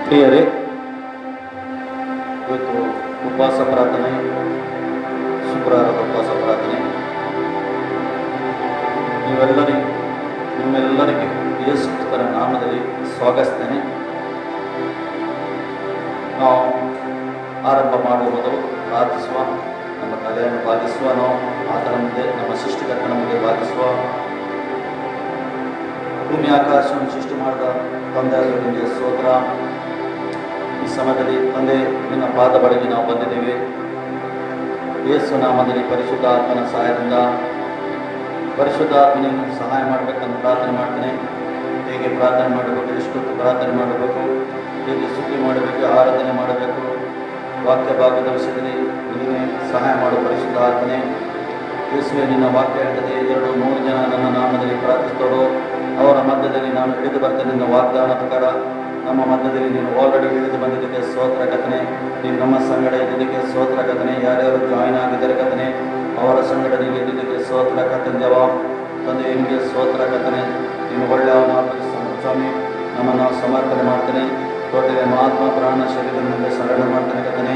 ಪ್ರಿಯರೇ, ಇವತ್ತು ಉಪವಾಸ ಪ್ರಾರ್ಥನೆ, ಶುಕ್ರವಾರದ ಉಪವಾಸ ಪ್ರಾರ್ಥನೆ. ನಿಮ್ಮೆಲ್ಲರಿಗೆ ಯೇಸು ಕ್ರಿಸ್ತನ ನಾಮದಲ್ಲಿ ಸ್ವಾಗತಿಸ್ತೇನೆ. ನಾವು ಆರಂಭ ಮಾಡುವ ಮೊದಲು ಪ್ರಾರ್ಥಿಸುವ. ನಮ್ಮ ತಲೆಯನ್ನು ಬಾಗಿಸುವ. ನಾವು ಆತನ ಮುಂದೆ, ನಮ್ಮ ಸೃಷ್ಟಿಕರ್ತನ ಮುಂದೆ ಬಾಗಿಸುವ. ಭೂಮಿ ಆಕಾಶವನ್ನು ಸೃಷ್ಟಿ ಮಾಡಿದ ತಂದೆಗೆ ಸ್ತೋತ್ರ. ಈ ಸಮಯದಲ್ಲಿ ತಂದೆ, ನಿನ್ನ ಪಾದ ಬಳಿಗೆ ನಾವು ಬಂದಿದ್ದೇವೆ. ಯೇಸು ನಾಮದಲ್ಲಿ ಪರಿಶುದ್ಧ ಆತ್ಮನ ಸಹಾಯದಿಂದ ಪರಿಶುದ್ಧ ಆತ್ಮನಿಗೆ ಸಹಾಯ ಮಾಡಬೇಕಂತ ಪ್ರಾರ್ಥನೆ ಮಾಡ್ತೇನೆ. ಹೇಗೆ ಪ್ರಾರ್ಥನೆ ಮಾಡಬೇಕು, ಎಷ್ಟೊತ್ತು ಪ್ರಾರ್ಥನೆ ಮಾಡಬೇಕು, ಹೇಗೆ ಸ್ತುತಿ ಮಾಡಬೇಕು, ಆರಾಧನೆ ಮಾಡಬೇಕು, ವಾಕ್ಯ ಭಾಗದ ವಿಷಯದಲ್ಲಿ ನೀನೇ ಸಹಾಯ ಮಾಡು ಪರಿಶುದ್ಧ ಆತ್ಮನೆ. ಯೇಸುವೆ, ನಿನ್ನ ವಾಕ್ಯ ಹೇಳ್ತದೆ, 2-3 ಜನ ನನ್ನ ನಾಮದಲ್ಲಿ ಪ್ರಾರ್ಥಿಸ್ತೋರು ಅವರ ಮಧ್ಯದಲ್ಲಿ ನಾನು ಹಿಡಿದು ಬರ್ತೇನೆ. ನಿನ್ನ ವಾಗ್ದಾನ ಪ್ರಕಾರ ನಮ್ಮ ಮಧ್ಯದಲ್ಲಿ ನೀನು ಆಲ್ರೆಡಿ ಹಿಡಿದು ಬಂದಿದ್ದಕ್ಕೆ ಸ್ತೋತ್ರ ಕಥನೆ. ನೀನು ನಮ್ಮ ಸಂಗಡ ಇದ್ದಿದ್ದಕ್ಕೆ ಸ್ತೋತ್ರ ಕಥನೆ. ಯಾರ್ಯಾರು ಜಾಯಿನ್ ಆಗಿದ್ದಾರೆ ಕಥನೆ, ಅವರ ಸಂಗಡ ನೀವು ಇದ್ದಿದ್ದಕ್ಕೆ ಸ್ತೋತ್ರ ಕಥನೆ. ದೇವ ತಂದೆ, ನಿಮಗೆ ಸ್ತೋತ್ರ ಕಥನೆ. ನೀನು ಒಳ್ಳೆಯವನ ಸ್ವಾಮಿ, ನಮ್ಮನ್ನು ಸಮರ್ಪಣೆ ಮಾಡ್ತೇನೆ. ಟೋಟಲಿ ಆತ್ಮ ಪ್ರಾಣ ಶರೀರದಿಂದ ಶರಣ ಮಾಡ್ತೇನೆ ಕಥನೆ.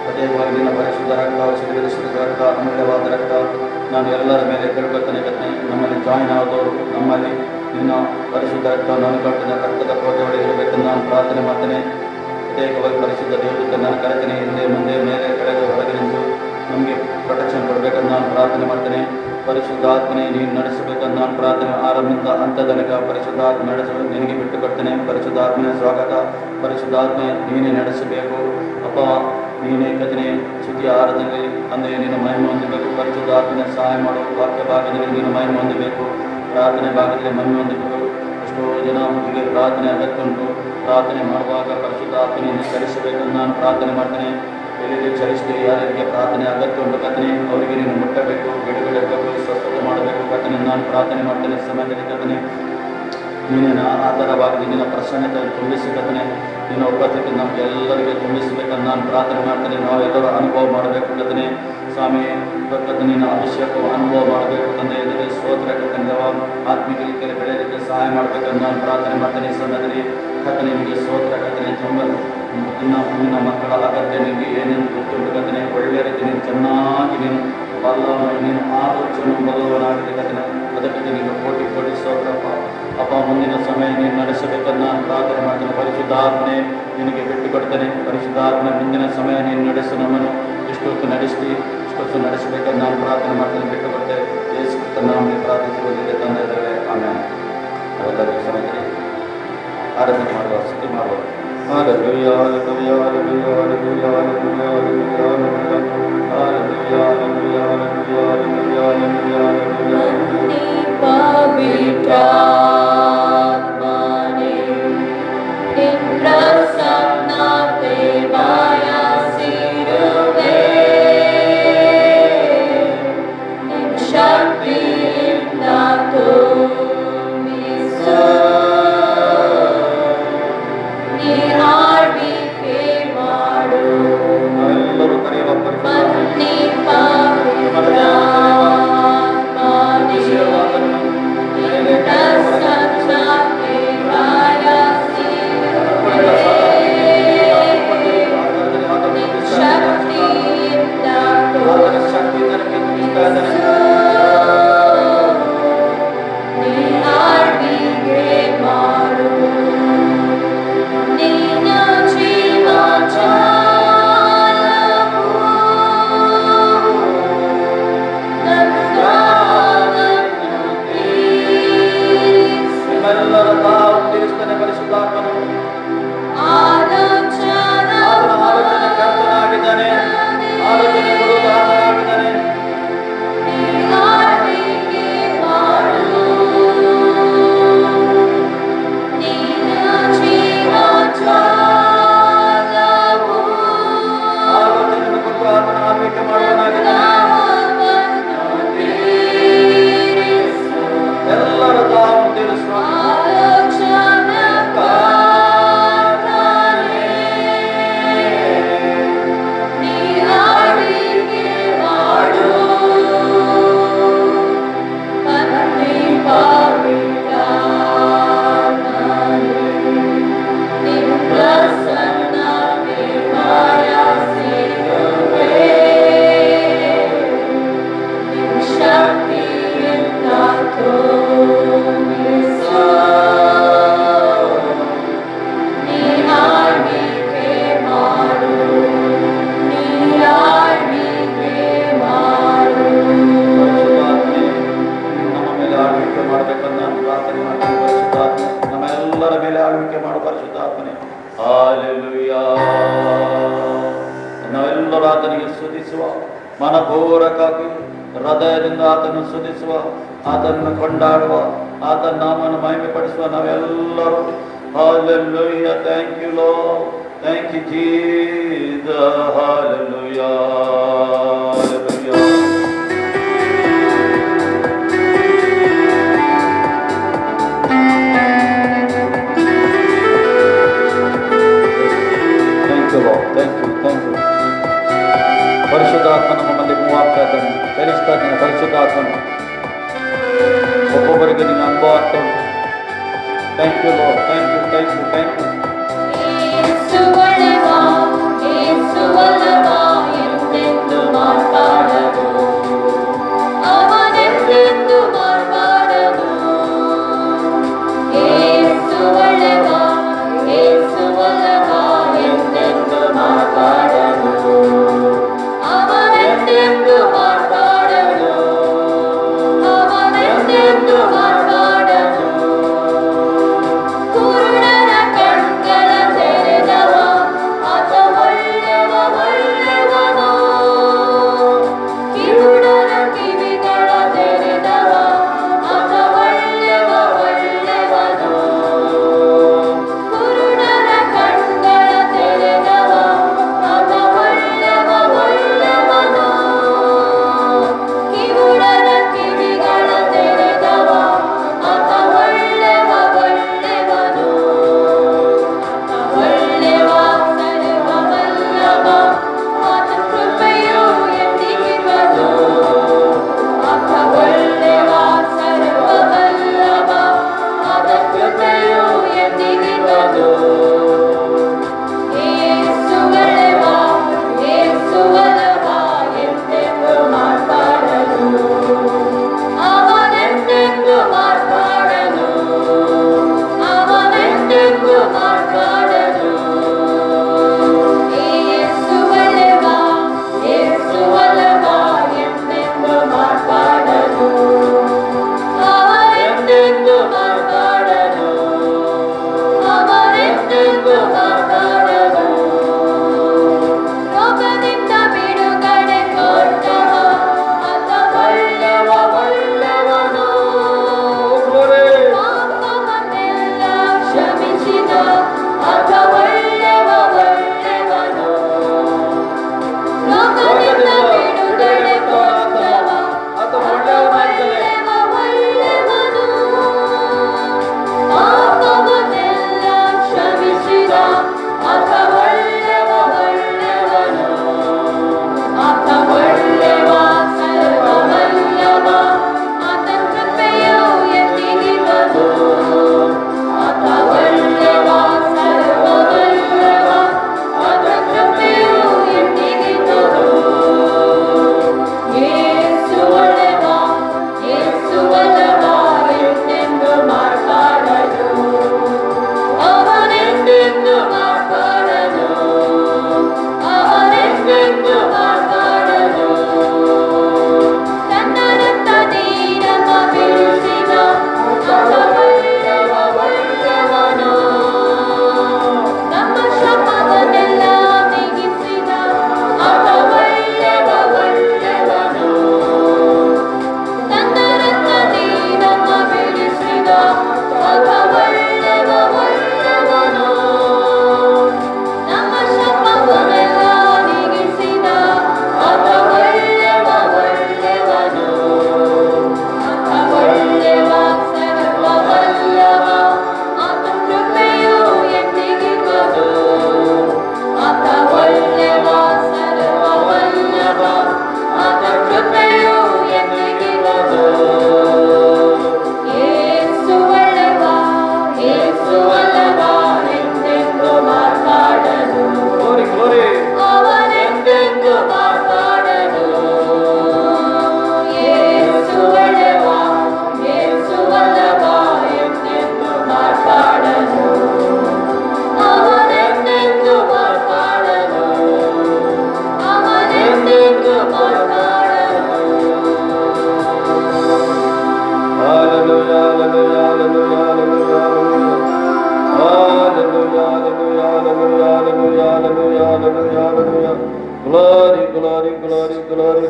ಪ್ರತ್ಯೇಕವಾಗಿ ನಿನ್ನ ಪರಿಶುದ್ಧ ರಕ್ತ, ಶರೀರ ರಕ್ತ, ಅಮೂಲ್ಯವಾದ ರಕ್ತ ನಾನು ಎಲ್ಲರ ಮೇಲೆ ತಿಳ್ಕೊಳ್ತೇನೆ ಕಥನೆ. ನಮ್ಮಲ್ಲಿ ಜಾಯಿನ್ ಆದವರು ನಮ್ಮಲ್ಲಿ ನಿನ್ನ ಪರಿಶುದ್ಧ ರಕ್ತವನ್ನು ಅನುಕಟ್ಟಿನ ರಕ್ತದ ಕೋಟೆ ಹೊಡೆಯಬೇಕೆಂದು ನಾನು ಪ್ರಾರ್ಥನೆ ಮಾಡ್ತೇನೆ. ಪ್ರತ್ಯೇಕವಾಗಿ ಪರಿಶುದ್ಧ ದೇವತೆ ನಾನು ಕರೆತೇನೆ. ಹಿಂದೆ ಮುಂದೆ ಮೇಲೆ ಕೆಳಗೆ ಹೊರಗೆ ನಿಂತು ನಮಗೆ ಪ್ರೊಟೆಕ್ಷನ್ ಕೊಡಬೇಕೆಂದು ನಾನು ಪ್ರಾರ್ಥನೆ ಮಾಡ್ತೇನೆ. ಪರಿಶುದ್ಧ ಆತ್ಮನೆ ನೀನು ನಡೆಸಬೇಕೆಂದು ನಾನು ಪ್ರಾರ್ಥನೆ. ಆರಂಭದಿಂದ ಹಂತದನಕ ಪರಿಶುದ್ಧ ಆತ್ಮ ನಡೆಸಲು ನಿನಗೆ ಬಿಟ್ಟು ಕೊಡ್ತೇನೆ. ಪರಿಶುದ್ಧ ಆತ್ಮನ ಸ್ವಾಗತ. ಪರಿಶುದ್ಧ ಆತ್ಮೆ ನೀನೇ ನಡೆಸಬೇಕು ಅಪ್ಪ. ನೀನೇ ಕಥನೆ ಸುದ್ದಿ ಆರಾಧನೆ ಅಂದರೆ ನೀನು ಮಹಿಮೆ ಹೊಂದಬೇಕು. ಪರಿಶುದ್ಧ ಆತ್ಮನ ಸಹಾಯ ಮಾಡು. ವಾಕ್ಯ ಭಾಗದಲ್ಲಿ ನೀನು ಮಹಿಮೆ ಹೊಂದಬೇಕು. ಪ್ರಾರ್ಥನೆ ಭಾಗದಲ್ಲಿ ಮಹಿಮೆ ಹೊಂದಬೇಕು. ಎಷ್ಟೋ ಜನ ಹೀಗೆ ಪ್ರಾರ್ಥನೆ ಅಗತ್ಯ ಉಂಟು. ಪ್ರಾರ್ಥನೆ ಮಾಡುವಾಗ ಪರಿಶುದ್ಧ ಆತ್ಮನೆಯನ್ನು ಚಲಿಸಬೇಕೆಂದು ನಾನು ಪ್ರಾರ್ಥನೆ ಮಾಡ್ತೇನೆ. ಎಲ್ಲಿ ಚಲಿಸ್ತೀವಿ, ಯಾರಿಗೆ ಪ್ರಾರ್ಥನೆ ಅಗತ್ಯ ಉಂಟು ಕಥನೆ, ಅವರಿಗೆ ನೀನು ಮುಟ್ಟಬೇಕು, ಬಿಡುಗಡೆಬೇಕು, ಸ್ವಸ್ಥತೆ ಮಾಡಬೇಕು ಕಥನೆ ನಾನು ಪ್ರಾರ್ಥನೆ ಮಾಡ್ತೇನೆ. ಸಮಯದಲ್ಲಿ ಕಥನೆ ನೀನೇನು ಆಧಾರವಾಗಿ ನಿನ್ನ ಪ್ರಸನ್ನತೆಯನ್ನು ತುಂಬಿಸಿ ಕಥನೆ, ನಿನ್ನ ಉಪಸ್ಥಿತಿ ನಮಗೆಲ್ಲರಿಗೆ ತುಂಬಿಸಬೇಕಂತ ನಾನು ಪ್ರಾರ್ಥನೆ ಮಾಡ್ತೇನೆ. ನಾವೆಲ್ಲರೂ ಅನುಭವ ಮಾಡಬೇಕು ಕಥನೆ. ಸ್ವಾಮಿ ಕಥೆ ನಿನ್ನ ಅಭಿಷೇಕವು ಅನುಭವ ಮಾಡಬೇಕು ತಂದೆ. ಎದುರು ಸ್ತೋತ್ರ ಕಥನೆ. ಆತ್ಮಿಕ ರೀತಿಯಲ್ಲಿ ಬೆಳೆಯಲಿಕ್ಕೆ ಸಹಾಯ ಮಾಡಬೇಕಂತ ನಾನು ಪ್ರಾರ್ಥನೆ ಮಾಡ್ತೇನೆ. ಈ ಸಮಯದಲ್ಲಿ ಕಥನೆ ನಿಮಗೆ ಸ್ತೋತ್ರ ಕಥನೆ. ತುಂಬ ನಿನ್ನ ಮಕ್ಕಳ ಅಗತ್ಯ ನಿಮಗೆ ಏನೇನು ಗೊತ್ತುಂಟು ಕಥನೆ. ಒಳ್ಳೆಯ ರೀತಿ ನೀನು ಚೆನ್ನಾಗಿ ನೀನು ನೀನು ಆಲೋಚನೆ ಬಲ್ಲವನಾಗಿದೆ ಕಥನೆ. ಅದಕ್ಕೆ ನೀನು ಕೋಟಿ ಕೋಟಿ ಸ್ತೋತ್ರಪ್ಪ ಅಪ್ಪ. ಮುಂದಿನ ಸಮಯ ನೀನು ನಡೆಸಬೇಕಂತ ನಾನು ಪ್ರಾರ್ಥನೆ ಮಾಡ್ತೇನೆ. ಪರಿಶುದ್ಧ ಆತ್ಮನೆ ನಿನಗೆ ಬಿಟ್ಟು ಕೊಡ್ತೇನೆ. ಪರಿಶುದ್ಧ ಆತ್ಮನೆ ಮುಂದಿನ ಸಮಯ ನೀನು ನಡೆಸು. ನಮ್ಮನ್ನು ಇಷ್ಟೊತ್ತು ನಡೆಸಬೇಕಂತ ನಾನು ಪ್ರಾರ್ಥನೆ ಮಾಡ್ತೇನೆ. ಬಿಟ್ಟು ಕೊಡ್ತೇನೆ. ಯೇಸು ಕ್ರಿಸ್ತನ ನಾಮದಲ್ಲಿ ಪ್ರಾರ್ಥಿಸುವುದಿದೆ ತಂದೆ ದೇವರೇ, ಆಮೆನ್. ನಾವೆಲ್ಲರೂ ಸಮಯದಲ್ಲಿ ಆರಾಧನೆ ಮಾಡುವ, ಸ್ತುತಿ ಮಾಡುವ. Hallelujah, hallelujah, hallelujah, hallelujah, hallelujah, hallelujah, hallelujah, hallelujah, hallelujah, hallelujah, hallelujah. Pavitra Mane Imprasana Devaya Siruve Im Shakti Nato Misu Nihari Kemadu Mani Pavitra ಎಲ್ಲರ ತಾವು ತಿಳಿಸುವ ಆತನಿಗೆ ಸ್ತುತಿಸುವ, ಮನಪೂರ್ವಕವಾಗಿ ಹೃದಯದಿಂದ ಆತನು ಸ್ತುತಿಸುವ, ಆತನನ್ನು ಕೊಂಡಾಡುವ, ಆತನ ನಾಮವನ್ನು ಮಹಿಮೆಪಡಿಸುವ ನಾವೆಲ್ಲರೂ. Hallelujah, thank you Lord, thank you Jesus, hallelujah, hallelujah. Thank you Lord, thank you. ಪರಿಶುದ್ಧಾತ್ಮನು ನಮ್ಮಲ್ಲಿ ಮೂವಾಗ್ತಾ ಇದ್ದಾನೆ, ಕಲಿಸ್ತಾ ಇದ್ದಾನೆ. ಪರಿಶುದ್ಧಾತ್ಮನು ಒಬ್ಬೊಬ್ಬರಿಗೆ ನಿನ್ನ ಅನುಭವ. Thank you Lord, thank you, thank you, thank you. ಯೇಸುವಲ್ಲವಾ, ಯೇಸುವಲ್ಲವಾ ಎಂದೆಂದು ಮಾತಾಡದು, ಅವನೆಂದೆಂದು ಮಾತಾಡದು. ಯೇಸುವಲ್ಲವಾ, ಯೇಸುವಲ್ಲವಾ ಎಂದೆಂದು ಮಾತಾಡದು, ಅವನೆಂದೆಂದು ಮಾತಾಡದು, ಅವನೆಂದೆಂದು ಮಾತಾಡದು. ಕುರುಡರ ಕಣ್ಗಳ ತೆರೆದವ, ಆತ ಒಳ್ಳೆವ ಒಳ್ಳೆವನು. ಕಿವುಡರ ಕಿವಿಗಳ ತೆರೆದವ, ಆತ ಒಳ್ಳೆವ ಒಳ್ಳೆವನು. ಕುರುಡರ ಕಣ್ಗಳ ತೆರೆದವ, ಆತ ಒಳ್ಳೆವ ಒಳ್ಳೆವನು. ಕಿವುಡರ ಕಿವಿಗಳ ತೆರೆದವ, ಆತ ಒಳ್ಳೆವ ಒಳ್ಳೆವನು. ಒಳ್ಳೆವ ಸರ್ವವಲ್ಲಭ, ಆತ ಕೃಪೆಯು ಎಂದಿರುವುದು. ಆತ ಒಳ್ಳೆವ ಸರ್ವವಲ್ಲಭ, ಆತ ಕೃಪೆಯು ಎಂದಿರುವುದು. ಯೇಸುವಲ್ಲವ, ಯೇಸುವಲ್ಲವ ಎಂದೆಂದು ಮಾತಾಡಲು, ಅವನೆಂದೆಂದು ಮಾತಾಡಲು, ಅವನೆಂದೆಂದು ಮಾತಾಡಲು. ಯೇಸುವಲ್ಲವ, ಯೇಸುವಲ್ಲವ ಎಂದೆಂದು ಮಾತಾಡಲು, ಅವನೆಂದೆಂದು ಮಾತಾಡಲು, ಅವನೆಂದೆಂದು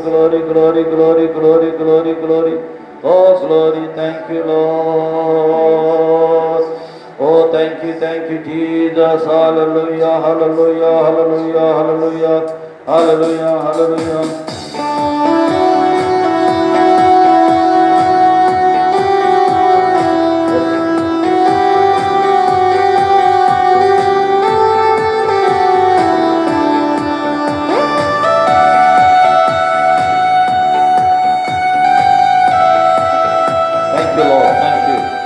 glory, glory, glory, glory, glory, glory. Oh, glory, thank you, Lord. Oh, thank you, Jesus. Hallelujah, hallelujah, hallelujah, hallelujah, hallelujah, hallelujah. Thank you, Lord. Thank you.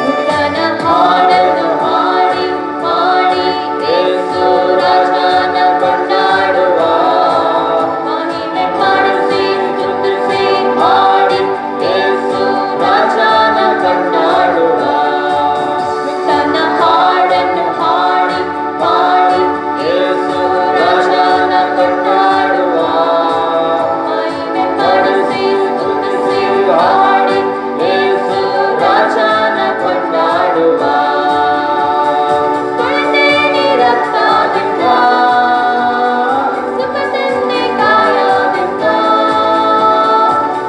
ನೂತನ ಹಾಡನ್ನು ಹಾಡಿ ಹಾಡಿ ಯೇಸು ರಾಜನ ಕೊಂಡಾಡುವ ಮಹಿಮೆ ಪಡಿಸಿ ಸ್ತುತಿಸಿ ಹಾಡಿ ಯೇಸು ರಾಜನ ಕೊಂಡಾಡುವ ನೂತನ ಹಾಡನ್ನು ಹಾಡಿ ಹಾಡಿ ಯೇಸು ರಾಜನ ಕೊಂಡಾಡುವ ಮಹಿಮೆ ಪಡಿಸಿ ಸ್ತುತಿಸಿ ಹಾಡಿ ಯೇಸು ರಾಜನ ಕೊಂಡಾಡುವ ತೊಳೆದೇನಿ ರಕ್ತದಿಂದ ಸುಖ ತಂದೆ ಕಾಯದಿಂದ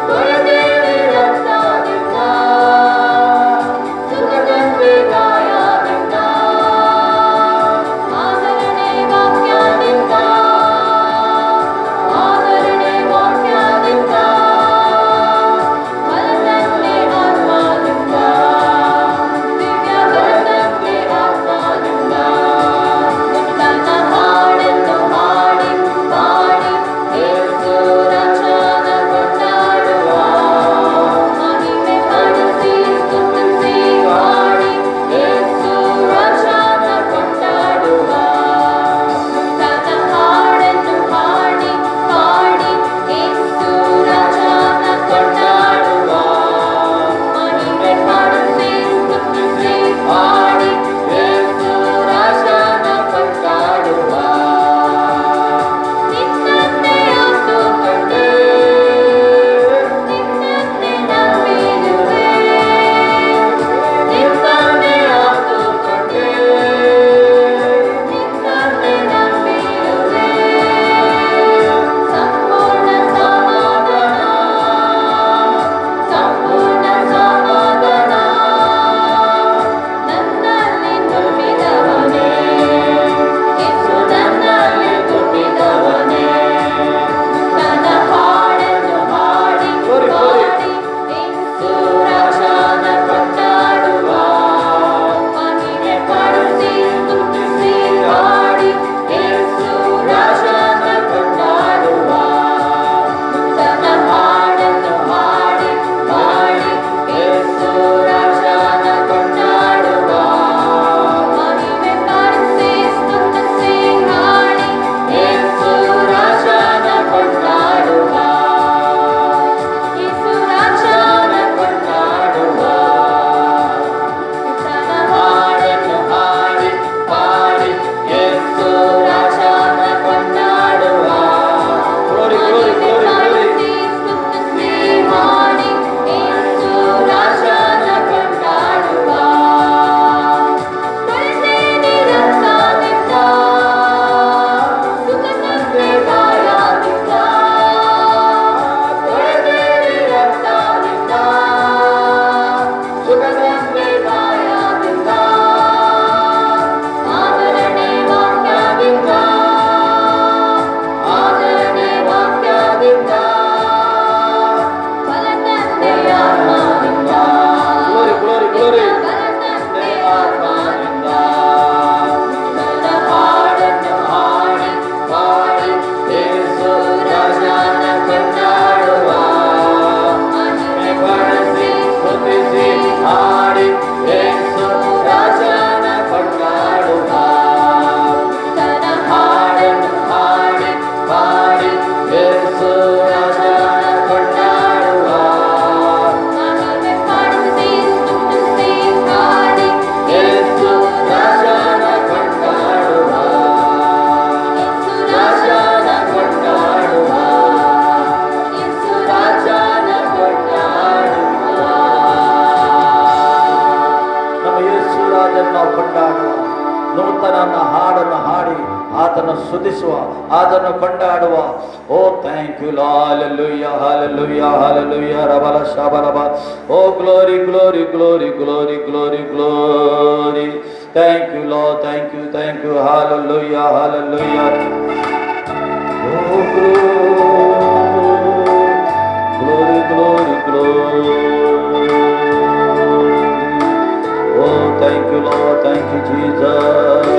ತೊಳೆದೇನಿ ರಕ್ತದಿಂದ ಸುಖ ತಂದೆ ಕಾಯದಿಂದ ಆದರಣೆ ವಾಕ್ಯದಿಂದ ಆದರಣೆ ವಾಕ್ಯದಿಂದ ಬಲದಂತೆ ಆತ್ಮದಿಂದ ದಿವ್ಯ ಬಲದಂತೆ ಆತ್ಮದಿಂದ ನೂತನ ಹಾಡನ್ನು ಹಾಡಿ ಹಾಡಿ ಯೇಸು ರಾಜನ ಕೊಂಡಾಡುವ ಮಹಿಮೆ ಪಡಿಸಿ ಸ್ತುತಿಸಿ ಹಾಡಿ ಯೇಸು ರಾಜನ ಕೊಂಡಾಡುವ ನೂತನ ಹಾಡನ್ನು ಹಾಡಿ ಹಾಡಿ ಯೇಸು ರಾಜನ ಕೊಂಡಾಡುವ ಮಹಿಮೆ ಪಡಿಸಿ ಸ್ತುತಿಸಿ ಹಾಡಿ ಯೇಸು ರಾಜನ ಕೊಂಡಾಡುವ ನಿನ್ನನ್ನೇ ಆತುಕೊಂಡೆ ನಿನ್ನನ್ನೇ ನಂಬಿರುವೆ ನಿನ್ನನ್ನೇ ಆತುಕೊಂಡೆ ನಿನ್ನನ್ನೇ ನಂಬಿರುವೆ ಸಂಪೂರ್ಣ ಸಮಾಧಾನ ಸಂಪೂರ್ಣ ಸಮಾಧಾನ ನನ್ನಲ್ಲಿ ತುಂಬಿದವನೇ ಯೇಸು ನನ್ನಲ್ಲಿ ತುಂಬಿದವನೇ ನನ್ನ ಹಾಡನ್ನು ಹಾಡಿ ಹಾಡಿ ಯೇಸು ರಾಜನ ಕೊಂಡಾಡುವ ಮಹಿಮೆ ಪಡಿಸಿ ಸ್ತುತಿಸಿ ಹಾಡಿ ಯೇಸು ರಾಜನ ಕೊಂಡಾಡುವ ನೂತನ ಹಾಡನ್ನು ಹಾಡಿ ಹಾಡಿ ಯೇಸು ರಾಜನ ಕೊಂಡಾಡುವ ಮಹಿಮೆ ಪಡಿಸಿ ಸ್ತುತಿಸಿ ಹಾಡಿ ಯೇಸು ರಾಜನ ಕೊಂಡಾಡುವ ಯೇಸು ರಾಜನ ಕೊಂಡಾಡುವ ನೂತನ ಹಾಡನ್ನು ಹಾಡಿ ಹಾಡಿ ಯೇಸು ರಾಜನ ಕೊಂಡಾಡುವ Glory, glory, ಮಹಿಮೆ glory, glory. ಪಡಿಸಿ ಸ್ತುತಿಸಿ ಹಾಡಿ ಯೇಸು ರಾಜನ ಕೊಂಡಾಡುವ ತೊಳೆದೇನಿ ರಕ್ತದಿಂದ ಸುಖ ತಂದೆ ಕಾಯದಿಂದ ತೊಳೆದೇನಿ ರಕ್ತದಿಂದ ಸುಖ ತಂದೆ ಕಾಯದಿಂದ ಆದರಣೆ ವಾಕ್ಯದಿಂದ ಆದರಣೆ ವಾಕ್ಯದಿಂದ ಬಲದಂತೆ ಆತ್ಮದಿಂದ Glory, glory, glory. ಬಲದಂತೆ ಆತ್ಮದಿಂದ ನನ್ನ ಹಾಡನ್ನು ಹಾಡಿ ಹಾಡಿ ಯೇಸು ರಾಜನ ಕೊಂಡಾಡುವ ಮಹಿಮೆ ಪಡಿಸಿ ಸ್ತುತಿಸಿ ಹಾಡಿ ಯೇಸು ರಾಜನ ಕೊಂಡಾಡುವ ತನ್ನ ಹಾಡನ್ನು ಹಾಡಿ ಹಾಡಿ ಯೇಸು ರಾಜನ ಕೊಂಡಾಡುವ ಮಹಿಮೆ ಪಡಿಸಿ ಸ್ತುತಿಸಿ ಸ್ತುತಿಸುವ, ಅದನ್ನು ಕೊಂಡಾಡುವ. Oh thank you hallelujah hallelujah hallelujah ರಬಲ ಶಬಲಬ. Oh glory glory glory glory glory glory. Thank you Lord, thank you hallelujah hallelujah. Oh glory glory glory. Oh thank you Lord, thank you Jesus.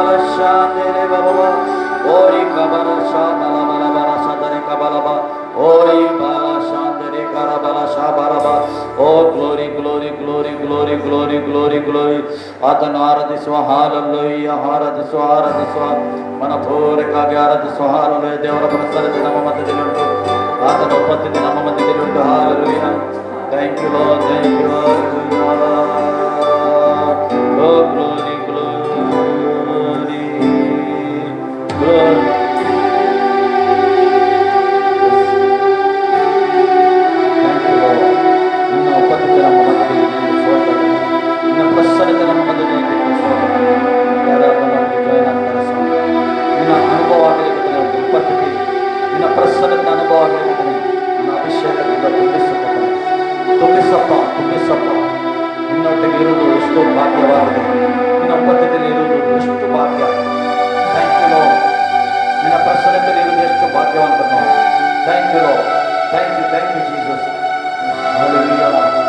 bala shandere baba. Ori kabala shabala bala bala shandere kabala ba. Ori bala shandere karabala shabala ba. Oh glory, glory, glory, glory, glory, glory, glory. ಆತನ ಆರಾಧಿಸುವ hallelujah ಆರಾಧಿಸುವ ಆರಾಧಿಸುವ ಮನಪೂರ್ವಕವಾಗಿ ಆರಾಧಿಸುವ hallelujah. ದೇವರ ಪ್ರಸನ್ನತೆ ನಮ್ಮ ಮಧ್ಯದಲ್ಲಿಂಟು, ಆತನ ಉಪಸ್ಥಿತಿ ನಮ್ಮ ಮಧ್ಯದಲ್ಲಿಂಟು. Hallelujah. Thank you Lord, thank you Lord. Oh glory glory glory. ನಿನ್ನ ಉಪಸ್ಥಿತಿ ನಮ್ಮ ಮಧ್ಯದಲ್ಲಿ ನಿನ್ನ ಪ್ರಸನ್ನತೆ ನಮ್ಮ ಮಧ್ಯದಲ್ಲಿ ಜಾಯಿನ್ ಆಗ್ತಾರೆ ಸ್ವಾಮಿ. ನಿನ್ನ ಅನುಭವ ಆಗಿರುತ್ತದೆ, ಉಪಸ್ಥಿತಿ ನಿನ್ನ ಪ್ರಸನ್ನತೆ ಅನುಭವ ಆಗಿರುತ್ತದೆ. ನಿನ್ನ ಅಭಿಷೇಕದಿಂದ ತುಂಬಿಸಪ್ಪ ತುಂಬಿಸಪ್ಪ. ನಿನ್ನೊಟ್ಟಿಗೆ ಇರುವುದು ಎಷ್ಟು ಭಾಗ್ಯವಾಗಿದೆ, ನಿನ್ನ ಉಪಸ್ಥಿತಿಯಲ್ಲಿ ಇರುವುದು ಎಷ್ಟು ಭಾಗ್ಯ. Thank you Lord. ನಿನ್ನ ಪ್ರಸನ್ನತೆಯಲ್ಲಿ ಇರುವುದು ಎಷ್ಟು ಭಾಗ್ಯವಂತ ನಾವು. Thank you Lord. Thank you Jesus. Hallelujah.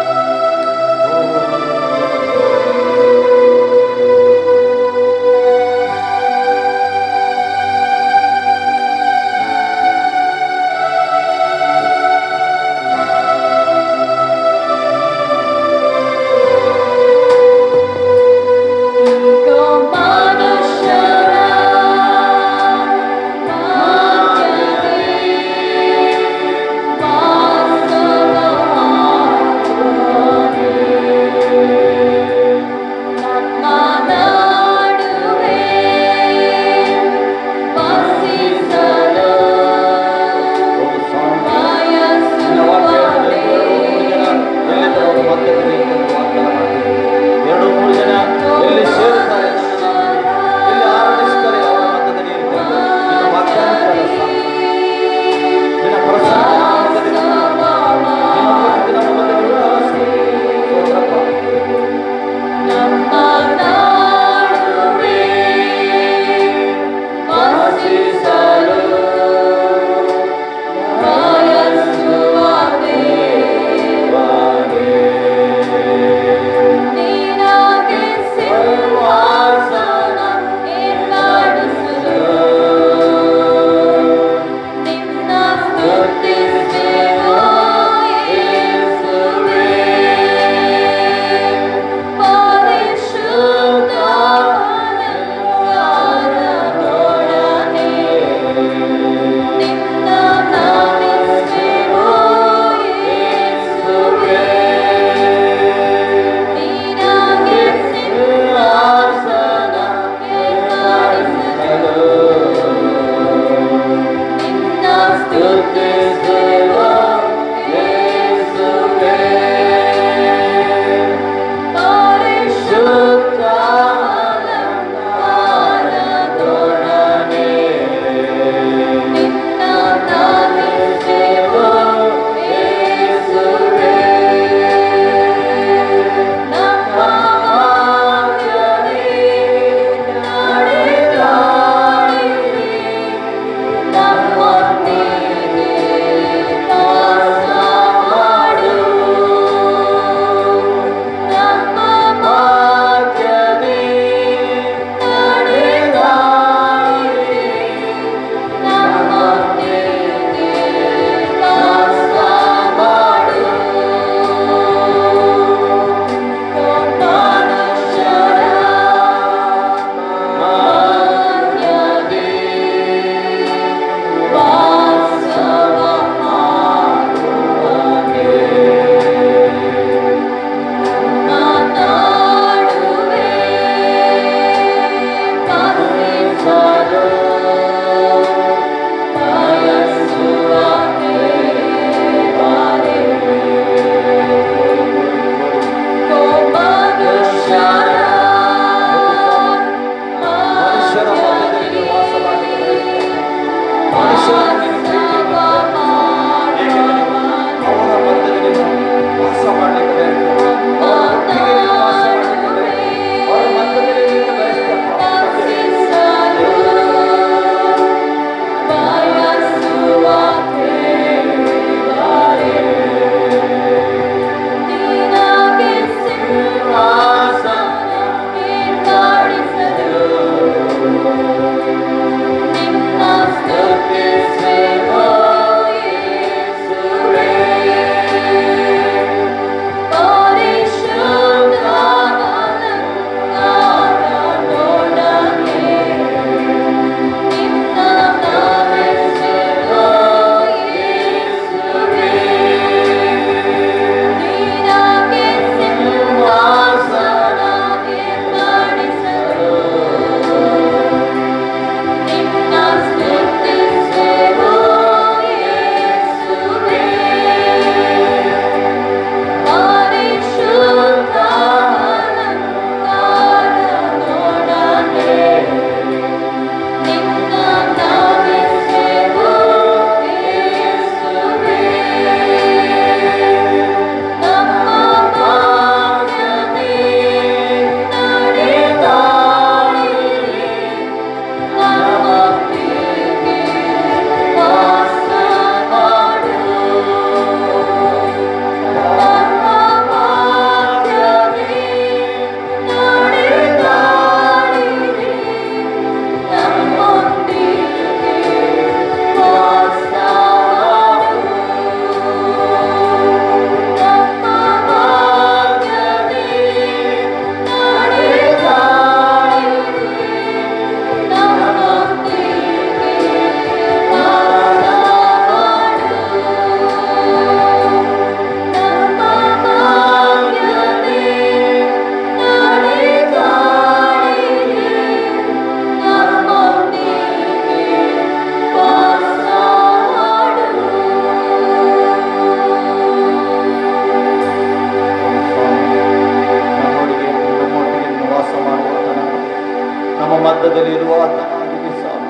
ನಮ್ಮ ಮಧ್ಯದಲ್ಲಿ ಇರುವ ಆತನಾಗಿದೆ ಸ್ವಾಮಿ.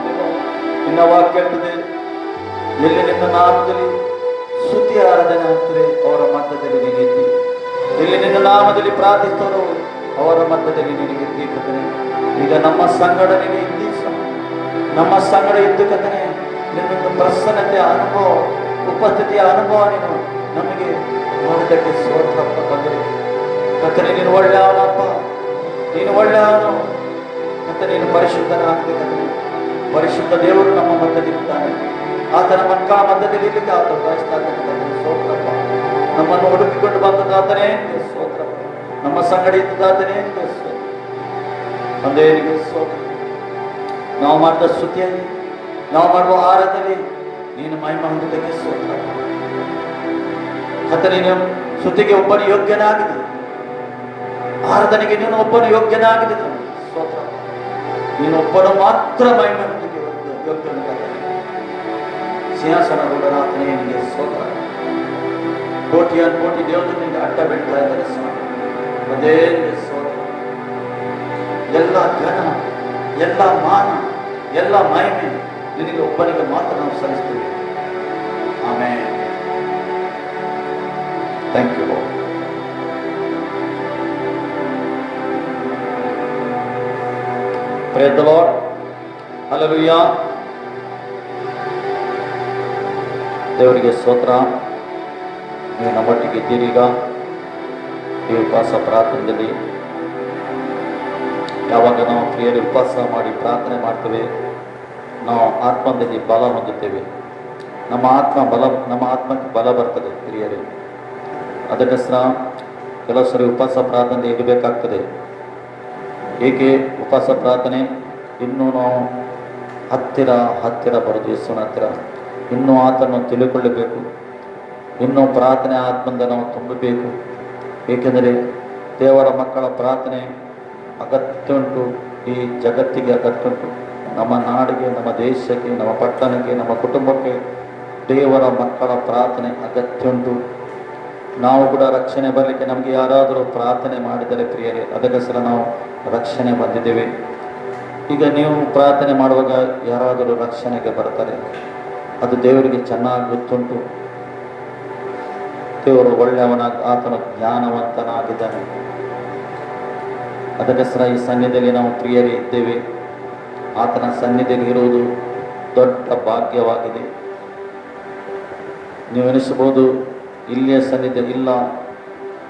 ನಿನ್ನ ವಾಕ್ಯ ಹೇಳ್ತದೆ, ಎಲ್ಲಿ ನಿನ್ನ ನಾಮದಲ್ಲಿ ಸ್ತುತಿ ಆರಾಧನೆ ಆಗ್ತದೆ ಅವರ ಮಧ್ಯದಲ್ಲಿ ನೀನಿದ್ದಿ. ಎಲ್ಲಿ ನಿನ್ನ ನಾಮದಲ್ಲಿ ಪ್ರಾರ್ಥಿಸ್ತರೋ ಅವರ ಮಧ್ಯದಲ್ಲಿ ನಿನಗೆ ಕರ್ತನೆ. ಈಗ ನಮ್ಮ ಸಂಗಡ ನೀನು ಇದ್ದಿ ಸ್ವಾಮಿ. ನಮ್ಮ ಸಂಗಡ ಇದ್ದು ಕರ್ತನೆ, ನಿನ್ನೊಂದು ಪ್ರಸನ್ನತೆಯ ಅನುಭವ, ಉಪಸ್ಥಿತಿಯ ಅನುಭವ ನೀನು ನಮಗೆ ನೋಡಿದ್ದಕ್ಕೆ ಸ್ತೋತ್ರಪ್ಪ ತಂದೆ. ಕರ್ತನೆ ನೀನು ಒಳ್ಳೆಯವನಪ್ಪ, ನೀನು ಒಳ್ಳೆಯವನು ಕರ್ತನೆ. ನೀನು ಪರಿಶುದ್ಧನಾಗಿದೆ ಕರ್ತನೆ. ಪರಿಶುದ್ಧ ದೇವರು ನಮ್ಮ ಮಧ್ಯದಲ್ಲಿದ್ದಾನೆ. ಆತನ ಮಕ್ಕಳ ಮಧ್ಯದಲ್ಲಿ ಇರಲಿಕ್ಕೆ ಆತ ಬಯಸ್ತಾನೆ. ಸ್ತೋತ್ರಪ್ಪ. ನಮ್ಮನ್ನು ಹುಡುಕಿಕೊಂಡು ಬಂದದಾತನೇ ಸ್ತೋತ್ರ. ನಮ್ಮ ಸಂಗಡ ಇದ್ದಾತನೇ ಸ್ತೋತ್ರ. ತಂದೆ ನಿಮಗೆ ಸ್ತೋತ್ರ. ನಾವು ಮಾಡಿದ ಸ್ತುತಿಯಲ್ಲಿ, ನಾವು ಮಾಡುವ ಆರಾಧನೆ ನೀನು ಮಹಿಮೆ ಹೊಂದಿದ್ದಕ್ಕೆ ಸ್ತೋತ್ರ. ಕರ್ತನೆ, ನೀನು ಸ್ತುತಿಗೆ ಒಬ್ಬನು ಯೋಗ್ಯನಾಗಿದೆ, ಆರಾಧನೆಗೆ ನೀನು ಒಬ್ಬನು ಯೋಗ್ಯನಾಗಿದೆ. ಸ್ತೋತ್ರ. ನೀನು ಒಬ್ಬನು ಮಾತ್ರ ಮಹಿಮೆ ಹೊಂದಿಗೆ ಯೋಗ್ಯನಾಗಿದೆ. ಸಿಂಹಾಸನಗೂಢನಾಥನೇ ನಿನಗೆ ಸ್ತೋತ್ರ. ಕೋಟಿ ದೇವರು ನಿನಗೆ ಅಡ್ಡ ಬಿಡ್ತಾ ಇದ್ದಾರೆ ಸ್ವಾಮಿ. ಅದೇ ಸ್ತೋತ್ರ. ಎಲ್ಲ ಘನ, ಎಲ್ಲ ಮಾನ, ಎಲ್ಲ ಮಹಿಮೆ ನಿನಗೆ ಒಬ್ಬನಿಗೆ ಮಾತ್ರ ನಾವು ಸಲ್ಲಿಸ್ತೀವಿ. ಆಮೇಲೆ thank you. Praise the Lord. Hallelujah. ದೇವರಿಗೆ ಸ್ತೋತ್ರ. ನೀವು ನಮ್ಮೊಟ್ಟಿಗೆ ಇದ್ದೀರಿ. ಈಗ ಈ ಉಪವಾಸ ಪ್ರಾರ್ಥನೆಯಲ್ಲಿ ಯಾವಾಗ ನಾವು ಪ್ರಿಯರಿ ಉಪವಾಸ ಮಾಡಿ ಪ್ರಾರ್ಥನೆ ಮಾಡ್ತೇವೆ, ನಾವು ಆತ್ಮದಲ್ಲಿ ಬಲ ಹೊಂದುತ್ತೇವೆ. ನಮ್ಮ ಆತ್ಮಕ್ಕೆ ಬಲ ಬರ್ತದೆ ಪ್ರಿಯರೇ. ಅದಕ್ಕೋಸ್ಕರ ಕೆಲವು ಸರಿ ಉಪವಾಸ ಪ್ರಾರ್ಥನೆ ಇರಬೇಕಾಗ್ತದೆ. ಏಕೆ ಉಪವಾಸ ಪ್ರಾರ್ಥನೆ? ಇನ್ನೂ ನಾವು ಹತ್ತಿರ ಬರೋದು ಯೇಸುವಿನ ಹತ್ತಿರ. ಇನ್ನೂ ಆತನನ್ನು ತಿಳಿದುಕೊಳ್ಳಬೇಕು. ಇನ್ನೂ ಪ್ರಾರ್ಥನೆ ಆತ್ಮದಿಂದ ನಾವು ತುಂಬಬೇಕು. ಏಕೆಂದರೆ ದೇವರ ಮಕ್ಕಳ ಪ್ರಾರ್ಥನೆ ಅಗತ್ಯ ಉಂಟು. ಈ ಜಗತ್ತಿಗೆ ಅಗತ್ಯ ಉಂಟು. ನಮ್ಮ ನಾಡಿಗೆ, ನಮ್ಮ ದೇಶಕ್ಕೆ, ನಮ್ಮ ಪಟ್ಟಣಕ್ಕೆ, ನಮ್ಮ ಕುಟುಂಬಕ್ಕೆ ದೇವರ ಮಕ್ಕಳ ಪ್ರಾರ್ಥನೆ ಅಗತ್ಯ ಉಂಟು. ನಾವು ಕೂಡ ರಕ್ಷಣೆ ಬರಲಿಕ್ಕೆ ನಮಗೆ ಯಾರಾದರೂ ಪ್ರಾರ್ಥನೆ ಮಾಡಿದರೆ ಪ್ರಿಯರೇ, ಅದಕ್ಕೋಸ್ಕರ ನಾವು ರಕ್ಷಣೆ ಬಂದಿದ್ದೇವೆ. ಈಗ ನೀವು ಪ್ರಾರ್ಥನೆ ಮಾಡುವಾಗ ಯಾರಾದರೂ ರಕ್ಷಣೆಗೆ ಬರ್ತಾರೆ, ಅದು ದೇವರಿಗೆ ಚೆನ್ನಾಗಿ ಗೊತ್ತುಂಟು. ದೇವರು ಒಳ್ಳೆಯವನಾಗಿ, ಆತನು ಜ್ಞಾನವಂತನಾಗಿದ್ದಾನೆ. ಅದಕ್ಕೋಸ್ಕರ ಈ ಸನ್ನಿಧಿಯಲ್ಲಿ ನಾವು ಪ್ರಿಯರೇ ಇದ್ದೇವೆ. ಆತನ ಸನ್ನಿಧಿಯಲ್ಲಿ ಇರುವುದು ದೊಡ್ಡ ಭಾಗ್ಯವಾಗಿದೆ. ನೀವು ಎನಿಸಬಹುದು, ಇಲ್ಲಿಯ ಸನ್ನಿಧಿ ಇಲ್ಲ,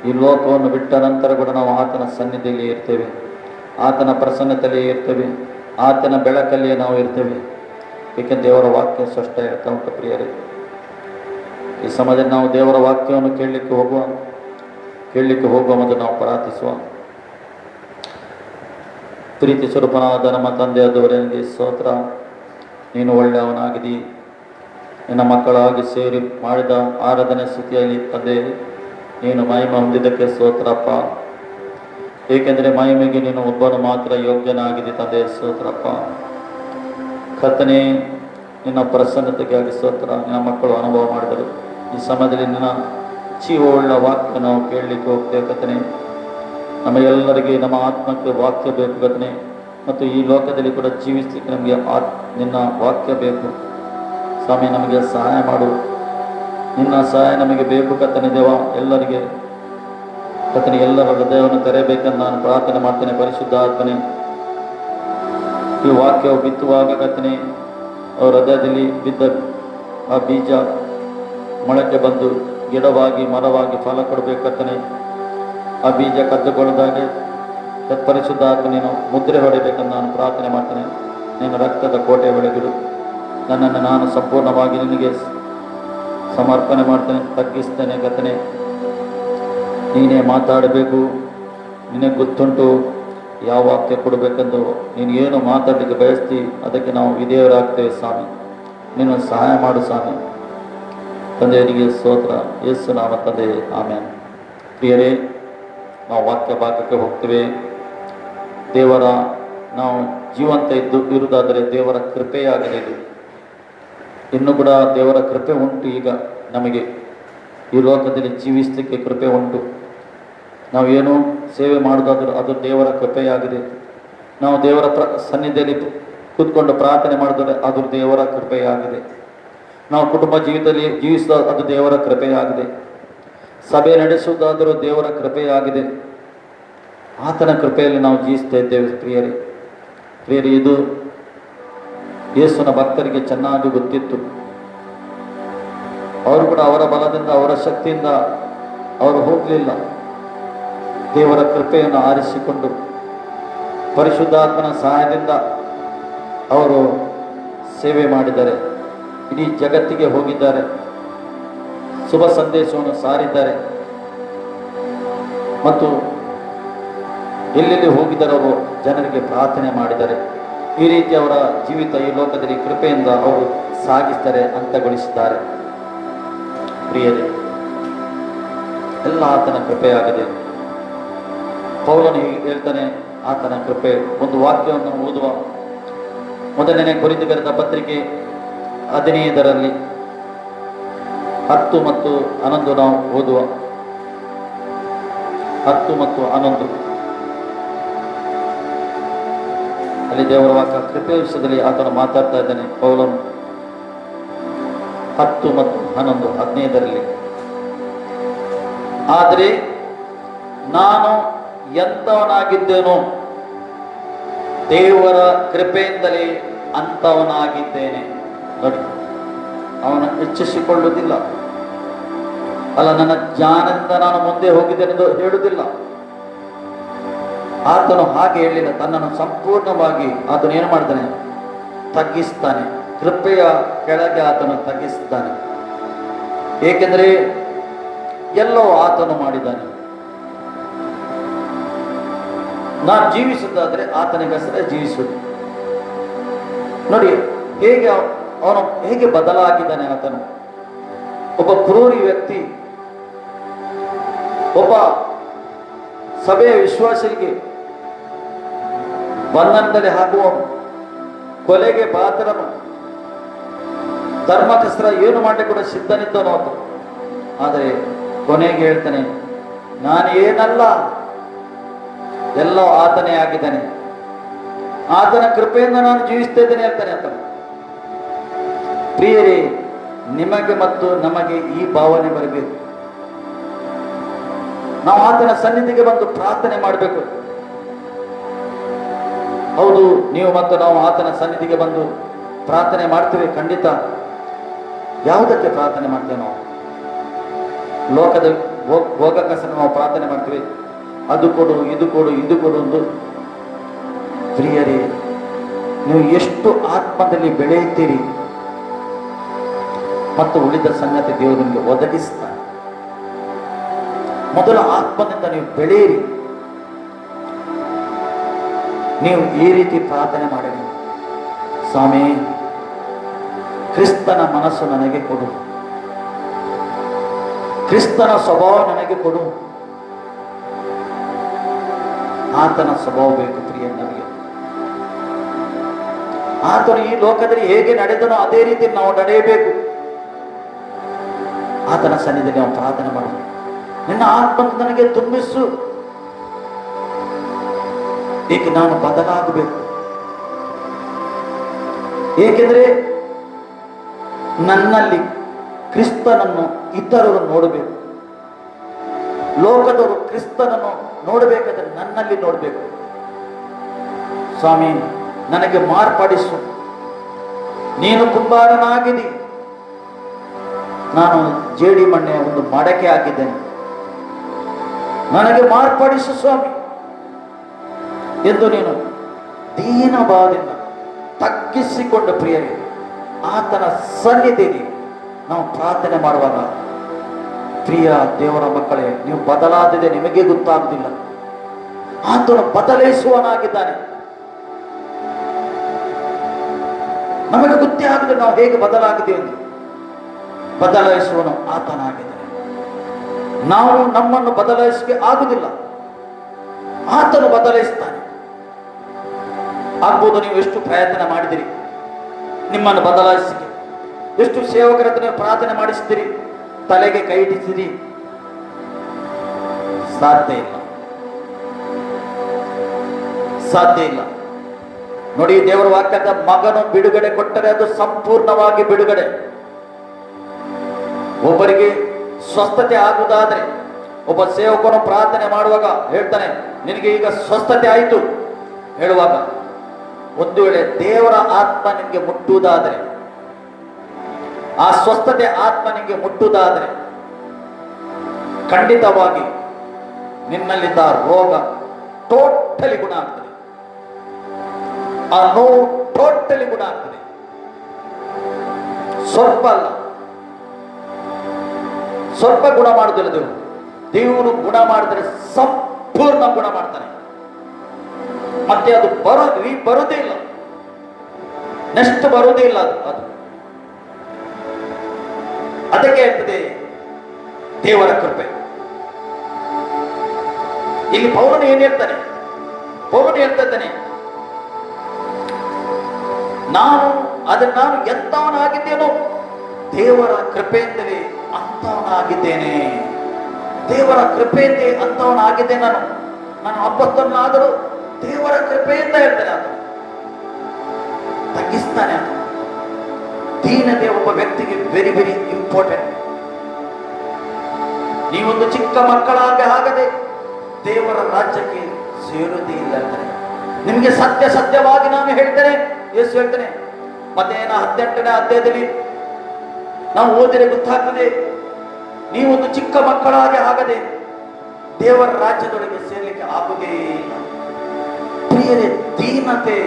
ಈ ಲೋಕವನ್ನು ಬಿಟ್ಟ ನಂತರ ಕೂಡ ನಾವು ಆತನ ಸನ್ನಿಧಿಯಲ್ಲಿ ಇರ್ತೇವೆ, ಆತನ ಪ್ರಸನ್ನತೆಯಲ್ಲಿಯೇ ಇರ್ತೇವೆ, ಆತನ ಬೆಳಕಲ್ಲಿಯೇ ನಾವು ಇರ್ತೇವೆ. ಏಕೆಂದರೆ ದೇವರ ವಾಕ್ಯ ಸ್ಪಷ್ಟ ಹೇಳ್ತಾ ಉಂಟು ಪ್ರಿಯರೇ. ಈ ಸಮಯದಲ್ಲಿ ನಾವು ದೇವರ ವಾಕ್ಯವನ್ನು ಕೇಳಲಿಕ್ಕೆ ಹೋಗುವ ಮೊದಲು ನಾವು ಪ್ರಾರ್ಥಿಸುವ. ಪ್ರೀತಿ ಸ್ವರೂಪನಾದ ನಮ್ಮ ತಂದೆಯ ದೇವರಿಗೆ ಸ್ತೋತ್ರ. ನೀನು ಒಳ್ಳೆಯವನಾಗಿದ್ದೀ. ನಿನ್ನ ಮಕ್ಕಳಾಗಿ ಸೇರಿ ಮಾಡಿದ ಆರಾಧನೆ ಸ್ತುತಿಯಲ್ಲಿ ತಂದೆ ನೀನು ಮಹಿಮೆ ಹೊಂದಿದ್ದಕ್ಕೆ ಸ್ತೋತ್ರಪ್ಪ. ಏಕೆಂದರೆ ಮಹಿಮೆಗೆ ನೀನು ಒಬ್ಬನು ಮಾತ್ರ ಯೋಗ್ಯನಾಗಿದೆ ತಂದೆ. ಸ್ತೋತ್ರಪ್ಪ. ಕರ್ತನೇ, ನಿನ್ನ ಪ್ರಸನ್ನತೆಗಾಗಿ ಸ್ತೋತ್ರ. ನಿನ್ನ ಮಕ್ಕಳು ಅನುಭವ ಮಾಡಿದರು. ಈ ಸಮಯದಲ್ಲಿ ನಿನ್ನ ಜೀವವುಳ್ಳ ವಾಕ್ಯ ನಾವು ಕೇಳಲಿಕ್ಕೆ ಹೋಗ್ತೇವೆ ಕರ್ತನೇ. ನಮಗೆಲ್ಲರಿಗೆ ನಮ್ಮ ಆತ್ಮಕ್ಕೆ ವಾಕ್ಯ ಬೇಕು ಕರ್ತನೇ. ಮತ್ತು ಈ ಲೋಕದಲ್ಲಿ ಕೂಡ ಜೀವಿಸಲಿಕ್ಕೆ ನಮಗೆ ನಿನ್ನ ವಾಕ್ಯ ಬೇಕು ಸ್ವಾಮಿ. ನಮಗೆ ಸಹಾಯ ಮಾಡು. ನಿನ್ನ ಸಹಾಯ ನಮಗೆ ಬೇಕು ಕರ್ತನೇ ದೇವ. ಎಲ್ಲರಿಗೆ ಕರ್ತನೇ, ಎಲ್ಲರ ಹೃದಯವನ್ನು ತೆರೆಯಬೇಕೆಂದು ನಾನು ಪ್ರಾರ್ಥನೆ ಮಾಡ್ತೇನೆ. ಪರಿಶುದ್ಧ ಆತ್ಮನೇ, ಈ ವಾಕ್ಯವು ಬಿತ್ತುವಾಗ ಕರ್ತನೇ, ಅವರ ಹೃದಯದಲ್ಲಿ ಬಿದ್ದ ಆ ಬೀಜ ಮೊಳಕೆ ಬಂದು ಗಿಡವಾಗಿ ಮರವಾಗಿ ಫಲ ಕೊಡಬೇಕು ಕರ್ತನೇ. ಆ ಬೀಜ ಕದ್ದುಕೊಳ್ಳದಾಗೆ ಪರಿಶುದ್ಧ ಆತ್ಮ ನೀನು ಮುದ್ರೆ ಹೊಡೆಯಬೇಕೆಂದು ನಾನು ಪ್ರಾರ್ಥನೆ ಮಾಡ್ತೇನೆ. ನಿನ್ನ ರಕ್ತದ ಕೋಟೆ ಒಳಗಿಡು. ನನ್ನನ್ನು ನಾನು ಸಂಪೂರ್ಣವಾಗಿ ನಿನಗೆ ಸಮರ್ಪಣೆ ಮಾಡ್ತೇನೆ, ತಗ್ಗಿಸ್ತೇನೆ ಕರ್ತನೇ. ನೀನೇ ಮಾತಾಡಬೇಕು. ನಿನಗೆ ಗೊತ್ತುಂಟು ಯಾವ ವಾಕ್ಯ ಕೊಡಬೇಕೆಂದು. ನೀನು ಏನು ಮಾತಾಡಲಿಕ್ಕೆ ಬಯಸ್ತಿ ಅದಕ್ಕೆ ನಾವು ವಿಧೇಯರಾಗ್ತೇವೆ ಸ್ವಾಮಿ. ನೀನು ಸಹಾಯ ಮಾಡು ಸ್ವಾಮಿ. ತಂದೆಯವರಿಗೆ ಸ್ತೋತ್ರ. ಯೇಸು ನಾಮ ತಂದೆ, ಆಮೇಲೆ. ಪ್ರಿಯರೇ, ನಾವು ವಾಕ್ಯ ಭಾಗಕ್ಕೆ ಹೋಗ್ತೇವೆ. ದೇವರ ನಾವು ಜೀವಂತ ಇರುವುದಾದರೆ ದೇವರ ಕೃಪೆಯಾಗಲಿ. ಇದು ಇನ್ನೂ ಕೂಡ ದೇವರ ಕೃಪೆ ಉಂಟು. ಈಗ ನಮಗೆ ಈ ಲೋಕದಲ್ಲಿ ಜೀವಿಸಲಿಕ್ಕೆ ಕೃಪೆ ಉಂಟು. ನಾವೇನು ಸೇವೆ ಮಾಡೋದಾದರೂ ಅದು ದೇವರ ಕೃಪೆಯಾಗಿದೆ. ನಾವು ದೇವರ ಸನ್ನಿಧಿಯಲ್ಲಿ ಕೂತ್ಕೊಂಡು ಪ್ರಾರ್ಥನೆ ಮಾಡಿದರೆ ಅದು ದೇವರ ಕೃಪೆಯಾಗಿದೆ. ನಾವು ಕುಟುಂಬ ಜೀವಿತದಲ್ಲಿ ಜೀವಿಸಿದ ಅದು ದೇವರ ಕೃಪೆಯಾಗಿದೆ. ಸಭೆ ನಡೆಸುವುದಾದರೂ ದೇವರ ಕೃಪೆಯಾಗಿದೆ. ಆತನ ಕೃಪೆಯಲ್ಲಿ ನಾವು ಜೀವಿಸ್ತಾ ಇದ್ದೇವೆ. ಪ್ರಿಯರೇ, ಇದು ಯೇಸುವಿನ ಭಕ್ತರಿಗೆ ಚೆನ್ನಾಗಿ ಗೊತ್ತಿತ್ತು. ಅವರು ಕೂಡ ಅವರ ಬಲದಿಂದ ಅವರ ಶಕ್ತಿಯಿಂದ ಅವರು ಹೋಗಲಿಲ್ಲ. ದೇವರ ಕೃಪೆಯನ್ನು ಆರಿಸಿಕೊಂಡು ಪರಿಶುದ್ಧಾತ್ಮನ ಸಹಾಯದಿಂದ ಅವರು ಸೇವೆ ಮಾಡಿದ್ದಾರೆ. ಇಡೀ ಜಗತ್ತಿಗೆ ಹೋಗಿದ್ದಾರೆ, ಶುಭ ಸಂದೇಶವನ್ನು ಸಾರಿದ್ದಾರೆ ಮತ್ತು ಎಲ್ಲೆಲ್ಲಿ ಹೋಗಿದ್ದಾರೆ ಅವರು ಜನರಿಗೆ ಪ್ರಾರ್ಥನೆ ಮಾಡಿದ್ದಾರೆ. ಈ ರೀತಿ ಅವರ ಜೀವಿತ ಈ ಲೋಕದಲ್ಲಿ ಕೃಪೆಯಿಂದ ಅವರು ಸಾಗಿಸ್ತಾರೆ, ಅಂತಗೊಳಿಸಿದ್ದಾರೆ. ಪ್ರಿಯರೇ, ಎಲ್ಲ ಆತನ ಕೃಪೆಯಾಗಿದೆ. ಪೌಲನು ಹೀಗೆ ಹೇಳ್ತಾನೆ, ಆತನ ಕೃಪೆ. ಒಂದು ವಾಕ್ಯವನ್ನು ಓದುವ. ಮೊದಲನೇ ಕೊರಿಂಥೀಯರ ಪತ್ರಿಕೆ 15ರಲ್ಲಿ 10 ಮತ್ತು 11 ನಾವು ಓದುವ. 10 ಮತ್ತು 11 ಅಲ್ಲಿ ದೇವರ ವಾಕ್ಯ ಕೃಪೆ ವಿಷಯದಲ್ಲಿ ಆತನು ಮಾತಾಡ್ತಾ ಇದ್ದಾನೆ. ಪೌಲನು 10 ಮತ್ತು 11 15ರಲ್ಲಿ, ಆದರೆ ನಾನು ಎಂಥವನಾಗಿದ್ದೇನೋ ದೇವರ ಕೃಪೆಯಿಂದಲೇ ಅಂಥವನಾಗಿದ್ದೇನೆ. ನೋಡಿ, ಅವನು ಹೆಚ್ಚಿಸಿಕೊಳ್ಳುವುದಿಲ್ಲ. ಅಲ್ಲ, ನನ್ನ ಜ್ಞಾನದಿಂದ ನಾನು ಮುಂದೆ ಹೋಗಿದ್ದೇನೆಂದು ಹೇಳುವುದಿಲ್ಲ. ಆತನು ಹಾಗೆ ಹೇಳಿಲ್ಲ. ತನ್ನನ್ನು ಸಂಪೂರ್ಣವಾಗಿ ಆತನು ಏನು ಮಾಡ್ತಾನೆ? ತಗ್ಗಿಸ್ತಾನೆ. ಕೃಪೆಯ ಕೆಳಗೆ ಆತನು ತಗ್ಗಿಸ್ತಾನೆ. ಏಕೆಂದರೆ ಎಲ್ಲವೂ ಆತನು ಮಾಡಿದ್ದಾನೆ. ನಾನು ಜೀವಿಸುವುದಾದ್ರೆ ಆತನಿಗೋಸ್ಕರ ಜೀವಿಸುವುದು. ನೋಡಿ ಹೇಗೆ ಅವನು ಹೇಗೆ ಬದಲಾಗಿದ್ದಾನೆ. ಆತನು ಒಬ್ಬ ಕ್ರೂರಿ ವ್ಯಕ್ತಿ, ಒಬ್ಬ ಸಭೆಯ ವಿಶ್ವಾಸಿಗೆ ಬಂಧನದಲ್ಲಿ ಹಾಕುವನು, ಕೊಲೆಗೆ ಪಾತ್ರನು, ಧರ್ಮಕಸ್ತ್ರ ಏನು ಮಾಡಿ ಕೂಡ ಸಿದ್ಧನಿದ್ದನು ಆತ. ಆದರೆ ಕೊನೆಗೆ ಹೇಳ್ತಾನೆ, ನಾನು ಏನಲ್ಲ, ಎಲ್ಲ ಆತನೇ ಆಗಿದ್ದಾನೆ, ಆತನ ಕೃಪೆಯಿಂದ ನಾನು ಜೀವಿಸ್ತಾ ಇದ್ದೇನೆ ಹೇಳ್ತಾನೆ ಆತನು. ಪ್ರಿಯರೇ, ನಿಮಗೆ ಮತ್ತು ನಮಗೆ ಈ ಭಾವನೆ ಬರಬೇಕು. ನಾವು ಆತನ ಸನ್ನಿಧಿಗೆ ಬಂದು ಪ್ರಾರ್ಥನೆ ಮಾಡಬೇಕು. ಹೌದು, ನೀವು ಮತ್ತು ನಾವು ಆತನ ಸನ್ನಿಧಿಗೆ ಬಂದು ಪ್ರಾರ್ಥನೆ ಮಾಡ್ತೇವೆ, ಖಂಡಿತ. ಯಾವುದಕ್ಕೆ ಪ್ರಾರ್ಥನೆ ಮಾಡ್ತೇವೆ? ನಾವು ಲೋಕದ ಭೋಗಕ್ಕೋಸ್ಕರ ನಾವು ಪ್ರಾರ್ಥನೆ ಮಾಡ್ತೀವಿ. ಅದು ಕೊಡು, ಇದು ಕೊಡು, ಇದು ಕೊಡು ಎಂದು. ಪ್ರಿಯರೇ, ನೀವು ಎಷ್ಟು ಆತ್ಮದಲ್ಲಿ ಬೆಳೆಯುತ್ತೀರಿ ಮತ್ತು ಉಳಿದ ಸಂಗತಿ ದೇವರು ನಿಮಗೆ ಒದಗಿಸ್ತಾನೆ. ಮೊದಲ ಆತ್ಮದಿಂದ ನೀವು ಬೆಳೆಯಿರಿ. ನೀವು ಈ ರೀತಿ ಪ್ರಾರ್ಥನೆ ಮಾಡಿ, ಸ್ವಾಮಿ, ಕ್ರಿಸ್ತನ ಮನಸ್ಸು ನನಗೆ ಕೊಡು, ಕ್ರಿಸ್ತನ ಸ್ವಭಾವ ನನಗೆ ಕೊಡು. ಆತನ ಸ್ವಭಾವ ಬೇಕು ಪ್ರಿಯ ನಮಗೆ. ಆತನು ಈ ಲೋಕದಲ್ಲಿ ಹೇಗೆ ನಡೆದನೋ ಅದೇ ರೀತಿ ನಾವು ನಡೆಯಬೇಕು. ಆತನ ಸನ್ನಿಧಿಯಲ್ಲಿ ನಾವು ಪ್ರಾರ್ಥನೆ ಮಾಡು. ನಿನ್ನ ಆತ್ಮ ನನಗೆ ತುಂಬಿಸು, ಏಕೆ ನಾನು ಬದಲಾಗಬೇಕು. ಏಕೆಂದರೆ ನನ್ನಲ್ಲಿ ಕ್ರಿಸ್ತನನ್ನು ಇತರರು ನೋಡಬೇಕು. ಲೋಕದವರು ಕ್ರಿಸ್ತನನ್ನು ನೋಡಬೇಕಾದ್ರೆ ನನ್ನಲ್ಲಿ ನೋಡಬೇಕು. ಸ್ವಾಮಿ, ನನಗೆ ಮಾರ್ಪಡಿಸು. ನೀನು ಕುಂಬಾರನಾಗಿದ್ದಿ, ನಾನು ಜೇಡಿ ಮಣ್ಣೆಯ ಒಂದು ಮಡಕೆ ಆಗಿದ್ದೇನೆ. ನನಗೆ ಮಾರ್ಪಡಿಸು ಸ್ವಾಮಿ ಎಂದು ನೀನು ದೀನ ಭಾವದಿಂದ ತಗ್ಗಿಸಿಕೊಂಡ ಪ್ರಿಯರೇ, ಆತನ ಸನ್ನಿಧಿಯಲ್ಲಿ ನಾವು ಪ್ರಾರ್ಥನೆ ಮಾಡುವಾಗ, ಪ್ರಿಯ ದೇವರ ಮಕ್ಕಳೇ, ನೀವು ಬದಲಾದಿದೆ ನಿಮಗೆ ಗೊತ್ತಾಗುವುದಿಲ್ಲ. ಆತನು ಬದಲಾಯಿಸುವನಾಗಿದ್ದಾನೆ. ನಮಗೆ ಗೊತ್ತೇ ಆಗದೆ ನಾವು ಹೇಗೆ ಬದಲಾಗಿದ್ದೇವೆ ಎಂದು. ಬದಲಾಯಿಸುವನು ಆತನಾಗಿದ್ದಾನೆ. ನಾವು ನಮ್ಮನ್ನು ಬದಲಾಯಿಸಕ್ಕೆ ಆಗುವುದಿಲ್ಲ, ಆತನು ಬದಲಾಯಿಸ್ತಾನೆ. ಆಗ್ಬೋದು, ನೀವು ಎಷ್ಟು ಪ್ರಯತ್ನ ಮಾಡಿದಿರಿ ನಿಮ್ಮನ್ನು ಬದಲಾಯಿಸಿಕೆ, ಎಷ್ಟು ಸೇವಕರ ಹತ್ರ ಪ್ರಾರ್ಥನೆ ಮಾಡಿಸಿದಿರಿ, ತಲೆಗೆ ಕೈ ಇಡಿಸಿರಿ, ಸಾಧ್ಯ ಇಲ್ಲ, ಸಾಧ್ಯ ಇಲ್ಲ. ನೋಡಿ, ದೇವರ ವಾಕ್ಯದ ಮಗನು ಬಿಡುಗಡೆ ಕೊಟ್ಟರೆ ಅದು ಸಂಪೂರ್ಣವಾಗಿ ಬಿಡುಗಡೆ. ಒಬ್ಬರಿಗೆ ಸ್ವಸ್ಥತೆ ಆಗುವುದಾದ್ರೆ, ಒಬ್ಬ ಸೇವಕನು ಪ್ರಾರ್ಥನೆ ಮಾಡುವಾಗ ಹೇಳ್ತಾನೆ, ನಿನಗೆ ಈಗ ಸ್ವಸ್ಥತೆ ಆಯಿತು ಹೇಳುವಾಗ, ಒಂದು ವೇಳೆ ದೇವರ ಆತ್ಮ ನಿನಗೆ ಮುಟ್ಟುವುದಾದ್ರೆ, ಆ ಸ್ವಸ್ಥತೆ ಆತ್ಮ ನಿನಗೆ ಮುಟ್ಟುವುದಾದ್ರೆ, ಖಂಡಿತವಾಗಿ ನಿನ್ನಲ್ಲಿದ್ದ ರೋಗ ಟೋಟಲಿ ಗುಣ ಆಗ್ತದೆ. ಆ ನೋವು ಟೋಟಲಿ ಗುಣ ಆಗ್ತದೆ. ಸ್ವಲ್ಪ ಅಲ್ಲ, ಸ್ವಲ್ಪ ಗುಣ ಮಾಡುವುದಿಲ್ಲ ದೇವರು. ದೇವರು ಗುಣ ಮಾಡಿದರೆ ಸಂಪೂರ್ಣ ಗುಣ ಮಾಡ್ತಾನೆ. ಮತ್ತೆ ಅದು ಬರುವುದೇ ಇಲ್ಲ, ನೆಕ್ಸ್ಟ್ ಬರುವುದೇ ಇಲ್ಲ ಅದು. ಅದಕ್ಕೆ ಹೇಳ್ತದೆ ದೇವರ ಕೃಪೆ. ಇಲ್ಲಿ ಪೌಲನು ಏನ್ ಹೇಳ್ತಾನೆ? ಪೌಲನು ಹೇಳ್ತಾ ಇದ್ದಾನೆ, ನಾನು ಎಂತವನಾಗಿದ್ದೇನೋ ದೇವರ ಕೃಪೆಯಿಂದಲೇ ಅಂತವನಾಗಿದ್ದೇನೆ. ದೇವರ ಕೃಪೆಯಿಂದಲೇ ಅಂತವನಾಗಿದ್ದೆ ನಾನು ಅಪ್ಪಸ್ತನಾದರೂ ದೇವರ ಕೃಪೆಯಿಂದ ಹೇಳ್ತಾನೆ. ಅದು ತಗ್ಗಿಸ್ತಾನೆ. ಅದು ದೀನತೆ ಒಬ್ಬ ವ್ಯಕ್ತಿಗೆ ವೆರಿ ವೆರಿ ಇಂಪಾರ್ಟೆಂಟ್. ನೀವೊಂದು ಚಿಕ್ಕ ಮಕ್ಕಳಾಗಿ ಆಗದೆ ದೇವರ ರಾಜ್ಯಕ್ಕೆ ಸೇರುವುದೇ ಇಲ್ಲ ಅಂತಾನೆ. ನಿಮಗೆ ಸತ್ಯವಾಗಿ ನಾನು ಹೇಳ್ತೇನೆ, ಯೇಸು ಹೇಳ್ತೇನೆ, ಮತ್ತೇನ 18ನೇ ಅಧ್ಯಾಯದಲ್ಲಿ ನಾವು ಓದಿದರೆ ಗೊತ್ತಾಗ್ತದೆ, ನೀವೊಂದು ಚಿಕ್ಕ ಮಕ್ಕಳಾಗಿ ಆಗದೆ ದೇವರ ರಾಜ್ಯದೊಳಗೆ ಸೇರ್ಲಿಕ್ಕೆ ಆಗುವುದೇ ಇಲ್ಲ. ಪ್ರಿಯರೇ, ದೀನತೆ.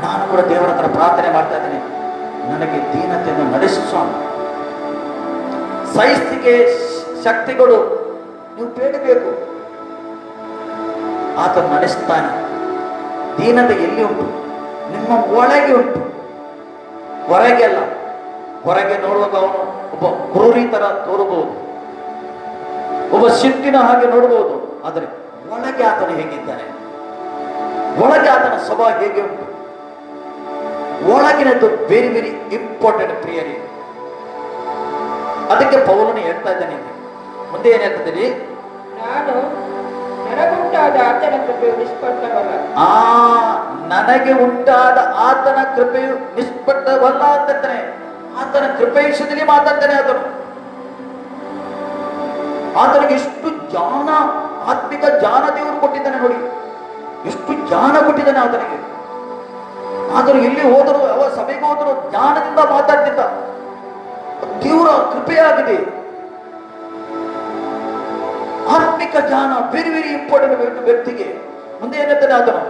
ನಾನು ಕೂಡ ದೇವರ ಹತ್ರ ಪ್ರಾರ್ಥನೆ ಮಾಡ್ತಾ ಇದ್ದೇನೆ, ನನಗೆ ದೀನತೆಯನ್ನು ನಡೆಸು ಸ್ವಾಮಿ. ಸಹಿಷ್ಣುವಿಕೆ ಶಕ್ತಿಗಳು ನೀವು ಬೇಡಬೇಕು, ಆತ ನಡೆಸ್ತಾನೆ. ದೀನತೆ ಎಲ್ಲಿ ಉಂಟು? ನಿಮ್ಮ ಒಳಗೆ ಉಂಟು, ಹೊರಗೆ ಅಲ್ಲ. ಹೊರಗೆ ನೋಡುವಾಗ ಅವನು ಒಬ್ಬ ಕ್ರೂರಿ ತರ ತೋರಬಹುದು, ಒಬ್ಬ ಸಿಟ್ಟಿನ ಹಾಗೆ ನೋಡಬಹುದು. ಆದರೆ ಒಳಗೆ ಆತನು ಹೇಗಿದ್ದಾನೆ, ಒಳಗೆ ಆತನ ಸ್ವಭಾವ ಹೇಗೆ ಉಂಟು, ಒಳಗಿನದ್ದು ವೆರಿ ವೆರಿ ಇಂಪಾರ್ಟೆಂಟ್ ಪ್ರಿಯರಿ. ಅದಕ್ಕೆ ಪೌಲನು ಹೇಳ್ತಾ ಇದ್ದಾನೆ. ಮುಂದೆ ಏನ್ ಹೇಳ್ತಿದ್ದೀರಿ? ನನಗೆ ಉಂಟಾದ ಆತನ ಕೃಪೆಯು ನಿಷ್ಪಟ್ಟವಲ್ಲ ಅಂತಾನೆ. ಆತನ ಕೃಪೆ ವಿಷಯದಲ್ಲಿ ಮಾತಾಡ್ತಾನೆ. ಆತನಿಗೆ ಎಷ್ಟು ಜ್ಞಾನ, ಆತ್ಮಿಕ ಜ್ಞಾನ ದೇವರು ಕೊಟ್ಟಿದ್ದಾನೆ. ನೋಡಿ, ಎಷ್ಟು ಜ್ಞಾನ ಕೊಟ್ಟಿದ್ದಾನೆ ಆತನಿಗೆ. ಆದರೂ ಎಲ್ಲಿ ಹೋದರೂ, ಯಾವ ಸಭೆಗೆ ಹೋದರೂ ಜ್ಞಾನದಿಂದ ಮಾತಾಡ್ತಿದ್ದ. ದೇವರ ಕೃಪೆಯಾಗಿದೆ. ಆತ್ಮಿಕ ಜ್ಞಾನ ವೆರಿ ವೆರಿ ಇಂಪಾರ್ಟೆಂಟ್ ವ್ಯಕ್ತಿಗೆ. ಮುಂದೆ ಏನಂತಾನೆ ಆತನು?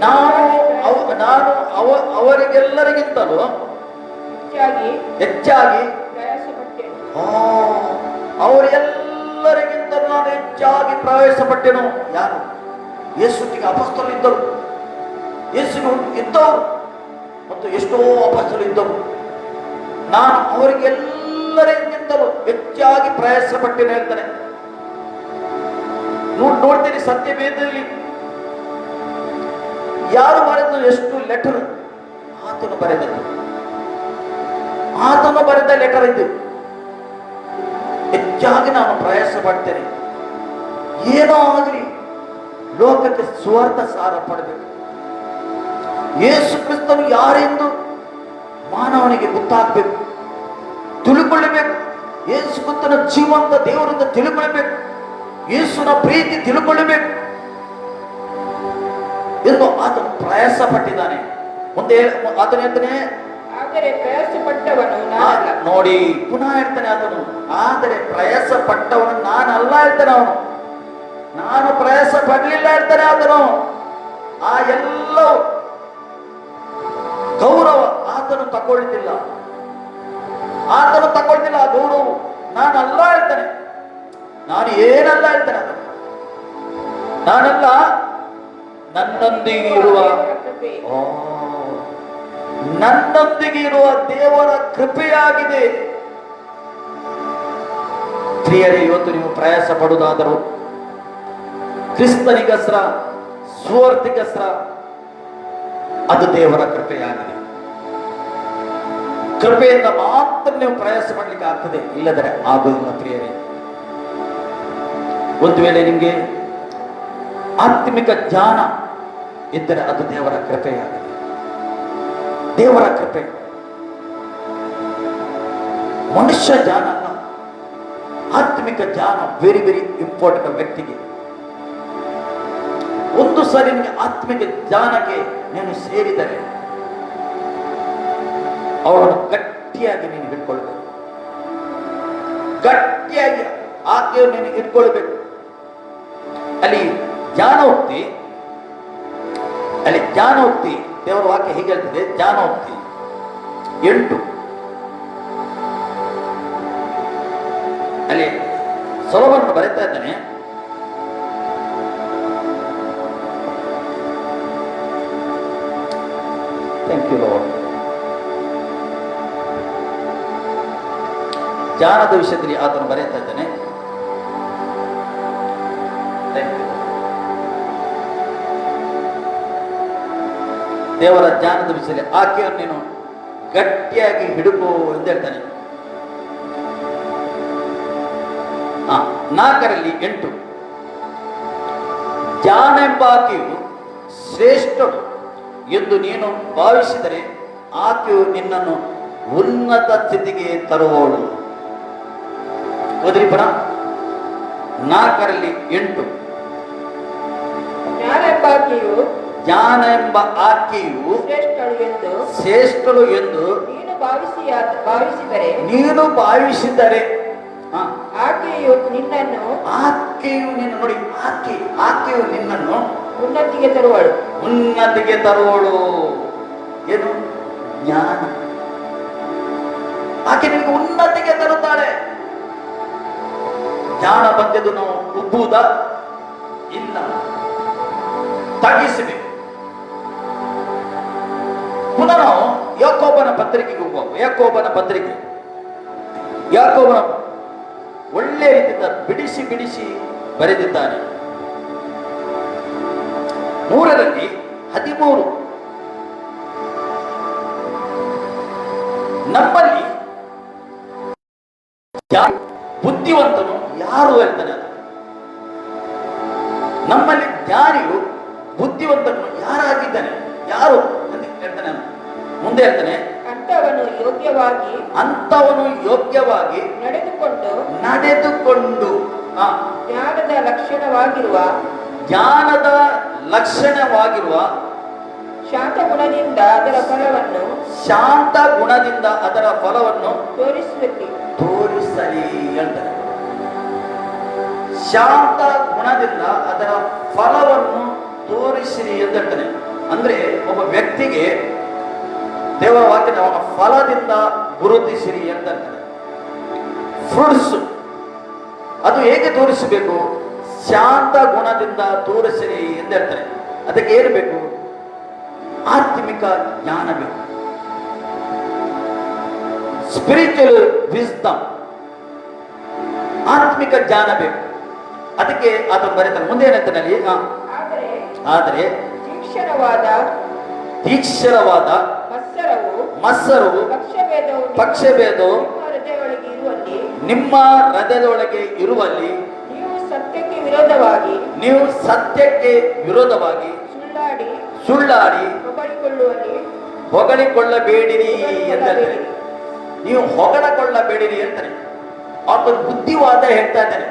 ನಾನು ಅವರಿಗೆಲ್ಲರಿಗಿಂತಲೂ ಹೆಚ್ಚಾಗಿ ಅವರೆಲ್ಲರಿಗಿಂತಲೂ ನಾನು ಹೆಚ್ಚಾಗಿ ಪ್ರವೇಶ ಪಟ್ಟೆನು. ಯಾರು? ಯೇಸುವಿಗೆ ಅಪೊಸ್ತಲರು ಇದ್ದರು, ಯೇಸುವಿಗೆ ಇದ್ದವರು ಮತ್ತು ಎಷ್ಟೋ ಅಪೊಸ್ತಲರು ಇದ್ದರು. ನಾನು ಅವರಿಗೆಲ್ಲರಿಗಿಂತಲೂ ಹೆಚ್ಚಾಗಿ ಪ್ರಯಾಸ ಪಟ್ಟೆನು ಹೇಳ್ತಾನೆ. ನೋಡ್ತೀನಿ ಸತ್ಯವೇದದಲ್ಲಿ ಯಾರು ಬರೆದ ಎಷ್ಟು ಲೆಟರ್? ಆತನು ಬರೆದದ್ದು, ಆತನು ಬರೆದ ಲೆಟರ್ ಇದು. ಹೆಚ್ಚಾಗಿ ನಾನು ಪ್ರಯಾಸ ಪಡ್ತೇನೆ. ಏನೋ ಆಗಲಿ ಲೋಕಕ್ಕೆ ಸುವಾರ್ಥ ಸಾರ ಪಡಬೇಕು. ಯೇಸು ಕ್ರಿಸ್ತನು ಯಾರೆಂದು ಮಾನವನಿಗೆ ಗೊತ್ತಾಗಬೇಕು, ತಿಳ್ಕೊಳ್ಳಬೇಕು. ಯೇಸು ಕ್ರಿಸ್ತನ ಜೀವಂತ ದೇವರಿಂದ ತಿಳ್ಕೊಳ್ಬೇಕು, ಯೇಸುನ ಪ್ರೀತಿ ತಿಳ್ಕೊಳ್ಳಬೇಕು ಎಂದು ಆತನು ಪ್ರಯಾಸ ಪಟ್ಟಿದ್ದಾನೆ. ಮುಂದೆ ಆತನು ಹೇಳ್ತಾನೆ, ನೋಡಿ ಪುನಃ ಹೇಳ್ತಾನೆ ಆತನು, ಆದರೆ ಪ್ರಯಾಸ ಪಟ್ಟವನು ನಾನಲ್ಲ ಹೇಳ್ತಾನೆ. ಅವನು ನಾನು ಪ್ರಯಾಸ ಪಡಲಿಲ್ಲ ಹೇಳ್ತಾನೆ ಆತನು. ಆ ಎಲ್ಲ ಗೌರವ ಆತನು ತಗೊಳ್ತಿಲ್ಲ, ಆತನು ತಗೊಳ್ತಿಲ್ಲ. ಆ ಗೌರವ ನಾನಲ್ಲ ಹೇಳ್ತಾನೆ. ನಾನು ಏನಲ್ಲ ಹೇಳ್ತಾನೆ. ಅದು ನಾನಲ್ಲ, ನನ್ನೊಂದಿಗೆ ಇರುವ ದೇವರ ಕೃಪೆಯಾಗಿದೆ. ಪ್ರಿಯರೇ, ಇವತ್ತು ನೀವು ಪ್ರಯಾಸ ಪಡುವುದಾದರೂ ಕ್ರಿಸ್ತನಿಗಸ್ರ, ಸುವಾರ್ತಿಗಸ್ರ, ಅದು ದೇವರ ಕೃಪೆಯಾಗಿದೆ. ಕೃಪೆಯಿಂದ ಮಾತ್ರ ನೀವು ಪ್ರಯಾಸ ಮಾಡಲಿಕ್ಕೆ ಆಗ್ತದೆ, ಇಲ್ಲದರೆ ಆಗುವುದಿಲ್ಲ. ಪ್ರಿಯರೇ, ಒಂದು ವೇಳೆ ನಿಮಗೆ ಆತ್ಮಿಕ ಜ್ಞಾನ ಇದ್ದರೆ ಅದು ದೇವರ ಕೃಪೆಯಾಗಿದೆ. ದೇವರ ಕೃಪೆ, ಮನುಷ್ಯ ಜ್ಞಾನ ಅಲ್ಲ. ಆತ್ಮಿಕ ಜ್ಞಾನ ವೆರಿ ವೆರಿ ಇಂಪಾರ್ಟೆಂಟ್ ವ್ಯಕ್ತಿಗೆ. ಒಂದು ಸರಿ ನಿಮಗೆ ಆತ್ಮಿಕ ಜ್ಞಾನಕ್ಕೆ ನೀನು ಸೇರಿದರೆ ಅವರನ್ನು ಗಟ್ಟಿಯಾಗಿ ನೀನು ಹಿಡ್ಕೊಳ್ಬೇಕು. ಗಟ್ಟಿಯಾಗಿ ಆಕೆಯನ್ನು ನೀನು ಇಟ್ಕೊಳ್ಬೇಕು. ಅಲ್ಲಿ ಜ್ಞಾನೋಕ್ತಿ ದೇವರ ವಾಕ್ಯ ಹೀಗೆ ಹೇಳ್ತಿದೆ. ಜ್ಞಾನೋಕ್ತಿ 8 ಅಲ್ಲಿ ಸೊಲೊಮೋನನು ಬರೀತಾ ಇದ್ದಾನೆ. Thank you Lord. ಜ್ಞಾನದ ವಿಷಯದಲ್ಲಿ ಆತನು ಬರೆಯುತ್ತಾ ಇದ್ದಾನೆ. ದೇವರ ಜ್ಞಾನದ ವಿಷಯದಲ್ಲಿ ಆಕೆಯನ್ನು ನೀನು ಗಟ್ಟಿಯಾಗಿ ಹಿಡುಕು ಎಂದು ಹೇಳ್ತಾನೆ. 4:8 ಜ್ಞಾನ ಎಂಬ ಆಕೆಯು ಶ್ರೇಷ್ಠಳು ಎಂದು ನೀನು ಭಾವಿಸಿದರೆ ಆಕೆಯು ನಿನ್ನನ್ನು ಉನ್ನತ ಸ್ಥಿತಿಗೆ ತರುವವಳು. ಓದಿರಿ ಪುನ 4:8 ಜ್ಞಾನ ಎಂಬ ಆಕೆಯು ಶ್ರೇಷ್ಠಳು ಎಂದು ನೀನು ಭಾವಿಸಿದರೆ ಆಕೆಯು ನಿನ್ನ ನೋಡಿ, ಆಕೆಯು ನಿನ್ನನ್ನು ಉನ್ನತಿಗೆ ತರುವಳು. ಏನು? ಜ್ಞಾನ. ಆಕೆ ನಿನಗೆ ಉನ್ನತಿಗೆ ತರುತ್ತಾಳೆ. ಜ್ಞಾನ ಬಂದದ್ದು ನಾವು ಉಬ್ಬುವುದ ಇಲ್ಲ, ತಗ್ಗಿಸಬೇಕು. ಪುನಃ ನಾವು ಯಾಕೋಬನ ಪತ್ರಿಕೆಗೆ ಹೋಗುವ. ಯಾಕೋಬನ ಒಳ್ಳೆ ರೀತಿಯಿಂದ ಬಿಡಿಸಿ ಬರೆದಿದ್ದಾನೆ. 3:13 ನಮ್ಮಲ್ಲಿ ಬುದ್ಧಿವಂತನು ಯಾರು ಹೇಳ್ತಾನೆ. ಅದು ನಮ್ಮಲ್ಲಿ ಜ್ಞಾನಿಯು ಬುದ್ಧಿವಂತನು ಯಾರಾಗಿದ್ದಾನೆ, ಯಾರು ಅಂತ ಹೇಳ್ತಾನೆ. ಮುಂದೆ ಹೇಳ್ತಾನೆ, ಅಂಥವನು ಯೋಗ್ಯವಾಗಿ ನಡೆದುಕೊಂಡು ಜ್ಞಾನದ ಲಕ್ಷಣವಾಗಿರುವ ಶಾಂತ ಗುಣದಿಂದ ಅದರ ಫಲವನ್ನು ತೋರಿಸಲಿ ಹೇಳ್ತಾರೆ. ಶಾಂತ ಗುಣದಿಂದ ಅದರ ಫಲವನ್ನು ತೋರಿಸಿರಿ ಅಂತ ಹೇಳ್ತಾನೆ. ಅಂದ್ರೆ ಒಬ್ಬ ವ್ಯಕ್ತಿಗೆ ದೇವರ ವಾಕ್ಯದ ಅವನ ಫಲದಿಂದ ಗುರುತಿಸಿರಿ ಅಂತ ಹೇಳ್ತಾನೆ. ಫ್ರೂಟ್ಸ್ ಅದು ಹೇಗೆ ತೋರಿಸಬೇಕು? ಶಾಂತ ಗುಣದಿಂದ ತೋರಿಸಿರಿ ಎಂದು ಹೇಳ್ತಾರೆ. ಅದಕ್ಕೆ ಏನು ಬೇಕು? ಆತ್ಮಿಕ ಜ್ಞಾನ ಬೇಕು, ಸ್ಪಿರಿಚುವಲ್ ವಿಸ್ಡಮ್, ಆತ್ಮಿಕ ಜ್ಞಾನ ಬೇಕು. ಅದಕ್ಕೆ ಆತನು ಬರೀತಾನೆ. ಮುಂದೆ ಏನಂತಾನೆ ಅಲ್ಲಿ? ಆದರೆ ತೀಕ್ಷ್ಣವಾದ ಮತ್ಸರವು ಪಕ್ಷಭೇದವು ನಿಮ್ಮ ಹೃದಯದೊಳಗೆ ಇರುವಲ್ಲಿ ನೀವು ಸತ್ಯಕ್ಕೆ ವಿರೋಧವಾಗಿ ಸುಳ್ಳಾಡಿ ಹೊಗಳಿಕೊಳ್ಳಬೇಡಿರಿ ಎಂದರೆ ನೀವು ಹೊಗಳಕೊಳ್ಳಬೇಡಿರಿ ಅಂತಾನೆ. ಆತನು ಬುದ್ಧಿವಾದ ಹೇಳ್ತಾ ಇದ್ದಾನೆ.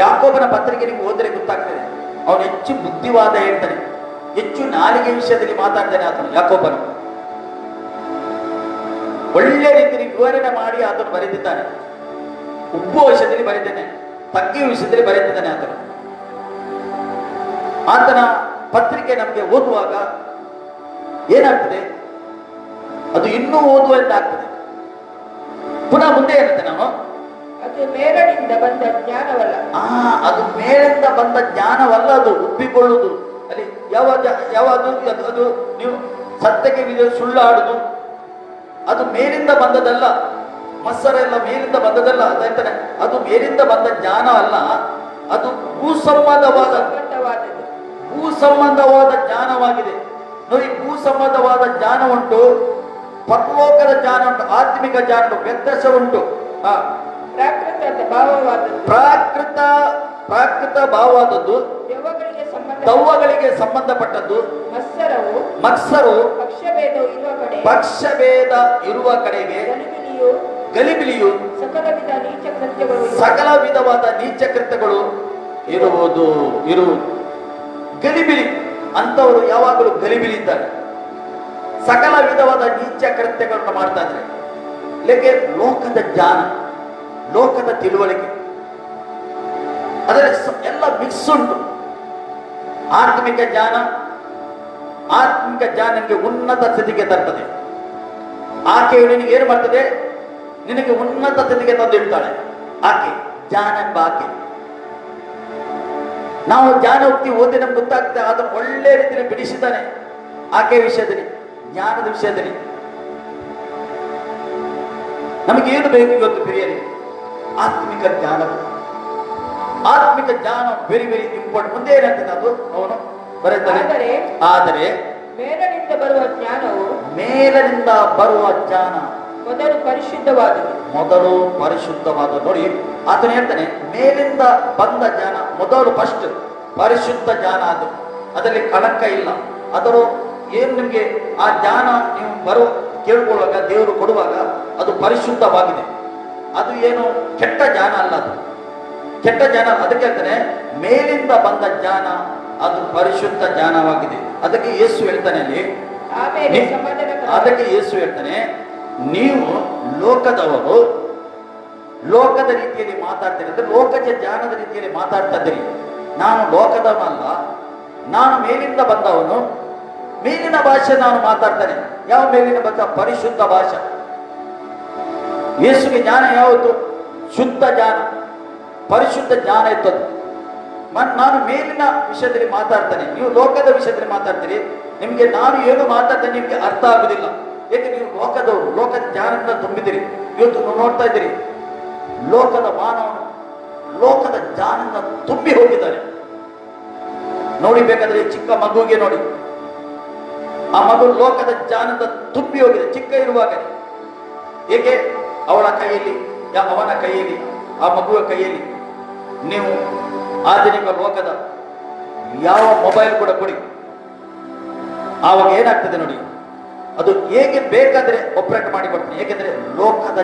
ಯಾಕೋಬನ ಪತ್ರಿಕೆ ನೀವು ಓದಿದ್ರೆ ಗೊತ್ತಾಗ್ತದೆ. ಅವನು ಹೆಚ್ಚು ಬುದ್ಧಿವಾದ ಹೇಳ್ತಾನೆ, ಹೆಚ್ಚು ನಾಲಿಗೆ ವಿಷಯದಲ್ಲಿ ಮಾತಾಡ್ತಾನೆ ಆತನು. ಯಾಕೋಬನು ಒಳ್ಳೆ ರೀತಿಯಲ್ಲಿ ವಿವರಣೆ ಮಾಡಿ ಆತನು ಬರೆದಿದ್ದಾನೆ. ಉಬ್ಬುವ ವಿಷಯದಲ್ಲಿ ಬರೆದಿದ್ದಾನೆ, ತಗ್ಗಿಯ ವಿಷಯದಲ್ಲಿ ಬರೆದಿದ್ದಾನೆ ಆತನು. ಆತನ ಪತ್ರಿಕೆ ನಮಗೆ ಓದುವಾಗ ಏನಾಗ್ತದೆ? ಅದು ಇನ್ನೂ ಓದುವಂತ ಆಗ್ತದೆ. ಪುನಃ ಮುಂದೆ ಇರುತ್ತೆ. ನಾವು ಅದು ಮೇಲಿನಿಂದ ಬಂದ ಜ್ಞಾನವಲ್ಲ. ಅದು ಮೇಲಿಂದ ಬಂದ ಜ್ಞಾನವಲ್ಲ. ಅದು ಉಬ್ಬಿಕೊಳ್ಳುವುದು. ಅಲ್ಲಿ ಯಾವುದು ಅದು ನೀವು ಸತ್ಯಕ್ಕೆ ಸುಳ್ಳಾಡುದು, ಅದು ಮೇಲಿಂದ ಬಂದದಲ್ಲ. ಮತ್ಸರ ಎಲ್ಲ ಮೇಲಿಂದ ಬಂದದಲ್ಲ. ಅದಂತಾನೆ ಅದು ಮೇಲಿಂದ ಬಂದ ಜ್ಞಾನ ಅಲ್ಲ. ಅದು ಭೂಸಂಬಂಧವಾದ ಜ್ಞಾನವಾಗಿದೆ. ನೋಡಿ, ಭೂಸಂಬಂಧವಾದ ಜ್ಞಾನ ಉಂಟು, ಪರಲೋಕದ ಜ್ಞಾನ ಉಂಟು, ಆತ್ಮಿಕ ಜ್ಞಾನ ಉಂಟು, ವ್ಯತ್ಯಾಸ ಉಂಟು. ಪ್ರಾಕೃತ ಭಾವವಾದದ್ದು, ದೆವ್ವಗಳಿಗೆ ದವ್ವಗಳಿಗೆ ಸಂಬಂಧಪಟ್ಟದ್ದು, ಮತ್ಸರವು ಮತ್ಸರು, ಪಕ್ಷಭೇದವು ಇರುವ ಕಡೆ, ಪಕ್ಷಭೇದ ಇರುವ ಕಡೆಗೆ ಗಲಿಬಿಲಿಯು, ಗಲಿಬಿಲಿಯು, ಸಕಲ ವಿಧ ನೀಚ ಕೃತ್ಯಗಳು ಸಕಲ ವಿಧವಾದ ನೀಚ ಕೃತ್ಯಗಳು ಇರುವುದು. ಗಲಿಬಿಲಿ ಅಂತವರು ಯಾವಾಗಲೂ ಗಲಿಬಿಲಿ ಇದ್ದಾರೆ, ಸಕಲ ವಿಧವಾದ ನೀಚ ಕೃತ್ಯಗಳನ್ನು ಮಾಡ್ತಾ ಇದ್ದಾರೆ. ಲೇಕೆ ಲೋಕದ ಜ್ಞಾನ, ಲೋಕದ ತಿಳುವಳಿಕೆ ಅದರಲ್ಲಿ ಎಲ್ಲ ಮಿಕ್ಸ್ ಉಂಟು. ಆತ್ಮಿಕ ಜ್ಞಾನ ನಿನಗೆ ಉನ್ನತ ಸ್ಥಿತಿಗೆ ತರ್ತದೆ. ಆಕೆಯು ನಿನಗೆ ಏನು ಮಾಡ್ತದೆ? ನಿನಗೆ ಉನ್ನತ ಸ್ಥಿತಿಗೆ ತಂದಿಡ್ತಾಳೆ. ಆಕೆ ಜ್ಞಾನ ಎಂಬ ಆಕೆ. ನಾವು ಜ್ಞಾನೋಕ್ತಿ ಓದಿ ನಮ್ಗೆ ಗೊತ್ತಾಗ್ತದೆ, ಅದನ್ನು ಒಳ್ಳೆ ರೀತಿಯಲ್ಲಿ ಬಿಡಿಸಿದ್ದಾನೆ ಆಕೆಯ ವಿಷಯದಲ್ಲಿ, ಜ್ಞಾನದ ವಿಷಯದಲ್ಲಿ. ನಮಗೇನು ಬೇಕು ಇವತ್ತು ಪ್ರಿಯರೇ? ಆತ್ಮಿಕ ಜ್ಞಾನ. ಆತ್ಮಿಕ ಜ್ಞಾನ ವೆರಿ ವೆರಿ ಇಂಪಾರ್ಟೆಂಟ್. ಮುಂದೆ ಏನಂತದೆ ಅದು ಅವನು ಬರೆಯುತ್ತಾನೆ. ಆದರೆ ಮೇಲನಿಂದ ಬರುವ ಜ್ಞಾನವು, ಮೇಲಿನಿಂದ ಬರುವ ಜ್ಞಾನ ಮೊದಲು ಪರಿಶುದ್ಧವಾದದ್ದು. ಮೊದಲು ಪರಿಶುದ್ಧವಾದ. ನೋಡಿ ಆತನು ಹೇಳ್ತಾನೆ, ಮೇಲಿಂದ ಬಂದ ಜ್ಞಾನ ಮೊದಲು ಫಸ್ಟ್ ಪರಿಶುದ್ಧ ಜ್ಞಾನ. ಅದು ಅದರಲ್ಲಿ ಕಳಂಕ ಇಲ್ಲ. ಅದರ ಏನು ನಿಮಗೆ ಆ ಜ್ಞಾನ ನೀವು ಕೇಳ್ಕೊಳ್ಳುವಾಗ, ದೇವರು ಕೊಡುವಾಗ ಅದು ಪರಿಶುದ್ಧವಾಗಿದೆ. ಅದು ಏನು ಕೆಟ್ಟ ಜ್ಞಾನ ಅಲ್ಲ, ಅದು ಕೆಟ್ಟ ಜ್ಞಾನ. ಅದಕ್ಕೆ ಹೇಳ್ತಾನೆ ಮೇಲಿಂದ ಬಂದ ಜ್ಞಾನ ಅದು ಪರಿಶುದ್ಧ ಜ್ಞಾನವಾಗಿದೆ. ಅದಕ್ಕೆ ಯೇಸು ಹೇಳ್ತಾನೆ ಅಲ್ಲಿ, ಅದಕ್ಕೆ ಯೇಸು ಹೇಳ್ತಾನೆ, ನೀವು ಲೋಕದವರು ಲೋಕದ ರೀತಿಯಲ್ಲಿ ಮಾತಾಡ್ತೀರಿ ಅಂದ್ರೆ ಲೋಕದ ಜ್ಞಾನದ ರೀತಿಯಲ್ಲಿ ಮಾತಾಡ್ತಾ ಇದ್ದೀರಿ. ನಾನು ಲೋಕದವನಲ್ಲ, ನಾನು ಮೇಲಿಂದ ಬಂದವನು, ಮೇಲಿನ ಭಾಷೆ ನಾನು ಮಾತಾಡ್ತಾನೆ. ಯಾವ ಮೇಲಿನ ಭಾಷೆ? ಪರಿಶುದ್ಧ ಭಾಷೆ. ಯೇಸುಗೆ ಜ್ಞಾನ ಯಾವುದು? ಶುದ್ಧ ಜ್ಞಾನ, ಪರಿಶುದ್ಧ ಜ್ಞಾನ ಇತ್ತದು. ನಾನು ಮೇಲಿನ ವಿಷಯದಲ್ಲಿ ಮಾತಾಡ್ತಾನೆ, ನೀವು ಲೋಕದ ವಿಷಯದಲ್ಲಿ ಮಾತಾಡ್ತೀರಿ. ನಿಮಗೆ ನಾನು ಏನು ಮಾತಾಡ್ತೇನೆ ನಿಮಗೆ ಅರ್ಥ ಆಗುದಿಲ್ಲ. ಏಕೆ? ನೀವು ಲೋಕದವರು, ಲೋಕದ ಜ್ಞಾನದಿಂದ ತುಂಬಿದಿರಿ. ಇವತ್ತು ನೀವು ನೋಡ್ತಾ ಇದ್ದೀರಿ, ಲೋಕದ ಮಾನವನು ಲೋಕದ ಜ್ಞಾನದಿಂದ ತುಂಬಿ ಹೋಗಿದ್ದಾನೆ. ನೋಡಿ, ಬೇಕಾದ್ರೆ ಚಿಕ್ಕ ಮಗುವಿಗೆ ನೋಡಿ, ಆ ಮಗು ಲೋಕದ ಜ್ಞಾನದಿಂದ ತುಂಬಿ ಹೋಗಿದೆ ಚಿಕ್ಕ ಇರುವಾಗ. ಏಕೆ? ಅವಳ ಕೈಯಲ್ಲಿ, ಅವನ ಕೈಯಲ್ಲಿ, ಆ ಮಗುವ ಕೈಯಲ್ಲಿ ನೀವು ಆಧುನಿಕ ಲೋಕದ ಯಾವ ಮೊಬೈಲ್ ಕೂಡ ಕೊಡಿ, ಆವಾಗ ಏನಾಗ್ತದೆ ನೋಡಿ, ಅದು ಹೇಗೆ ಬೇಕಾದ್ರೆ ಆಪರೇಟ್ ಮಾಡಿ ಕೊಡ್ತೀನಿ. ಏಕೆಂದ್ರೆ ಲೋಕದ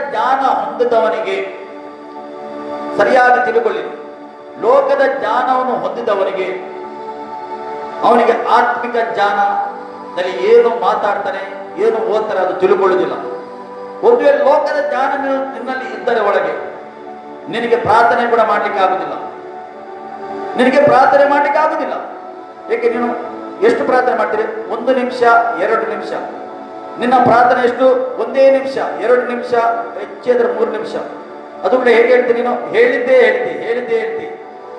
ಜ್ಞಾನ ಹೊಂದಿದವನಿಗೆ ಸರಿಯಾಗಿ ತಿಳ್ಕೊಳ್ಳಿ. ಲೋಕದ ಜ್ಞಾನವನ್ನು ಹೊಂದಿದವನಿಗೆ, ಅವನಿಗೆ ಆತ್ಮಿಕ ಜ್ಞಾನದಲ್ಲಿ ಏನು ಮಾತಾಡ್ತಾನೆ, ಏನು ಓದ್ತಾರೆ ಅದು ತಿಳ್ಕೊಳ್ಳುವುದಿಲ್ಲ. ಒಂದು ವೇಳೆ ಲೋಕದ ಜ್ಞಾನ ನಿನ್ನಲ್ಲಿ ಇದ್ದರೆ ಒಳಗೆ, ನಿನಗೆ ಪ್ರಾರ್ಥನೆ ಕೂಡ ಮಾಡ್ಲಿಕ್ಕೆ ಆಗುದಿಲ್ಲ. ಏಕೆ? ನೀನು ಎಷ್ಟು ಪ್ರಾರ್ಥನೆ ಮಾಡ್ತೀರಿ? 1 ನಿಮಿಷ, 2 ನಿಮಿಷ. ನಿನ್ನ ಪ್ರಾರ್ಥನೆ ಎಷ್ಟು? 1 ನಿಮಿಷ, 2 ನಿಮಿಷ, ಹೆಚ್ಚಿದ್ರೆ 3 ನಿಮಿಷ. ಅದು ಕೂಡ ಹೇಗೆ ಹೇಳ್ತೀನಿ? ನೀನು ಹೇಳಿದ್ದೇ ಹೇಳ್ತಿ,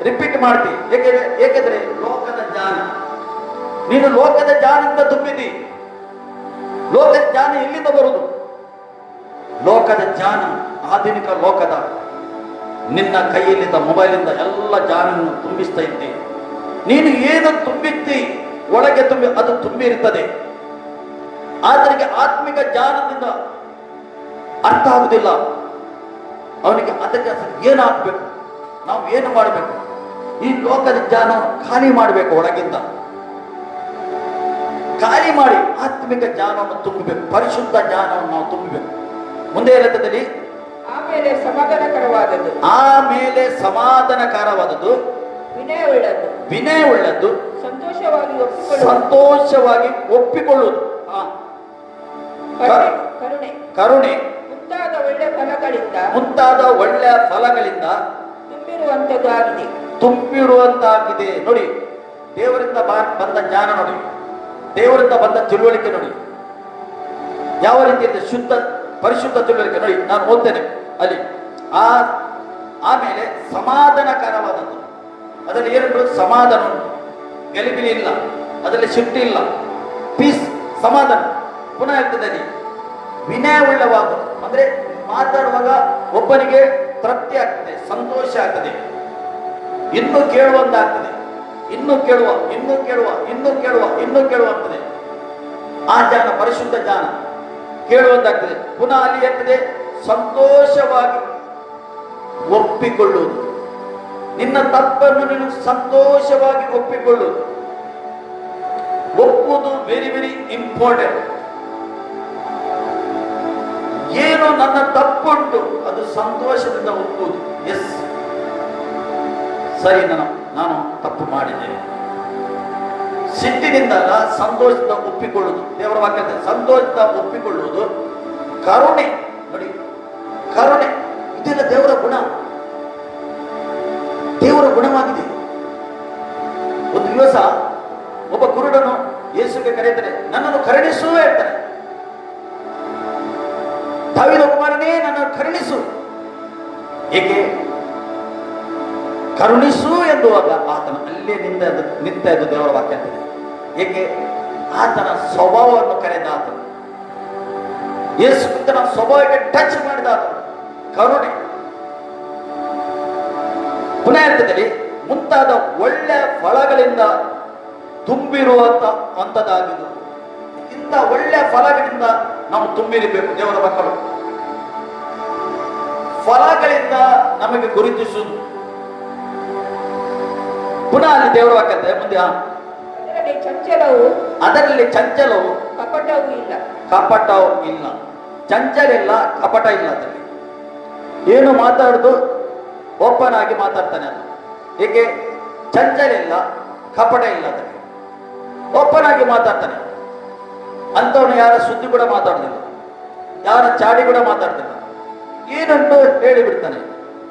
ರಿಪೀಟ್ ಮಾಡ್ತಿ. ಏಕೆಂದ್ರೆ ಲೋಕದ ಜ್ಞಾನ, ನೀನು ಲೋಕದ ಜ್ಞಾನದಿಂದ ತುಂಬಿದಿ. ಲೋಕದ ಜ್ಞಾನ ಎಲ್ಲಿಂದ ಬರುವುದು? ಲೋಕದ ಜ್ಞಾನ, ಆಧುನಿಕ ಲೋಕದ ನಿನ್ನ ಕೈಯಲ್ಲಿದ್ದ ಮೊಬೈಲಿಂದ ಎಲ್ಲ ಜ್ಞಾನವನ್ನು ತುಂಬಿಸ್ತಾ ಇದ್ದಿ. ನೀನು ಏನು ತುಂಬಿದ್ದಿ ಒಳಗೆ ಅದು ತುಂಬಿ ಇರ್ತದೆ. ಆತನಿಗೆ ಆತ್ಮಿಕ ಜ್ಞಾನದಿಂದ ಅರ್ಥ ಆಗುದಿಲ್ಲ. ಅವನಿಗೆ ಅದಕ್ಕೆ ಏನಾಗಬೇಕು, ನಾವು ಏನು ಮಾಡಬೇಕು? ಈ ಲೋಕದ ಜ್ಞಾನ ಖಾಲಿ ಮಾಡಬೇಕು, ಒಳಗಿಂದ ಖಾಲಿ ಮಾಡಿ ಆತ್ಮಿಕ ಜ್ಞಾನವನ್ನು ತುಂಬಬೇಕು, ಪರಿಶುದ್ಧ ಜ್ಞಾನವನ್ನು ನಾವು ತುಂಬಬೇಕು. ಮುಂದೆ ಹೇಳುತ್ತದೆ, ಆಮೇಲೆ ಸಮಾಧಾನಕರವಾದದ್ದು, ವಿನಯವುಳ್ಳದ್ದು, ಸಂತೋಷವಾಗಿ ಒಪ್ಪಿಕೊಳ್ಳುವುದು, ಕರುಣೆ ಮುಂತಾದ ಒಳ್ಳೆಯ ಫಲಗಳಿಂದ ತುಂಬಿರುವಂತಾಗಿದೆ. ನೋಡಿ, ದೇವರಿಂದ ಬಂದ ಜ್ಞಾನ ನೋಡಿ, ದೇವರಿಂದ ಬಂದ ತಿಳುವಳಿಕೆ ನೋಡಿ, ಯಾವ ರೀತಿಯಲ್ಲಿ ಶುದ್ಧ ಪರಿಶುದ್ಧ ತಿಳುವಳಿಕೆ ನೋಡಿ. ನಾನು ಓದ್ತೇನೆ ಅಲ್ಲಿ. ಆಮೇಲೆ ಸಮಾಧಾನಕರವಾದದ್ದು, ಅದರಲ್ಲಿ ಏನು? ಸಮಾಧಾನ ಉಂಟು, ಗಲಿಬಿಲಿ ಇಲ್ಲ, ಅದರಲ್ಲಿ ಶಿಫ್ಟ್ ಇಲ್ಲ, ಪೀಸ್, ಸಮಾಧಾನ. ಪುನಃ ಹೇಳ್ತದೆ ಅಲ್ಲಿ ವಿನಯವುಳ್ಳವಾದ, ಅಂದ್ರೆ ಮಾತಾಡುವಾಗ ಒಬ್ಬನಿಗೆ ತೃಪ್ತಿ ಆಗ್ತದೆ, ಸಂತೋಷ ಆಗ್ತದೆ, ಇನ್ನೂ ಕೇಳುವಂತಾಗ್ತದೆ, ಇನ್ನೂ ಕೇಳುವ ಆಗ್ತದೆ. ಆ ಜ್ಞಾನ ಪರಿಶುದ್ಧ ಜ್ಞಾನ ಕೇಳುವಂತಾಗ್ತದೆ. ಪುನಃ ಅಲ್ಲಿ ಆಗ್ತದೆ ಸಂತೋಷವಾಗಿ ಒಪ್ಪಿಕೊಳ್ಳುವುದು. ನಿನ್ನ ತಪ್ಪನ್ನು ನೀನು ಸಂತೋಷವಾಗಿ ಒಪ್ಪಿಕೊಳ್ಳುವುದು. ಒಪ್ಪುವುದು ವೆರಿ ವೆರಿ ಇಂಪಾರ್ಟೆಂಟ್. ಏನು ನನ್ನ ತಪ್ಪುಂಟು ಅದು ಸಂತೋಷದಿಂದ ಒಪ್ಪುವುದು. ಎಸ್, ಸರಿ, ನಾನು ತಪ್ಪು ಮಾಡಿದ್ದೇನೆ. ಸಿಟ್ಟಿನಿಂದ ಅಲ್ಲ, ಸಂತೋಷದಿಂದ ಒಪ್ಪಿಕೊಳ್ಳುವುದು. ದೇವರ ವಾಕ್ಯದ ಸಂತೋಷದಿಂದ ಒಪ್ಪಿಕೊಳ್ಳುವುದು. ಕರುಣೆ, ನೋಡಿ, ಕರುಣೆ ಇದೆಲ್ಲ ದೇವರ ಗುಣ, ದೇವರ ಗುಣವಾಗಿದೆ. ಒಂದು ದಿವಸ ಒಬ್ಬ ಕುರುಡನು ಯೇಸುಗೆ ಕರೆಯುತ್ತಾರೆ, ನನ್ನನ್ನು ಕರುಣಿಸು ಹೇಳ್ತಾರೆ. ದಾವೀದ ಕುಮಾರನೇ, ನನ್ನನ್ನು ಕರುಣಿಸು. ಏಕೆ ಕರುಣಿಸು ಎನ್ನುವಾಗ ಆತನ ಅಲ್ಲೇ ನಿಂತ ಎಂದು ದೇವರ ವಾಕ್ಯ ಅಂತಿದೆ. ಏಕೆ ಆತನ ಸ್ವಭಾವವನ್ನು ಕರೆದ ಆತನು, ಯೇಸು ಕ್ರಿಸ್ತನ ಸ್ವಭಾವಕ್ಕೆ ಟಚ್ ಮಾಡಿದ ಆತನು. ಕರುಣೆ, ಪುನಃದಲ್ಲಿ ಮುಂತಾದ ಒಳ್ಳೆಯ ಫಲಗಳಿಂದ ತುಂಬಿರುವಂತದ್ದಾಗಿದ್ದು. ಇಂಥ ಒಳ್ಳೆಯ ಫಲಗಳಿಂದ ನಾವು ತುಂಬಿರಬೇಕು. ದೇವರ ಮಕ್ಕಳು ಫಲಗಳಿಂದ ನಮಗೆ ಗುರುತಿಸುವುದು. ಪುನಃ ಅಲ್ಲಿ ದೇವರ ವಾಕ್ಯತೆ ಮುಂದೆ, ಅದರಲ್ಲಿ ಚಂಚಲವು ಕಪಟವೂ ಇಲ್ಲ, ಕಪಟವೂ ಇಲ್ಲ. ಚಂಚಲ ಇಲ್ಲ, ಕಪಟ ಇಲ್ಲ. ಅದರಲ್ಲಿ ಏನು ಮಾತಾಡುದು ಓಪನ್ ಆಗಿ ಮಾತಾಡ್ತಾನೆ ಅದು. ಏಕೆ ಚಂಚಲ ಇಲ್ಲ, ಕಪಟ ಇಲ್ಲ. ಅದರಲ್ಲಿ ಓಪನ್ ಆಗಿ ಮಾತಾಡ್ತಾನೆ. ಅಂಥವನು ಯಾರ ಸುದ್ದಿ ಕೂಡ ಮಾತಾಡುದಿಲ್ಲ, ಯಾರ ಚಾಡಿ ಕೂಡ ಮಾತಾಡ್ತಾನೆ. ಏನಂಟು ಹೇಳಿಬಿಡ್ತಾನೆ,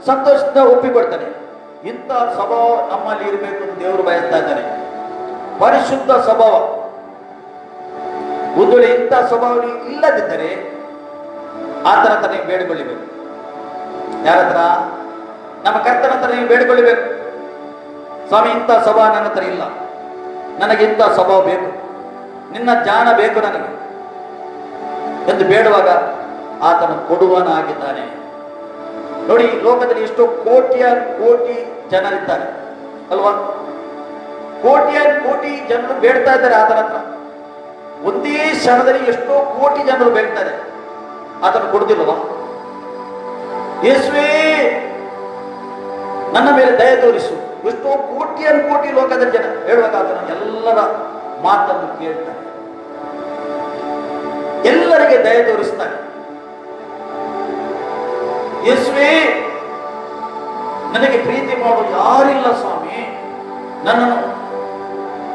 ಸಂತೋಷದಿಂದ ಒಪ್ಪಿಕೊಡ್ತಾನೆ. ಇಂಥ ಸ್ವಭಾವ ನಮ್ಮಲ್ಲಿ ಇರಬೇಕು ಅಂತ ದೇವರು ಬಯಸ್ತಾ ಇದ್ದಾನೆ. ಪರಿಶುದ್ಧ ಸ್ವಭಾವ. ಒಂದು ವೇಳೆ ಇಂಥ ಸ್ವಭಾವ ಇಲ್ಲದಿದ್ದರೆ ಆತನ ಹತ್ರ ನೀವು ಬೇಡಿಕೊಳ್ಳಬೇಕು. ಯಾರ ಹತ್ರ? ನಮ್ಮ ಕರ್ತನ ಹತ್ರ ನೀವು ಬೇಡಿಕೊಳ್ಳಬೇಕು. ಸ್ವಾಮಿ, ಇಂಥ ಸ್ವಭಾವ ನನ್ನ ಹತ್ರ ಇಲ್ಲ, ನನಗೆ ಇಂಥ ಸ್ವಭಾವ ಬೇಕು, ನಿನ್ನ ಜ್ಞಾನ ಬೇಕು ನನಗೆ ಎಂದು ಬೇಡುವಾಗ ಆತನು ಕೊಡುವನಾಗಿದ್ದಾನೆ. ನೋಡಿ, ಲೋಕದಲ್ಲಿ ಎಷ್ಟೋ ಕೋಟಿಯ ಕೋಟಿ ಜನರಿದ್ದಾರೆ ಅಲ್ವಾ? ಕೋಟಿಯ ಕೋಟಿ ಜನರು ಬೇಡ್ತಾ ಇದ್ದಾರೆ ಆತನ ಹತ್ರ. ಒಂದೇ ಕ್ಷಣದಲ್ಲಿ ಎಷ್ಟೋ ಕೋಟಿ ಜನರು ಬೇಡ್ತಾರೆ, ಆತನು ಕೊಡುದಿಲ್ಲವಾ? ಯೇಸುವೇ, ನನ್ನ ಮೇಲೆ ದಯ ತೋರಿಸು. ಎಷ್ಟೋ ಕೋಟಿ ಲೋಕದ ಜನ ಹೇಳುವಾಗ ಆತನು ಎಲ್ಲರ ಮಾತನ್ನು ಕೇಳ್ತಾನೆ, ಎಲ್ಲರಿಗೆ ದಯ ತೋರಿಸ್ತಾನೆ. ಯೇಸುವೇ, ನನಗೆ ಪ್ರೀತಿ ಮಾಡುವ ಯಾರಿಲ್ಲ ಸ್ವಾಮಿ, ನನ್ನನ್ನು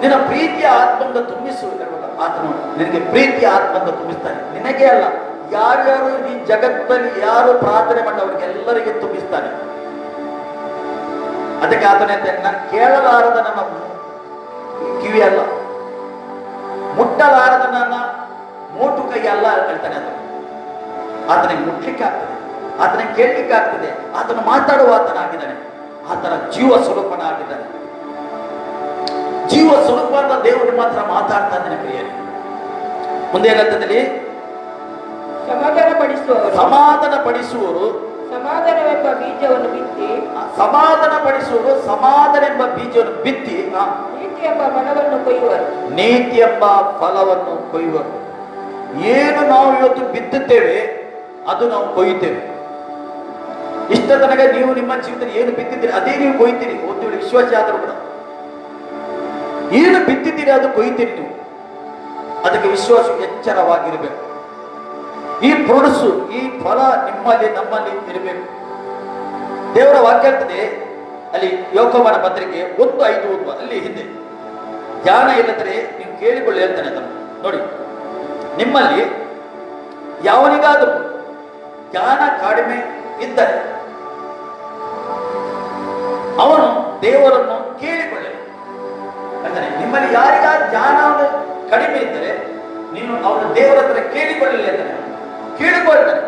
ನಿನ್ನ ಪ್ರೀತಿಯ ಆತ್ಮದಿಂದ ತುಂಬಿಸು ಹೇಳುವಾಗ ಆತನು ನಿನಗೆ ಪ್ರೀತಿಯ ಆತ್ಮದಿಂದ ತುಂಬಿಸ್ತಾನೆ. ನಿನಗೆ ಅಲ್ಲ, ಯಾರ್ಯಾರು ಈ ಜಗತ್ತಲ್ಲಿ ಯಾರು ಪ್ರಾರ್ಥನೆ ಮಾಡವರಿಗೆ ಎಲ್ಲರಿಗೆ ತುಂಬಿಸ್ತಾನೆ. ಅದಕ್ಕೆ ಆತನೇ ನಾನು ಕೇಳಲಾರದ ನನ್ನ ಕಿವಿ ಅಲ್ಲ, ಮುಟ್ಟಲಾರದ ನನ್ನ ಮೋಟು ಕೈ ಅಲ್ಲ ಹೇಳ್ತಾನೆ. ಆತನಿಗೆ ಮುಟ್ಲಿಕ್ಕೆ ಆಗ್ತದೆ, ಆತನಿಗೆ ಕೇಳಲಿಕ್ಕೆ ಆಗ್ತದೆ. ಆತನು ಮಾತಾಡುವ ಆತನಾಗಿದ್ದಾನೆ. ಆತನ ಜೀವ ಸ್ವರೂಪನ ಆಗಿದ್ದಾನೆ. ಜೀವ ಸ್ವರೂಪದ ದೇವರು ಮಾತ್ರ ಮಾತಾಡ್ತಾ ಇದ್ದಾನೆ ಪ್ರಿಯರೇ. ಮುಂದೆ ಏನಂತದಲ್ಲಿ ಸಮಾಧಾನ ಪಡಿಸುವವರು ಸಮಾಧಾನವೆಂಬ ಬೀಜವನ್ನು ಬಿತ್ತಿ, ಸಮಾಧಾನ ಪಡಿಸುವರು ಸಮಾಧಾನವೆಂಬ ಬೀಜವನ್ನು ಬಿತ್ತಿ ನೀತಿ ಎಂಬ ಫಲವನ್ನು ಕೊಯ್ಯುವರು. ನೀತಿ ಎಂಬ ಫಲವನ್ನು ಕೊಯ್ಯುವರು. ಏನು ನಾವು ಇವತ್ತು ಬಿತ್ತುತ್ತೇವೆ ಅದು ನಾವು ಕೊಯ್ಯುತ್ತೇವೆ. ಇಷ್ಟ ತನಕ ನೀವು ನಿಮ್ಮ ಜೀವಿತದಲ್ಲಿ ಏನು ಬಿತ್ತಿದ್ದೀರಿ ಅದೇ ನೀವು ಕೊಯ್ತೀರಿ. ಒಂದು ವೇಳೆ ವಿಶ್ವಾಸ ಆದರೂ ಕೂಡ ಏನು ಬಿತ್ತಿದ್ದೀರಿ ಅದು ಕೊಯ್ತೀರಿ ನೀವು. ಅದಕ್ಕೆ ವಿಶ್ವಾಸ ಎಚ್ಚರವಾಗಿರಬೇಕು. ಈ ಪ್ರೊಡಸು, ಈ ಫಲ ನಿಮ್ಮಲ್ಲಿ ನಮ್ಮಲ್ಲಿ ಇರಬೇಕು. ದೇವರ ವಾಕ್ಯ ಇರ್ತದೆ ಅಲ್ಲಿ ಯೋಕೋಬನ ಪತ್ರಿಕೆ 1:5 ಅಲ್ಲಿ ಹಿಂದೆ, ಜ್ಞಾನ ಇಲ್ಲದರೆ ನೀವು ಕೇಳಿಕೊಳ್ಳಿ ಹೇಳ್ತಾನೆ ಅದನ್ನು. ನೋಡಿ, ನಿಮ್ಮಲ್ಲಿ ಯಾವನಿಗಾದರೂ ಜ್ಞಾನ ಕಡಿಮೆ ಇದ್ದರೆ ಅವನು ದೇವರನ್ನು ಕೇಳಿಕೊಳ್ಳಿ ಅಂತಾನೆ. ನಿಮ್ಮಲ್ಲಿ ಯಾರಿಗಾದ್ರೂ ಜ್ಞಾನ ಕಡಿಮೆ ಇದ್ದರೆ ನೀನು ಅವನ ದೇವರ ಹತ್ರ ಕೇಳಿಕೊಳ್ಳಲಿ ಅಂತಾನೆ. ಕೇಳಿಕೊಳ್ತಾನೆ.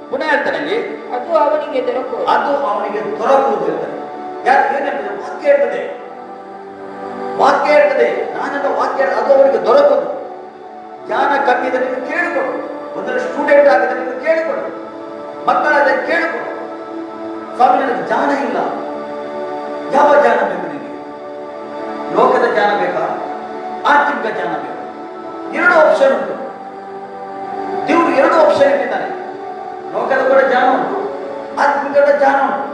ಪುನಃ ಹೇಳ್ತಾನೆ ಅಲ್ಲಿ, ಅದು ಅವನಿಗೆ ದೊರಕುವುದು. ಅದು ಅವನಿಗೆ ದೊರಕುವುದು ಹೇಳ್ತಾನೆ. ಯಾಕೆ ಏನಿರ್ತದೆ? ವಾಕ್ಯ ಇರ್ತದೆ, ವಾಕ್ಯ ಇರ್ತದೆ. ನಾನೆಲ್ಲ ವಾಕ್ಯ, ಅದು ಅವನಿಗೆ ದೊರಕುವುದು. ಜ್ಞಾನ ಕಮ್ಮಿದ್ರೆ ನೀವು ಕೇಳಿಕೊಡು. ಒಂದರ ಸ್ಟೂಡೆಂಟ್ ಆಗಿದ್ರೆ ನೀವು ಕೇಳಿಕೊಡು. ಮಕ್ಕಳಾದ ಕೇಳಿಕೊಡು. ಸ್ವಾಮಿ, ನನಗೆ ಜ್ಞಾನ ಇಲ್ಲ. ಯಾವ ಜ್ಞಾನ ಬೇಕು ನಿಮಗೆ? ಲೋಕದ ಜ್ಞಾನ ಬೇಕಾ? ಆತ್ಮಿಕ ಜ್ಞಾನ ಬೇಕು? 2 ಆಪ್ಷನ್ ಉಂಟು. ದೇವರು 2 ಆಪ್ಷನ್ ಇಟ್ಟಿದ್ದಾನೆ. ಲೋಕದ ಕೂಡ ಜ್ಞಾನ ಉಂಟು, ಆತ್ಮಿಕದ ಜ್ಞಾನ ಉಂಟು.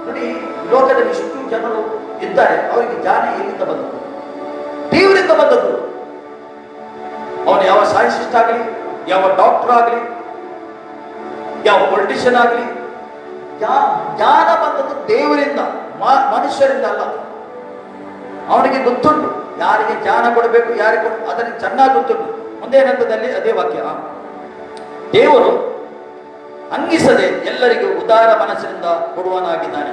ನೋಡಿ, ಲೋಕದಲ್ಲಿ ಇಷ್ಟು ಜನರು ಇದ್ದಾರೆ, ಅವರಿಗೆ ಜ್ಞಾನ ಎಲ್ಲಿಂದ ಬಂದದ್ದು? ದೇವರಿಂದ ಬಂದದ್ದು. ಅವನು ಯಾವ ಸೈನ್ಸಿಸ್ಟ್ ಆಗಲಿ, ಯಾವ ಡಾಕ್ಟರ್ ಆಗಲಿ, ಯಾವ ಪೊಲಿಟಿಷಿಯನ್ ಆಗಲಿ, ಜ್ಞಾನ ಬಂದದ್ದು ದೇವರಿಂದ, ಮನುಷ್ಯರಿಂದ ಅಲ್ಲ. ಅವನಿಗೆ ಗೊತ್ತುಂಟು ಯಾರಿಗೆ ಜ್ಞಾನ ಕೊಡಬೇಕು, ಯಾರಿಗೆ ಅದನ್ನು ಚೆನ್ನಾಗಿ ಗೊತ್ತುಂಟು. ಮುಂದೆ ಹಂತದಲ್ಲಿ ಅದೇ ವಾಕ್ಯ, ದೇವರು ಅಂಗಿಸದೆ ಎಲ್ಲರಿಗೂ ಉದಾರ ಮನಸ್ಸಿನಿಂದ ಕೊಡುವನಾಗಿದ್ದಾನೆ.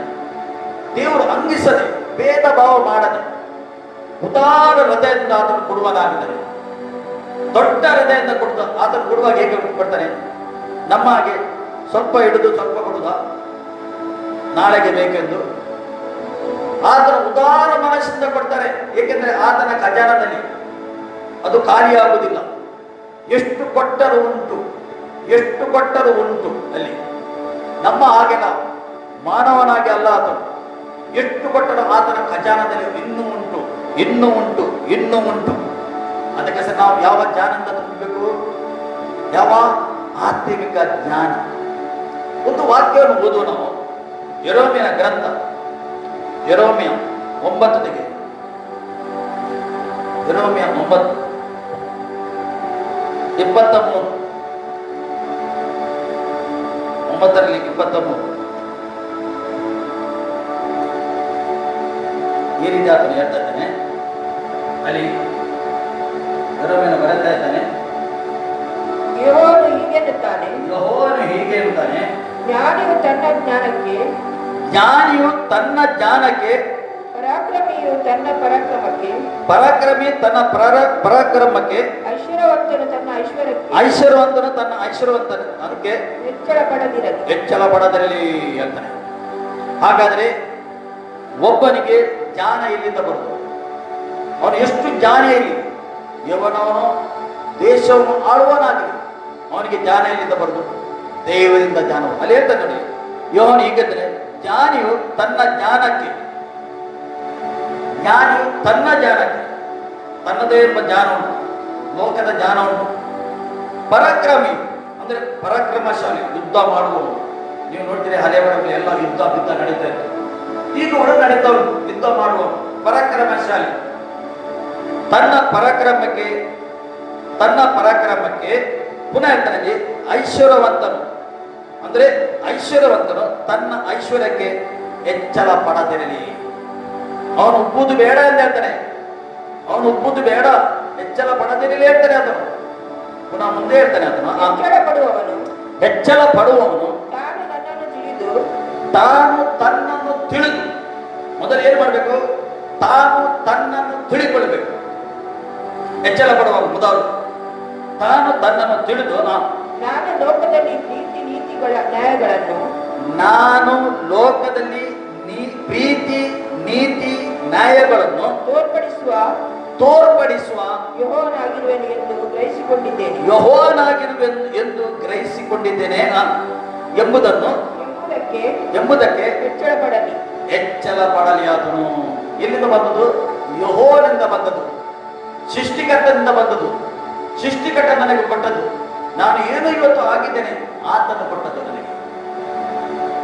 ದೇವರು ಅಂಗಿಸದೆ, ಭೇದ ಭಾವ ಮಾಡದೆ, ಉದಾರ ಹೃದಯದಿಂದ ಆತನು ಕೊಡುವನಾಗಿದ್ದಾನೆ. ದೊಡ್ಡ ಹೃದಯದಿಂದ ಕೊಡುದ ಆತನು ಕೊಡುವಾಗ ಹೇಗೆ ಕೊಡ್ತಾನೆ? ನಮ್ಮ ಹಾಗೆ ಸ್ವಲ್ಪ ಹಿಡಿದು ಸ್ವಲ್ಪ ಕೊಡುದ, ನಾಳೆಗೆ ಬೇಕೆಂದು. ಆತನ ಉದಾರ ಮನಸ್ಸಿಂದ ಕೊಡ್ತಾರೆ, ಏಕೆಂದರೆ ಆತನ ಖಜಾನದಲ್ಲಿ ಅದು ಖಾಲಿಯಾಗುವುದಿಲ್ಲ. ಎಷ್ಟು ಕೊಟ್ಟರೂ ಉಂಟು, ಎಷ್ಟು ಕೊಟ್ಟರೂ ಉಂಟು ಅಲ್ಲಿ. ನಮ್ಮ ಹಾಗೆ ನಾವು ಮಾನವನಾಗಿ ಅಲ್ಲ ಆತನು. ಎಷ್ಟು ಕೊಟ್ಟರೂ ಆತನ ಖಜಾನದಲ್ಲಿ ಇನ್ನೂ ಉಂಟು, ಇನ್ನೂ ಉಂಟು, ಇನ್ನೂ ಉಂಟು. ಅದಕ್ಕೆ ಸಹ ನಾವು ಯಾವ ಜ್ಞಾನದಿಂದ ತುಂಬಬೇಕು? ಯಾವ ಆತ್ಮಿಕ ಜ್ಞಾನ. ಒಂದು ವಾಕ್ಯವನ್ನು ಓದುವ ನಾವು. ಯೆರೆಮೀಯನ ಗ್ರಂಥ, ಯೆರೆಮೀಯ 9 ತೆಗೆ. ಯೆರೆಮೀಯ 9:23. 9:23 ಈ ರೀತಿ ಆತನು ಹೇಳ್ತಾ ಇದ್ದಾನೆ. ಅಲ್ಲಿ ಯೆರೆಮೀಯನು ಬರೆತಾ ಇದ್ದಾನೆ, ಯೆಹೋವನು ಹೀಗೆನ್ನುತ್ತಾನೆ, ಯೆಹೋವನು ಹೀಗೆ ಎನ್ನುತ್ತಾನೆ, ಜ್ಞಾನಿಯು ತನ್ನ ಜ್ಞಾನಕ್ಕೆ, ಜ್ಞಾನಿಯು ತನ್ನ ಜ್ಞಾನಕ್ಕೆ, ಪರಾಕ್ರಮಿಯು ತನ್ನ ಪರಾಕ್ರಮಕ್ಕೆ, ಪರಾಕ್ರಮಿ ತನ್ನ ಪರಾಕ್ರಮಕ್ಕೆ, ಐಶ್ವರ್ಯವಂತನು ತನ್ನ ಐಶ್ವರ್ಯಕ್ಕೆ, ಐಶ್ವರ್ಯವಂತನು ತನ್ನ ಐಶ್ವರ್ಯವಂತನಕ್ಕೆ ಹೆಚ್ಚಳ ಪಡದಿರಲಿ. ಹೆಚ್ಚಳ ಪಡದಿರಲಿ ಅಂತಾನೆ. ಹಾಗಾದರೆ ಒಬ್ಬನಿಗೆ ಜ್ಞಾನ ಎಲ್ಲಿಂದ ಬರುವುದು? ಅವನು ಎಷ್ಟು ಜ್ಞಾನ ಇರಲಿ, ಯವನವನು ದೇಶವನ್ನು ಆಳುವನಾಗಲಿ, ಅವನಿಗೆ ಜ್ಞಾನ ಎಲ್ಲಿಂದ ಬರುವುದು? ದೇವರಿಂದ ಜ್ಞಾನ. ಅಲ್ಲಿ ಹೇಳ್ತಾನೆ ನೋಡಿ, ಯೋಹನು ಹೀಗಿದ್ರೆ, ಜ್ಞಾನಿಯು ತನ್ನ ಜ್ಞಾನಕ್ಕೆ, ಜ್ಞಾನಿಯು ತನ್ನ ಜ್ಞಾನಕ್ಕೆ, ತನ್ನದೇ ಎಂಬ ಜ್ಞಾನ ಉಂಟು, ಲೋಕದ ಜ್ಞಾನ ಉಂಟು. ಪರಾಕ್ರಮಿ ಅಂದ್ರೆ ಪರಾಕ್ರಮಶಾಲಿ, ಯುದ್ಧ ಮಾಡುವವನು. ನೀವು ನೋಡ್ತೀರಿ ಹಳೆ ಒಳಗೆ ಎಲ್ಲ ಯುದ್ಧ ನಡೀತಾ ಇತ್ತು, ಈಗ ಒಳಗೆ ನಡೀತಾ ಉಂಟು. ಯುದ್ಧ ಮಾಡುವವನು ಪರಾಕ್ರಮಶಾಲಿ. ತನ್ನ ಪರಾಕ್ರಮಕ್ಕೆ ಪುನಃ ಹೇಳ್ತಾನೆ, ಐಶ್ವರ್ಯವಂತನು ಅಂದ್ರೆ ಐಶ್ವರ್ಯವಂತನು ತನ್ನ ಐಶ್ವರ್ಯಕ್ಕೆ ಹೆಚ್ಚಳ ಪಡದಿರಲಿ. ಅವನು ಉಬ್ಬುದು ಬೇಡ ಅಂತ ಹೇಳ್ತಾನೆ. ಅವನು ಉಬ್ಬುದು ಬೇಡ, ಹೆಚ್ಚಳ ಪಡದಿರಲಿ ಹೇಳ್ತಾನೆ. ಅದನ್ನು ಪುನಃ ಮುಂದೆ ಹೇಳ್ತಾನೆ, ಅದನ್ನು ಹೆಚ್ಚಳ ಪಡುವವನು ತಾನು ತನ್ನನ್ನು ತಿಳಿದು, ಮೊದಲು ಏನ್ ಮಾಡಬೇಕು? ತಾನು ತನ್ನನ್ನು ತಿಳಿಕೊಳ್ಬೇಕು. ಹೆಚ್ಚಳ ಪಡುವವನು ಮೊದಲು ತಾನು ತನ್ನನ್ನು ತಿಳಿದು, ನಾನು ಲೋಕದಲ್ಲಿ ಪ್ರೀತಿ ನೀತಿ ನ್ಯಾಯಗಳನ್ನು ತೋರ್ಪಡಿಸುವ ಯೆಹೋವನಾಗಿರುವೆನು ಎಂದು ಗ್ರಹಿಸಿಕೊಂಡಿದ್ದೇನೆ ಎಂಬುದನ್ನು ಎಂಬುದಕ್ಕೆ ಹೆಚ್ಚಳ ಪಡಲಿ ಆತನು. ಎಲ್ಲಿಂದ ಬಂದದು? ಯೆಹೋವನಿಂದ ಬಂದದು, ಸೃಷ್ಟಿಕರ್ತನಿಂದ ಬಂದದು. ಸೃಷ್ಟಿಕರ್ತ ನನಗೆ ಕೊಟ್ಟದ್ದು. ನಾನು ಏನು ಇವತ್ತು ಆಗಿದ್ದೇನೆ, ಆತನು ಕೊಟ್ಟದ್ದು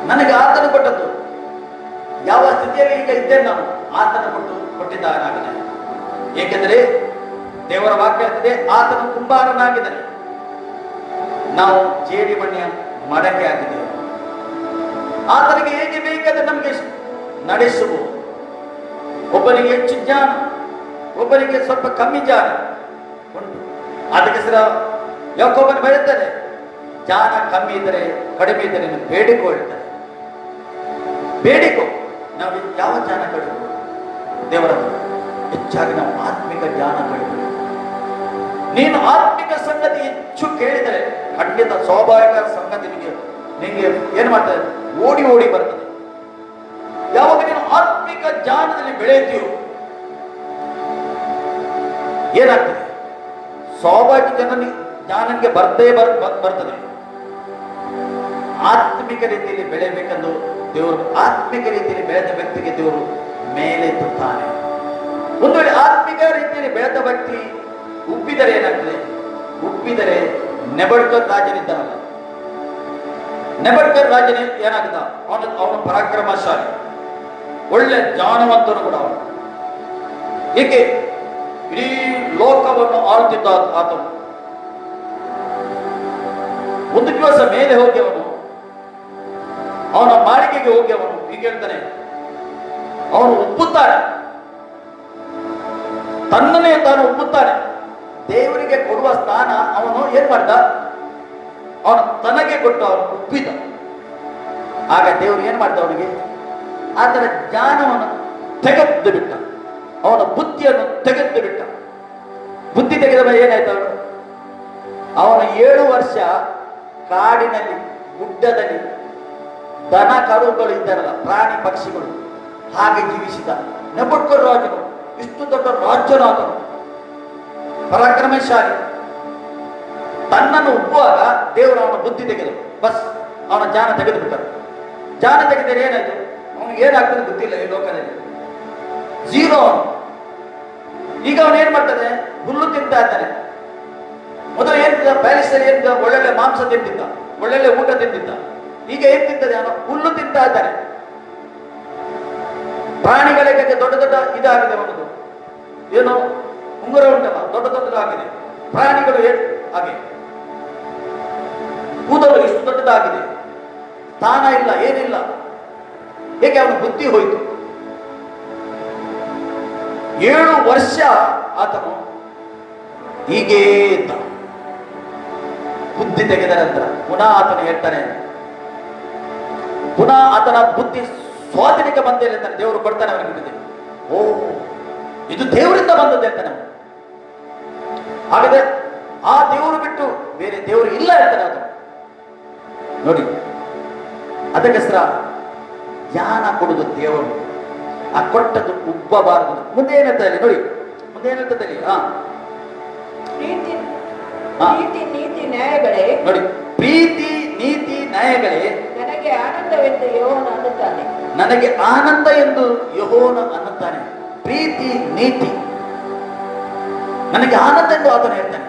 ನನಗೆ ಆತನು ಕೊಟ್ಟದ್ದು. ಯಾವ ಸ್ಥಿತಿಯಲ್ಲಿ ಈಗ ಇದ್ದೇನೆ ನಾನು, ಆತನು ಕೊಟ್ಟಿದ್ದಾನಾಗಿದ್ದಾನೆ. ಏಕೆಂದರೆ ದೇವರ ವಾಕ್ಯ ಹೇಳ್ತದೆ, ಆತನು ಕುಂಬಾರನಾಗಿದ್ದಾನೆ, ನಾವು ಜೇಡಿ ಮಣ್ಣಿನ ಮಡಕೆ ಆಗಿದ್ದೇವೆ. ಆತನಿಗೆ ಹೇಗೆ ಬೇಕಾದ್ರೆ ನಮಗೆ ನಡೆಸುವುದು. ಒಬ್ಬನಿಗೆ ಹೆಚ್ಚು ಜ್ಞಾನ, ಒಬ್ಬನಿಗೆ ಸ್ವಲ್ಪ ಕಮ್ಮಿ ಜ್ಞಾನ ಉಂಟು. ಅದಕ್ಕೆ ಸಹ ಯಾಕೋಬನು ಬರೆಯುತ್ತಾನೆ, ಜ್ಞಾನ ಕಮ್ಮಿ ಇದ್ದರೆ ಕಡಿಮೆ ಇದ್ದರೆ ಬೇಡಿಕೋ ಹೇಳ್ತಾರೆ. ಬೇಡಿಕೋ. ನಾವು ಯಾವ ಜ್ಞಾನ ಕಡಿಮೆ? ದೇವರ ಹೆಚ್ಚಾಗಿ ನಾವು ಆತ್ಮಿಕ ಜ್ಞಾನ ಕಡಿಮೆ. ನೀನು ಆತ್ಮಿಕ ಸಂಗತಿ ಹೆಚ್ಚು ಕೇಳಿದರೆ ಖಂಡಿತ ಸ್ವಾಭಾವಿಕ ಸಂಗತಿ ನಿಮಗೆ ಏನು ಮಾಡ್ತದೆ? ಓಡಿ ಓಡಿ ಬರ್ತದೆ. ಯಾವಾಗ ನೀನು ಆತ್ಮಿಕ ಜ್ಞಾನದಲ್ಲಿ ಬೆಳೆಯುತ್ತೀಯೋ ಏನಾಗ್ತದೆ? ಸ್ವಾಭಾವಿಕ ಜ್ಞಾನಕ್ಕೆ ಬರ್ತದೆ. ಆತ್ಮಿಕ ರೀತಿಯಲ್ಲಿ ಬೆಳೆಯಬೇಕೆಂದು ದೇವರು, ಆತ್ಮಿಕ ರೀತಿಯಲ್ಲಿ ಬೆಳೆದ ವ್ಯಕ್ತಿಗೆ ದೇವರು ಮೇಲೆತ್ತುತ್ತಾನೆ. ಒಂದು ವೇಳೆ ಆತ್ಮಿಕ ರೀತಿಯಲ್ಲಿ ಬೆಳೆದ ವ್ಯಕ್ತಿ ಉಬ್ಬಿದರೆ ಏನಾಗ್ತದೆ? ಉಬ್ಬಿದರೆ ನೆಬಡ್ಕರ್ ರಾಜನಿದ್ದಾನಲ್ಲ, ನೆಬಡ್ಕರ್ ರಾಜನ ಏನಾಗ್ತ? ಅವನು ಪರಾಕ್ರಮಶಾಲಿ. ಒಳ್ಳೆ ಜ್ಞಾನವಂತನು ಕೂಡ ಅವನು. ಏಕೆ ಇಡೀ ಲೋಕವನ್ನು ಆಳುತ್ತಿದ್ದ ಆತನು. ಒಂದು ದಿವಸ ಮೇಲೆ ಹೋಗಿ ಅವನ ಮಾಳಿಗೆಗೆ ಹೋಗಿ ಹೀಗೆ ಹೇಳ್ತಾನೆ, ಅವನು ಒಪ್ಪುತ್ತಾನೆ, ತನ್ನನ್ನೇ ತಾನು ಒಪ್ಪುತ್ತಾನೆ. ದೇವರಿಗೆ ಕೊಡುವ ಸ್ಥಾನ ಅವನು ಏನ್ ಮಾಡ್ದ, ಅವನು ತನಗೆ ಕೊಟ್ಟು ಅವನು ಒಪ್ಪಿದ. ಆಗ ದೇವರು ಏನ್ ಮಾಡ್ದ, ಅವನಿಗೆ ಆತನ ಜ್ಞಾನವನ್ನು ತೆಗೆದು ಬಿಟ್ಟ, ಅವನ ಬುದ್ಧಿಯನ್ನು ತೆಗೆದು ಬಿಟ್ಟ. ಬುದ್ಧಿ ತೆಗೆದ ಮೇಲೆ ಏನಾಯ್ತು, ಅವನು 7 ವರ್ಷ ಕಾಡಿನಲ್ಲಿ ಗುಡ್ಡದಲ್ಲಿ ದನ ಕರುಗಳು ಇದ್ದಾರಲ್ಲ, ಪ್ರಾಣಿ ಪಕ್ಷಿಗಳು, ಹಾಗೆ ಜೀವಿಸಿದ. ನೆಬೂಕದ್ನೆಚ್ಚರ್ ರಾಜನು ಇಷ್ಟು ದೊಡ್ಡ ರಾಜ್ಯನಾದನು, ಪರಾಕ್ರಮಶಾಲಿ. ತನ್ನನ್ನು ಒಪ್ಪುವಾಗ ದೇವರು ಅವನ ಬುದ್ಧಿ ತೆಗೆದು, ಬಸ್ ಅವನ ಜ್ಞಾನ ತೆಗೆದು ಬಿಟ್ಟರು. ಜ್ಞಾನ ತೆಗೆದರೆ ಏನಾಯ್ತು, ಅವನಿಗೆ ಏನಾಗ್ತದೆ ಗೊತ್ತಿಲ್ಲ ಈ ಲೋಕದಲ್ಲಿ, ಜೀರೋ ಅವನು. ಈಗ ಅವನು ಏನ್ ಮಾಡ್ತಾನೆ, ಹುಲ್ಲು ತಿಂತಾ ಇದ್ದಾನೆ. ಮೊದಲು ಏನ್ ತಿಂದ, ಪ್ಯಾರಿಸಲ್ಲಿ ಏನ್ ತಿಂದ, ಒಳ್ಳೊಳ್ಳೆ ಮಾಂಸ ತಿಂತಿದ್ದ, ಒಳ್ಳೊಳ್ಳೆ ಊಟ ತಿಂತಿದ್ದ. ಈಗ ಏನ್ ತಿಂತದೆ, ಅವನು ಹುಲ್ಲು ತಿಂತಾ ಇದ್ದಾನೆ. ಪ್ರಾಣಿಗಳಿಗೆ ದೊಡ್ಡ ದೊಡ್ಡ ಇದಾಗಿದೆ ಅವನದು, ಏನು ಉಂಗುರ ಉಂಟಲ್ಲ, ದೊಡ್ಡ ದೊಡ್ಡದಾಗಿದೆ. ಪ್ರಾಣಿಗಳು ಹಾಗೆ ಕೂದಲು ಇಷ್ಟು ದೊಡ್ಡದಾಗಿದೆ, ಸ್ಥಾನ ಇಲ್ಲ, ಏನಿಲ್ಲ. ಹೇಗೆ ಅವನ ಬುದ್ಧಿ ಹೋಯಿತು. 7 ವರ್ಷ ಆತನು ಹೀಗೇ ಇದ್ದ. ಬುದ್ಧಿ ತೆಗೆದ ನಂತರ ಪುನಃ ಆತನು ಹೇಳ್ತಾನೆ, ಪುನಃ ಆತನ ಬುದ್ಧಿ ಸ್ವಾಧೀನಕ್ಕೆ ಬಂದೇ ಇರ್ತಾನೆ. ದೇವರು ಕೊಡ್ತಾನೆ ಅವನಿಗೆ ಬುದ್ಧಿ. ಓ, ಇದು ದೇವರಿಂದ ಬಂದದ್ದು ಹೇಳ್ತಾನೆ ಅವನು. ಹಾಗಾದ್ರೆ ಆ ದೇವರು ಬಿಟ್ಟು ಬೇರೆ ದೇವರು ಇಲ್ಲ ಹೇಳ್ತಾನೆ ಅದು. ನೋಡಿ, ಅದಕ್ಕೋಸ್ಕರ ಜ್ಞಾನ ಕೊಡುವುದು ದೇವರು, ಆ ಕೊಟ್ಟದ್ದು ಉಬ್ಬಬಾರದು. ಮುಂದೆ ಏನಿರ್ತದೆ ನೋಡಿ, ಮುಂದೆ ಏನಿರ್ತದೆ ಪ್ರೀತಿ ನೀತಿ ನ್ಯಾಯಗಳೇ, ನೋಡಿ, ಪ್ರೀತಿ ನೀತಿ ನ್ಯಾಯಗಳೇ ನನಗೆ ಆನಂದವೆಂದು ಯೆಹೋವನು ಅನ್ನುತ್ತಾನೆ. ನನಗೆ ಆನಂದ ಎಂದು ಯೆಹೋವನು ಅನ್ನುತ್ತಾನೆ. ಪ್ರೀತಿ ನೀತಿ ನನಗೆ ಆನಂದ ಎಂದು ಆತನು ಹೇಳ್ತಾನೆ.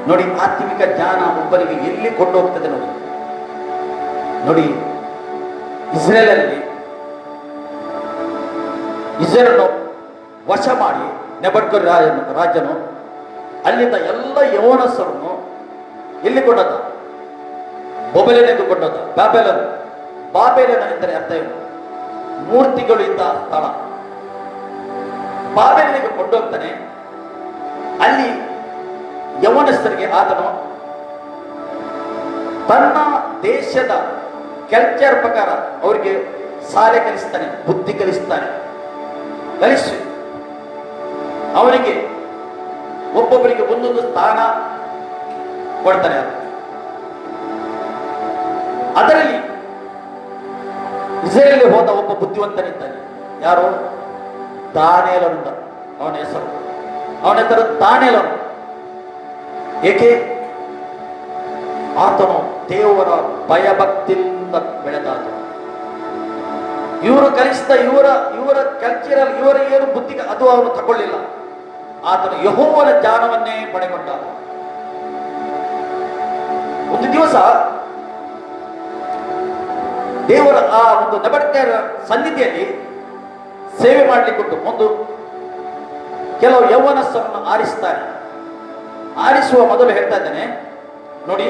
ನೋಡಿ, ಆತ್ಮಿಕ ಜ್ಞಾನ ಒಬ್ಬರಿಗೆ ಎಲ್ಲಿ ಕೊಂಡು ಹೋಗ್ತದೆ ನೋಡಿ. ನೋಡಿ, ಇಸ್ರೇಲಲ್ಲಿ ಇಸ್ರೇಲನ್ನು ವಶ ಮಾಡಿ ನೆಬೂಕದ್ನೆಚ್ಚರ್ ರಾಜನು ಅಲ್ಲಿಂದ ಎಲ್ಲ ಯೌವನಸ್ಥರನ್ನು ಎಲ್ಲಿ ಕೊಂಡದ, ಬೊಬೆಲಿನೆಂದು ಕೊಂಡದ. ಬಾಬೆಲನ್ ಎಂದರೆ ಅರ್ಥ ಏನು, ಮೂರ್ತಿಗಳು ಇದ್ದ ಸ್ಥಳ. ಬಾಬೆಲಿಗೆ ಕೊಂಡೋಗ್ತಾನೆ. ಅಲ್ಲಿ ಯೌವನಸ್ಥರಿಗೆ ಆತನು ತನ್ನ ದೇಶದ ಕಲ್ಚರ್ ಪ್ರಕಾರ ಅವರಿಗೆ ಶಾಲೆ ಕಲಿಸ್ತಾನೆ, ಬುದ್ಧಿ ಕಲಿಸ್ತಾನೆ. ಕಲಿಸಿ ಅವರಿಗೆ ಒಬ್ಬೊಬ್ಬರಿಗೆ ಒಂದೊಂದು ಸ್ಥಾನ ಕೊಡ್ತಾನೆ. ಅದರಲ್ಲಿ ಇಸ್ರೇಲಿಗೆ ಹೋದ ಒಬ್ಬ ಬುದ್ಧಿವಂತನಿದ್ದಾನೆ. ಯಾರು? ದಾನಿಯೇಲನು. ಅವನ ಹೆಸರು ದಾನಿಯೇಲನು. ಏಕೆ? ಆತನು ದೇವರ ಭಯಭಕ್ತಿಯಿಂದ ಬೆಳೆದಾತ. ಇವರು ಕಲಿಸಿದ ಇವರ ಕಲ್ಚರಲ್ ಇವರ ಏನು ಬುದ್ಧಿ ಅದು ಅವನು ತಗೊಳ್ಳಿಲ್ಲ. ಆತನು ಯೆಹೋವನ ಜ್ಞಾನವನ್ನೇ ಪಡೆಕೊಂಡ. ಒಂದು ದಿವಸ ದೇವರ ಆ ಒಂದು ನೆಬೂಕದ್ನೆಚ್ಚರ್ ಸನ್ನಿಧಿಯಲ್ಲಿ ಸೇವೆ ಮಾಡಲಿಕ್ಕೆ ಒಂದು ಕೆಲವು ಯೌವನಸ್ಥರನ್ನು ಆರಿಸ್ತಾನೆ. ಆರಿಸುವ ಮೊದಲು ಹೇಳ್ತಾ ಇದ್ದಾನೆ, ನೋಡಿ,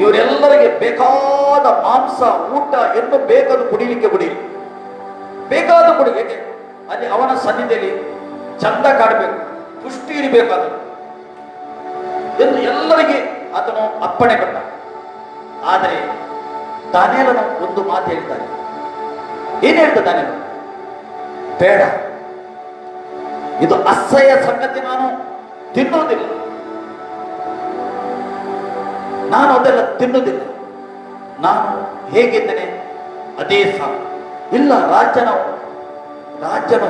ಇವರೆಲ್ಲರಿಗೆ ಬೇಕಾದ ಮಾಂಸ ಊಟ ಎಂದು ಬೇಕಾದ ಕುಡಿಲಿಕ್ಕೆ ಬಿಡಿ, ಬೇಕಾದ ಕುಡಿ. ಏಕೆ? ಅಲ್ಲಿ ಅವನ ಸನ್ನಿಧಿಯಲ್ಲಿ ಚಂದ ಕಾಡಬೇಕು, ಪುಷ್ಟಿ ಇರಬೇಕಾದ ಎಂದು ಎಲ್ಲರಿಗೆ ಆತನು ಅಪ್ಪಣೆ ಕೊಟ್ಟ. ಆದರೆ ದಾನಿಯೇಲನು ಒಂದು ಮಾತು ಹೇಳ್ತಾನೆ. ಏನ್ ಹೇಳ್ತಾ ದಾನಿಯೇಲನು? ಬೇಡ, ಇದು ಅಸಹ್ಯ ಸಂಗತಿ, ನಾನು ತಿನ್ನುವುದಿಲ್ಲ, ನಾನು ಅದೆಲ್ಲ ತಿನ್ನುವುದಿಲ್ಲ, ನಾನು ಹೇಗಿದ್ದೇನೆ ಅದೇ ಸಾಕು. ಇಲ್ಲ, ರಾಜನು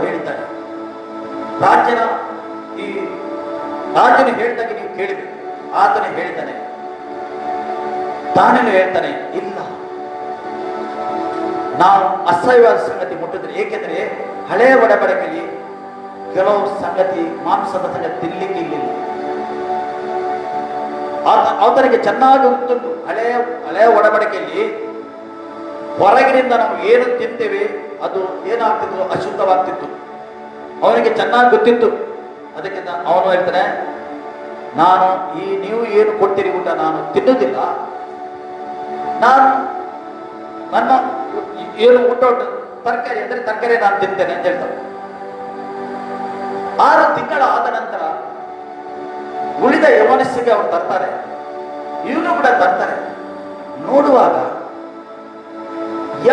ಹೇಳಿದ್ದಾನೆ. ರಾಜನು ಹೇಳಿದಾಗ ನೀವು ಕೇಳಬೇಕು. ಆತನು ಹೇಳಿದ್ದಾನೆ. ದಾನಿಯೇಲನು ಹೇಳ್ತಾನೆ, ಇಲ್ಲ, ನಾವು ಅಸಹ್ಯವಾದ ಸಂಗತಿ ಮುಟ್ಟಿದ್ರೆ. ಏಕೆಂದ್ರೆ ಹಳೆಯ ಒಡಂಬಡಿಕೆಯಲ್ಲಿ ಕೆಲವು ಸಂಗತಿ, ಮಾಂಸದ ಸಂಗತಿ ತಿನ್ನಲಿಕ್ಕೆ ಇರಲಿಲ್ಲ. ಆತನಿಗೆ ಚೆನ್ನಾಗಿ ಗೊತ್ತುಂಟು. ಹಳೆಯ ಒಡಂಬಡಿಕೆಯಲ್ಲಿ ಹೊರಗಿನಿಂದ ನಾವು ಏನು ತಿಂತೇವೆ ಅದು ಏನಾಗ್ತಿತ್ತು, ಅಶುದ್ಧವಾಗ್ತಿತ್ತು. ಅವನಿಗೆ ಚೆನ್ನಾಗಿ ಗೊತ್ತಿತ್ತು. ಅದಕ್ಕೆ ಅವನು ಹೇಳ್ತಾನೆ, ನಾನು ನೀವು ಏನು ಕೊಡ್ತೀರಿ ಊಟ ನಾನು ತಿನ್ನುವುದಿಲ್ಲ, ನಾನು ನನ್ನ ಏನು ಊಟ ತರಕಾರಿ ಅಂದ್ರೆ ತರಕಾರಿ ನಾನು ತಿಂತೇನೆ ಅಂತ ಹೇಳ್ತಾರೆ. 6 ತಿಂಗಳ ಆದ ನಂತರ ಉಳಿದ ಯವನಸ್ಸಿಗೆ ಅವರು ತರ್ತಾರೆ, ಇವನು ಕೂಡ ತರ್ತಾರೆ. ನೋಡುವಾಗ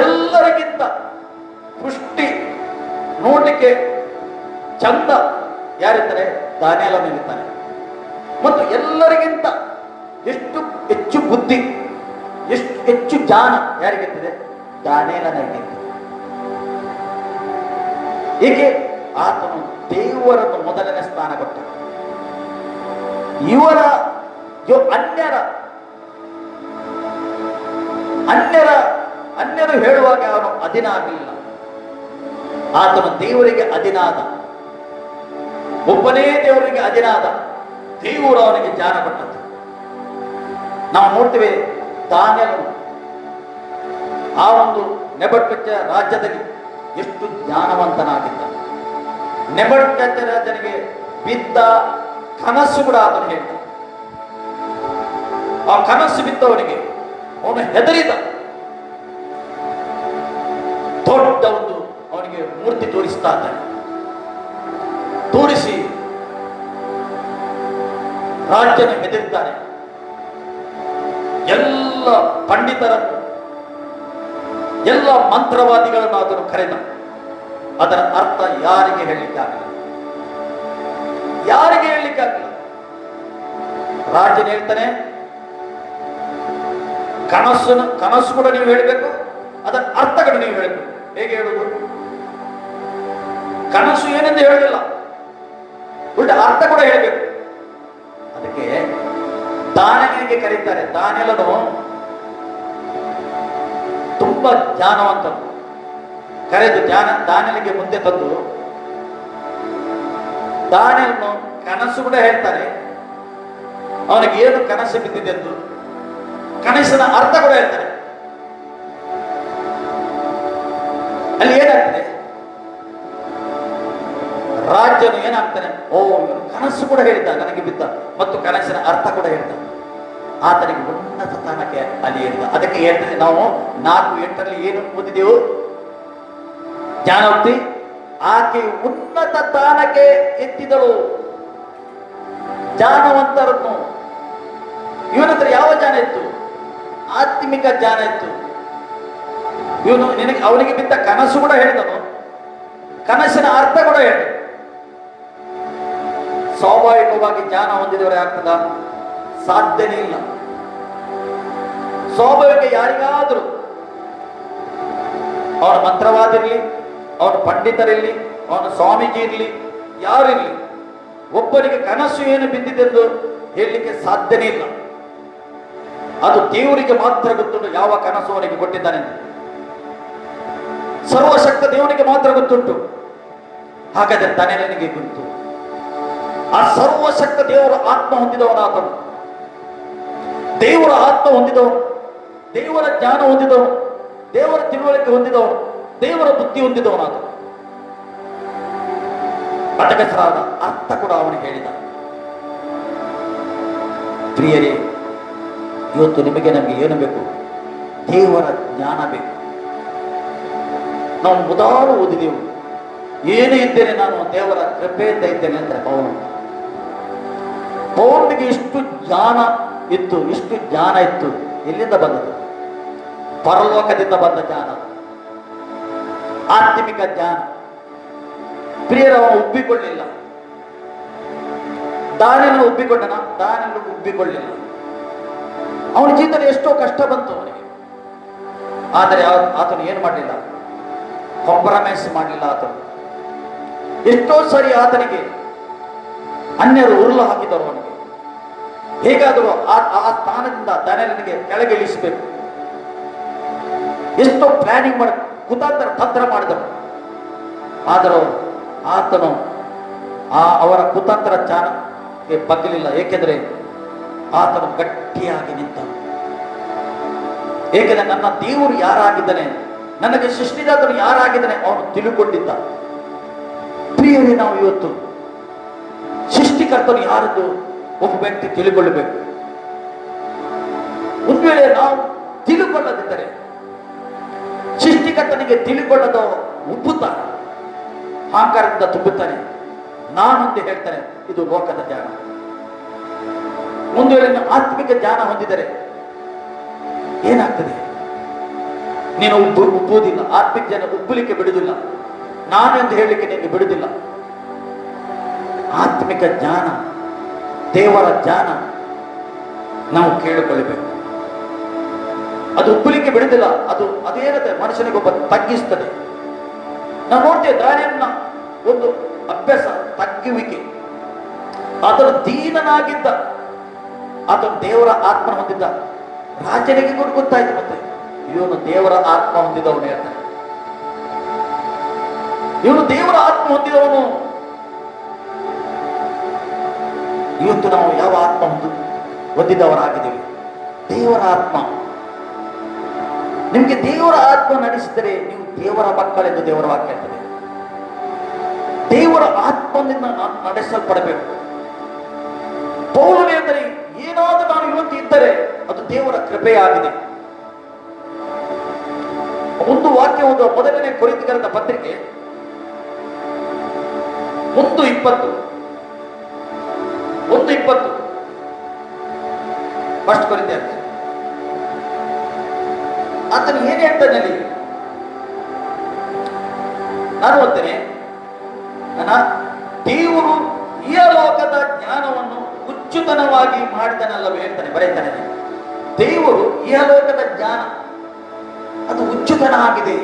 ಎಲ್ಲರಿಗಿಂತ ಪುಷ್ಟಿ ನೋಟಕ್ಕೆ ಚಂದ ಯಾರಿರ್ತಾರೆ, ದಾನಿಯೇಲನಿರ್ತಾನೆ. ಮತ್ತು ಎಲ್ಲರಿಗಿಂತ ಎಷ್ಟು ಹೆಚ್ಚು ಬುದ್ಧಿ, ಎಷ್ಟು ಹೆಚ್ಚು ಜ್ಞಾನ ಯಾರಿಗಿರ್ತದೆ, ದಾನಿಯೇಲನಿಗೆ. ಹೀಗೆ ಆತನು ದೇವರನ್ನು ಮೊದಲನೇ ಸ್ಥಾನ ಕೊಟ್ಟ. ಇವರ ಅನ್ಯರು ಹೇಳುವಾಗ ಅವನು ಅಧೀನ ಆಗಲಿಲ್ಲ. ಆತನು ದೇವರಿಗೆ ಅಧೀನಾದ, ಒಬ್ಬನೇ ದೇವರಿಗೆ ಅಧೀನಾದ. ದೇವರು ಅವನಿಗೆ ಜ್ಞಾನ ಕೊಟ್ಟದ್ದು ನಾವು ನೋಡ್ತೇವೆ. ದಾನಿಯೇಲನು ಆ ಒಂದು ನೆಬೂಕದ್ನೆಚ್ಚರ ರಾಜ್ಯದಲ್ಲಿ ಎಷ್ಟು ಜ್ಞಾನವಂತನಾಗಿದ್ದ. ನೆಬೂಕದ್ನೆಚ್ಚರ ರಾಜನಿಗೆ ಬಿದ್ದ ಕನಸು ಕೂಡ ಆತನು ಹೇಳಿದ. ಆ ಕನಸು ಬಿದ್ದವನಿಗೆ ಅವನು ಹೆದರಿದ. ದೊಡ್ಡ ಒಂದು ಅವನಿಗೆ ಮೂರ್ತಿ ತೋರಿಸ್ತಾ ಇದ್ದಾನೆ. ತೋರಿಸಿ ರಾಜ್ಯನ ಹೆದರಿದ್ದಾನೆ. ಎಲ್ಲ ಪಂಡಿತರನ್ನು, ಎಲ್ಲ ಮಂತ್ರವಾದಿಗಳನ್ನು ಅದನ್ನು ಕರೆದ. ಅದರ ಅರ್ಥ ಯಾರಿಗೆ ಹೇಳಲಿಕ್ಕಾಗಲಿಲ್ಲ, ಯಾರಿಗೆ ಹೇಳಲಿಕ್ಕಾಗಲಿಲ್ಲ. ರಾಜನ ಹೇಳ್ತಾನೆ, ಕನಸು ಕೂಡ ನೀವು ಹೇಳಬೇಕು, ಅದರ ಅರ್ಥಗಳು ನೀವು ಹೇಳಬೇಕು. ಹೇಗೆ ಹೇಳುವುದು? ಕನಸು ಏನೆಂದು ಹೇಳಲಿಲ್ಲ, ಉಲ್ಟ ಅರ್ಥ ಕೂಡ ಹೇಳಬೇಕು. ಅದಕ್ಕೆ ದಾನಿಯೇಲನಿಗೆ ಕರೀತಾರೆ. ದಾನಿಯೇಲನು ತುಂಬಾ ಜ್ಞಾನವಂತನು. ಕರೆದು ದಾನಿಯೇಲನಿಗೆ ಮುಂದೆ ತಂದು ದಾನಿಯೇಲನು ಕನಸು ಕೂಡ ಹೇಳ್ತಾರೆ. ಅವನಿಗೆ ಏನು ಕನಸು ಬಿದ್ದಿದೆಂದು ಕನಸಿನ ಅರ್ಥ ಕೂಡ ಹೇಳ್ತಾರೆ. ಅಲ್ಲಿ ಏನಾಗ್ತದೆ, ರಾಜ್ಯನು ಏನಾಗ್ತಾನೆ, ಇವನು ಕನಸು ಕೂಡ ಹೇಳಿದ್ದ, ನನಗೆ ಬಿದ್ದ, ಮತ್ತು ಕನಸಿನ ಅರ್ಥ ಕೂಡ ಹೇಳಿದ. ಆತನಿಗೆ ಉನ್ನತ ಸ್ಥಾನಕ್ಕೆ ಅಲ್ಲಿ ಏರಿದ. ಅದಕ್ಕೆ ಹೇಳ್ತದೆ, ನಾವು 4:8 ಏನು ಓದಿದೆವು, ಜ್ಞಾನವತಿ ಆಕೆ ಉನ್ನತ ಸ್ಥಾನಕ್ಕೆ ಎತ್ತಿದಳು ಜ್ಞಾನವಂತರನ್ನು. ಇವನ ಹತ್ರ ಯಾವ ಜ್ಞಾನ ಇತ್ತು? ಆತ್ಮಿಕ ಜ್ಞಾನ ಇತ್ತು. ಅವನಿಗೆ ಬಿದ್ದ ಕನಸು ಕೂಡ ಹೇಳಿದನು, ಕನಸಿನ ಅರ್ಥ ಕೂಡ ಹೇಳಿ. ಸ್ವಾಭಾವಿಕವಾಗಿ ಜ್ಞಾನ ಹೊಂದಿದವರೇ ಆಗ್ತದ? ಸಾಧ್ಯನೇ ಇಲ್ಲ. ಸ್ವಾಭಾವಿಕ ಯಾರಿಗಾದರೂ, ಅವನ ಮಂತ್ರವಾದಿರಲಿ, ಅವನ ಪಂಡಿತರಿರಲಿ, ಅವನ ಸ್ವಾಮೀಜಿ ಇರಲಿ, ಯಾರಿರಲಿ, ಒಬ್ಬರಿಗೆ ಕನಸು ಏನು ಬಿದ್ದಿದೆಂದು ಹೇಳಲಿಕ್ಕೆ ಸಾಧ್ಯನೇ ಇಲ್ಲ. ಅದು ದೇವರಿಗೆ ಮಾತ್ರ ಗೊತ್ತುಂಟು ಯಾವ ಕನಸು ಅವನಿಗೆ ಕೊಟ್ಟಿದ್ದಾನೆ. ಸರ್ವಶಕ್ತ ದೇವನಿಗೆ ಮಾತ್ರ ಗೊತ್ತುಂಟು. ಹಾಗಾದರೆ ದಾನಿಯೇಲನಿಗೆ ಗೊತ್ತು. ಆ ಸರ್ವಶಕ್ತ ದೇವರ ಆತ್ಮ ಹೊಂದಿದವನಾತನು, ದೇವರ ಆತ್ಮ ಹೊಂದಿದವನು, ದೇವರ ಜ್ಞಾನ ಹೊಂದಿದವನು, ದೇವರ ತಿಳುವಳಿಕೆ ಹೊಂದಿದವನು, ದೇವರ ಬುದ್ಧಿ ಹೊಂದಿದವನಾತನು. ಅಟಕಸರಾದ ಅರ್ಥ ಕೂಡ ಅವನು ಹೇಳಿದ. ಪ್ರಿಯರೇ, ಇವತ್ತು ನಮಗೆ ಏನು ಬೇಕು? ದೇವರ ಜ್ಞಾನ ಬೇಕು. ನಾವು ಮೊದಲು ಓದಿದೆವು, ಏನೇ ಇದ್ದೇನೆ ನಾನು ದೇವರ ಕೃಪೆಯಿಂದ ಇದ್ದೇನೆ ಅಂತ ಪೌಲನಿಗೆ ಇಷ್ಟು ಜ್ಞಾನ ಇತ್ತು, ಇಷ್ಟು ಜ್ಞಾನ ಇತ್ತು. ಎಲ್ಲಿಂದ ಬಂದದ್ದು? ಪರಲೋಕದಿಂದ ಬಂದ ಜ್ಞಾನ, ಆತ್ಮಿಕ ಜ್ಞಾನ. ಪ್ರಿಯರವ ಉಬ್ಬಿಕೊಳ್ಳಿಲ್ಲ. ದಾನಿಯೇಲನು ಉಬ್ಬಿಕೊಂಡನ? ದಾನಿಯೇಲನು ಉಬ್ಬಿಕೊಳ್ಳಿಲ್ಲ. ಅವನ ಜೀವಿತದಲ್ಲಿ ಎಷ್ಟೋ ಕಷ್ಟ ಬಂತು ಅವನಿಗೆ, ಆದರೆ ಆತನು ಏನು ಮಾಡಲಿಲ್ಲ, ಕಾಂಪ್ರಮೈಸ್ ಮಾಡಲಿಲ್ಲ. ಆತನು ಎಷ್ಟೋ ಸರಿ ಆತನಿಗೆ ಅನ್ಯರು ಉರುಳು ಹಾಕಿದರು. ಅವನಿಗೆ ಹೇಗಾದರೂ ಆ ಸ್ಥಾನದಿಂದ ದಾನಿಯೇಲನಿಗೆ ಕೆಳಗೆ ಇಳಿಸಬೇಕು. ಎಷ್ಟೋ ಪ್ಲಾನಿಂಗ್ ಮಾಡಿ ಕುತಂತ್ರ ತಂತ್ರ ಮಾಡಿದರು. ಆದರೂ ಆತನು ಅವರ ಕುತಂತ್ರ ಚಾನಕ್ಕೆ ಬಗ್ಗಲಿಲ್ಲ. ಏಕೆಂದರೆ ಆತನು ಗಟ್ಟಿಯಾಗಿ ನಿಂತನು. ಏಕೆಂದರೆ ನನ್ನ ದೇವರು ಯಾರಾಗಿದ್ದಾನೆ ನನಗೆ ಸೃಷ್ಟಿದಾತನು ಯಾರಾಗಿದ್ದಾನೆ ಅವನು ತಿಳುಕೊಂಡಿದ್ದ. ಪ್ರಿಯರೇ, ನಾವು ಇವತ್ತು ಸೃಷ್ಟಿಕರ್ತನು ಯಾರದ್ದು ಒಬ್ಬ ವ್ಯಕ್ತಿ ತಿಳಿಕೊಳ್ಳಬೇಕು. ಒಂದು ವೇಳೆ ನಾವು ತಿಳಿಕೊಳ್ಳದಿದ್ದರೆ, ಸೃಷ್ಟಿಕರ್ತನಿಗೆ ತಿಳಿಕೊಳ್ಳದ ಉಬ್ಬುತ್ತಾನೆ, ಅಹಂಕಾರದಿಂದ ತುಂಬುತ್ತಾನೆ. ನಾನೊಂದು ಹೇಳ್ತಾನೆ, ಇದು ಲೋಕದ ಜ್ಞಾನ. ಒಂದು ವೇಳೆ ಆತ್ಮಿಕ ಜ್ಞಾನ ಹೊಂದಿದರೆ ಏನಾಗ್ತದೆ? ನೀನು ಉಬ್ಬುವುದಿಲ್ಲ. ಆತ್ಮಿಕ ಜ್ಞಾನ ಉಬ್ಬಲಿಕ್ಕೆ ಬಿಡುವುದಿಲ್ಲ. ನಾನೆಂದು ಹೇಳಲಿಕ್ಕೆ ನಿನಗೆ ಬಿಡುವುದಿಲ್ಲ. ಆತ್ಮಿಕ ಜ್ಞಾನ, ದೇವರ ಜ್ಞಾನ ನಾವು ಕೇಳಿಕೊಳ್ಳಬೇಕು. ಅದು ಉಬ್ಬಲಿಕ್ಕೆ ಬಿಡುವುದಿಲ್ಲ. ಅದೇನಂತೆ ಮನುಷ್ಯನಿಗೊಬ್ಬ ತಗ್ಗಿಸ್ತದೆ. ನಾವು ನೋಡ್ತೇವೆ ದಾನಿಯಲ್ನ ಒಂದು ಅಭ್ಯಾಸ, ತಗ್ಗುವಿಕೆ. ಅದರ ದೀನನಾಗಿದ್ದ, ಆತನು ದೇವರ ಆತ್ಮ ಹೊಂದಿದ್ದ. ರಾಜನಿಗೆ ಗೊತ್ತಾಯ್ತು, ಮತ್ತೆ ಇವನು ದೇವರ ಆತ್ಮ ಹೊಂದಿದವನು ಹೇಳ್ತಾನೆ. ಇವನು ದೇವರ ಆತ್ಮ ಹೊಂದಿದವನು. ಇವತ್ತು ನಾವು ಯಾವ ಆತ್ಮ ಹೊಂದಿದವರಾಗಿದ್ದೇವೆ? ದೇವರ ಆತ್ಮ. ನಿಮಗೆ ದೇವರ ಆತ್ಮ ನಡೆಸಿದರೆ ನೀವು ದೇವರ ಮಕ್ಕಳೆಂದು ದೇವರ ವಾಕ್ಯ ಹೇಳ್ತದೆ. ದೇವರ ಆತ್ಮದಿಂದ ನಡೆಸಲ್ಪಡಬೇಕು. ಪೌಲನೇ ಅಂದರೆ ಏನಾದರೂ ನಾನು ಇವತ್ತು ಇದ್ದರೆ ಅದು ದೇವರ ಕೃಪೆಯಾಗಿದೆ. ಒಂದು ವಾಕ್ಯ, ಒಂದು ಮೊದಲನೇ ಕೊರಿಂಥೀಯರ ಪತ್ರಿಕೆ 1:20 ಫಸ್ಟ್ ಕೊರಿಂಥೀಯರ್. ಆತನು ಏನ್ ಹೇಳ್ತಾನೆ ಅಲ್ಲಿ? ನಾನು ಓದ್ತೇನೆ. ದೇವರು ಈ ಲೋಕದ ಜ್ಞಾನವನ್ನು ಹುಚ್ಚುತನವಾಗಿ ಮಾಡಿದನಲ್ಲವೇ ಹೇಳ್ತಾನೆ, ಬರೀತಾನೆ. ದೇವರು ಈ ಲೋಕದ ಜ್ಞಾನ ಅದು ಹುಚ್ಚುತನ ಆಗಿದೆ.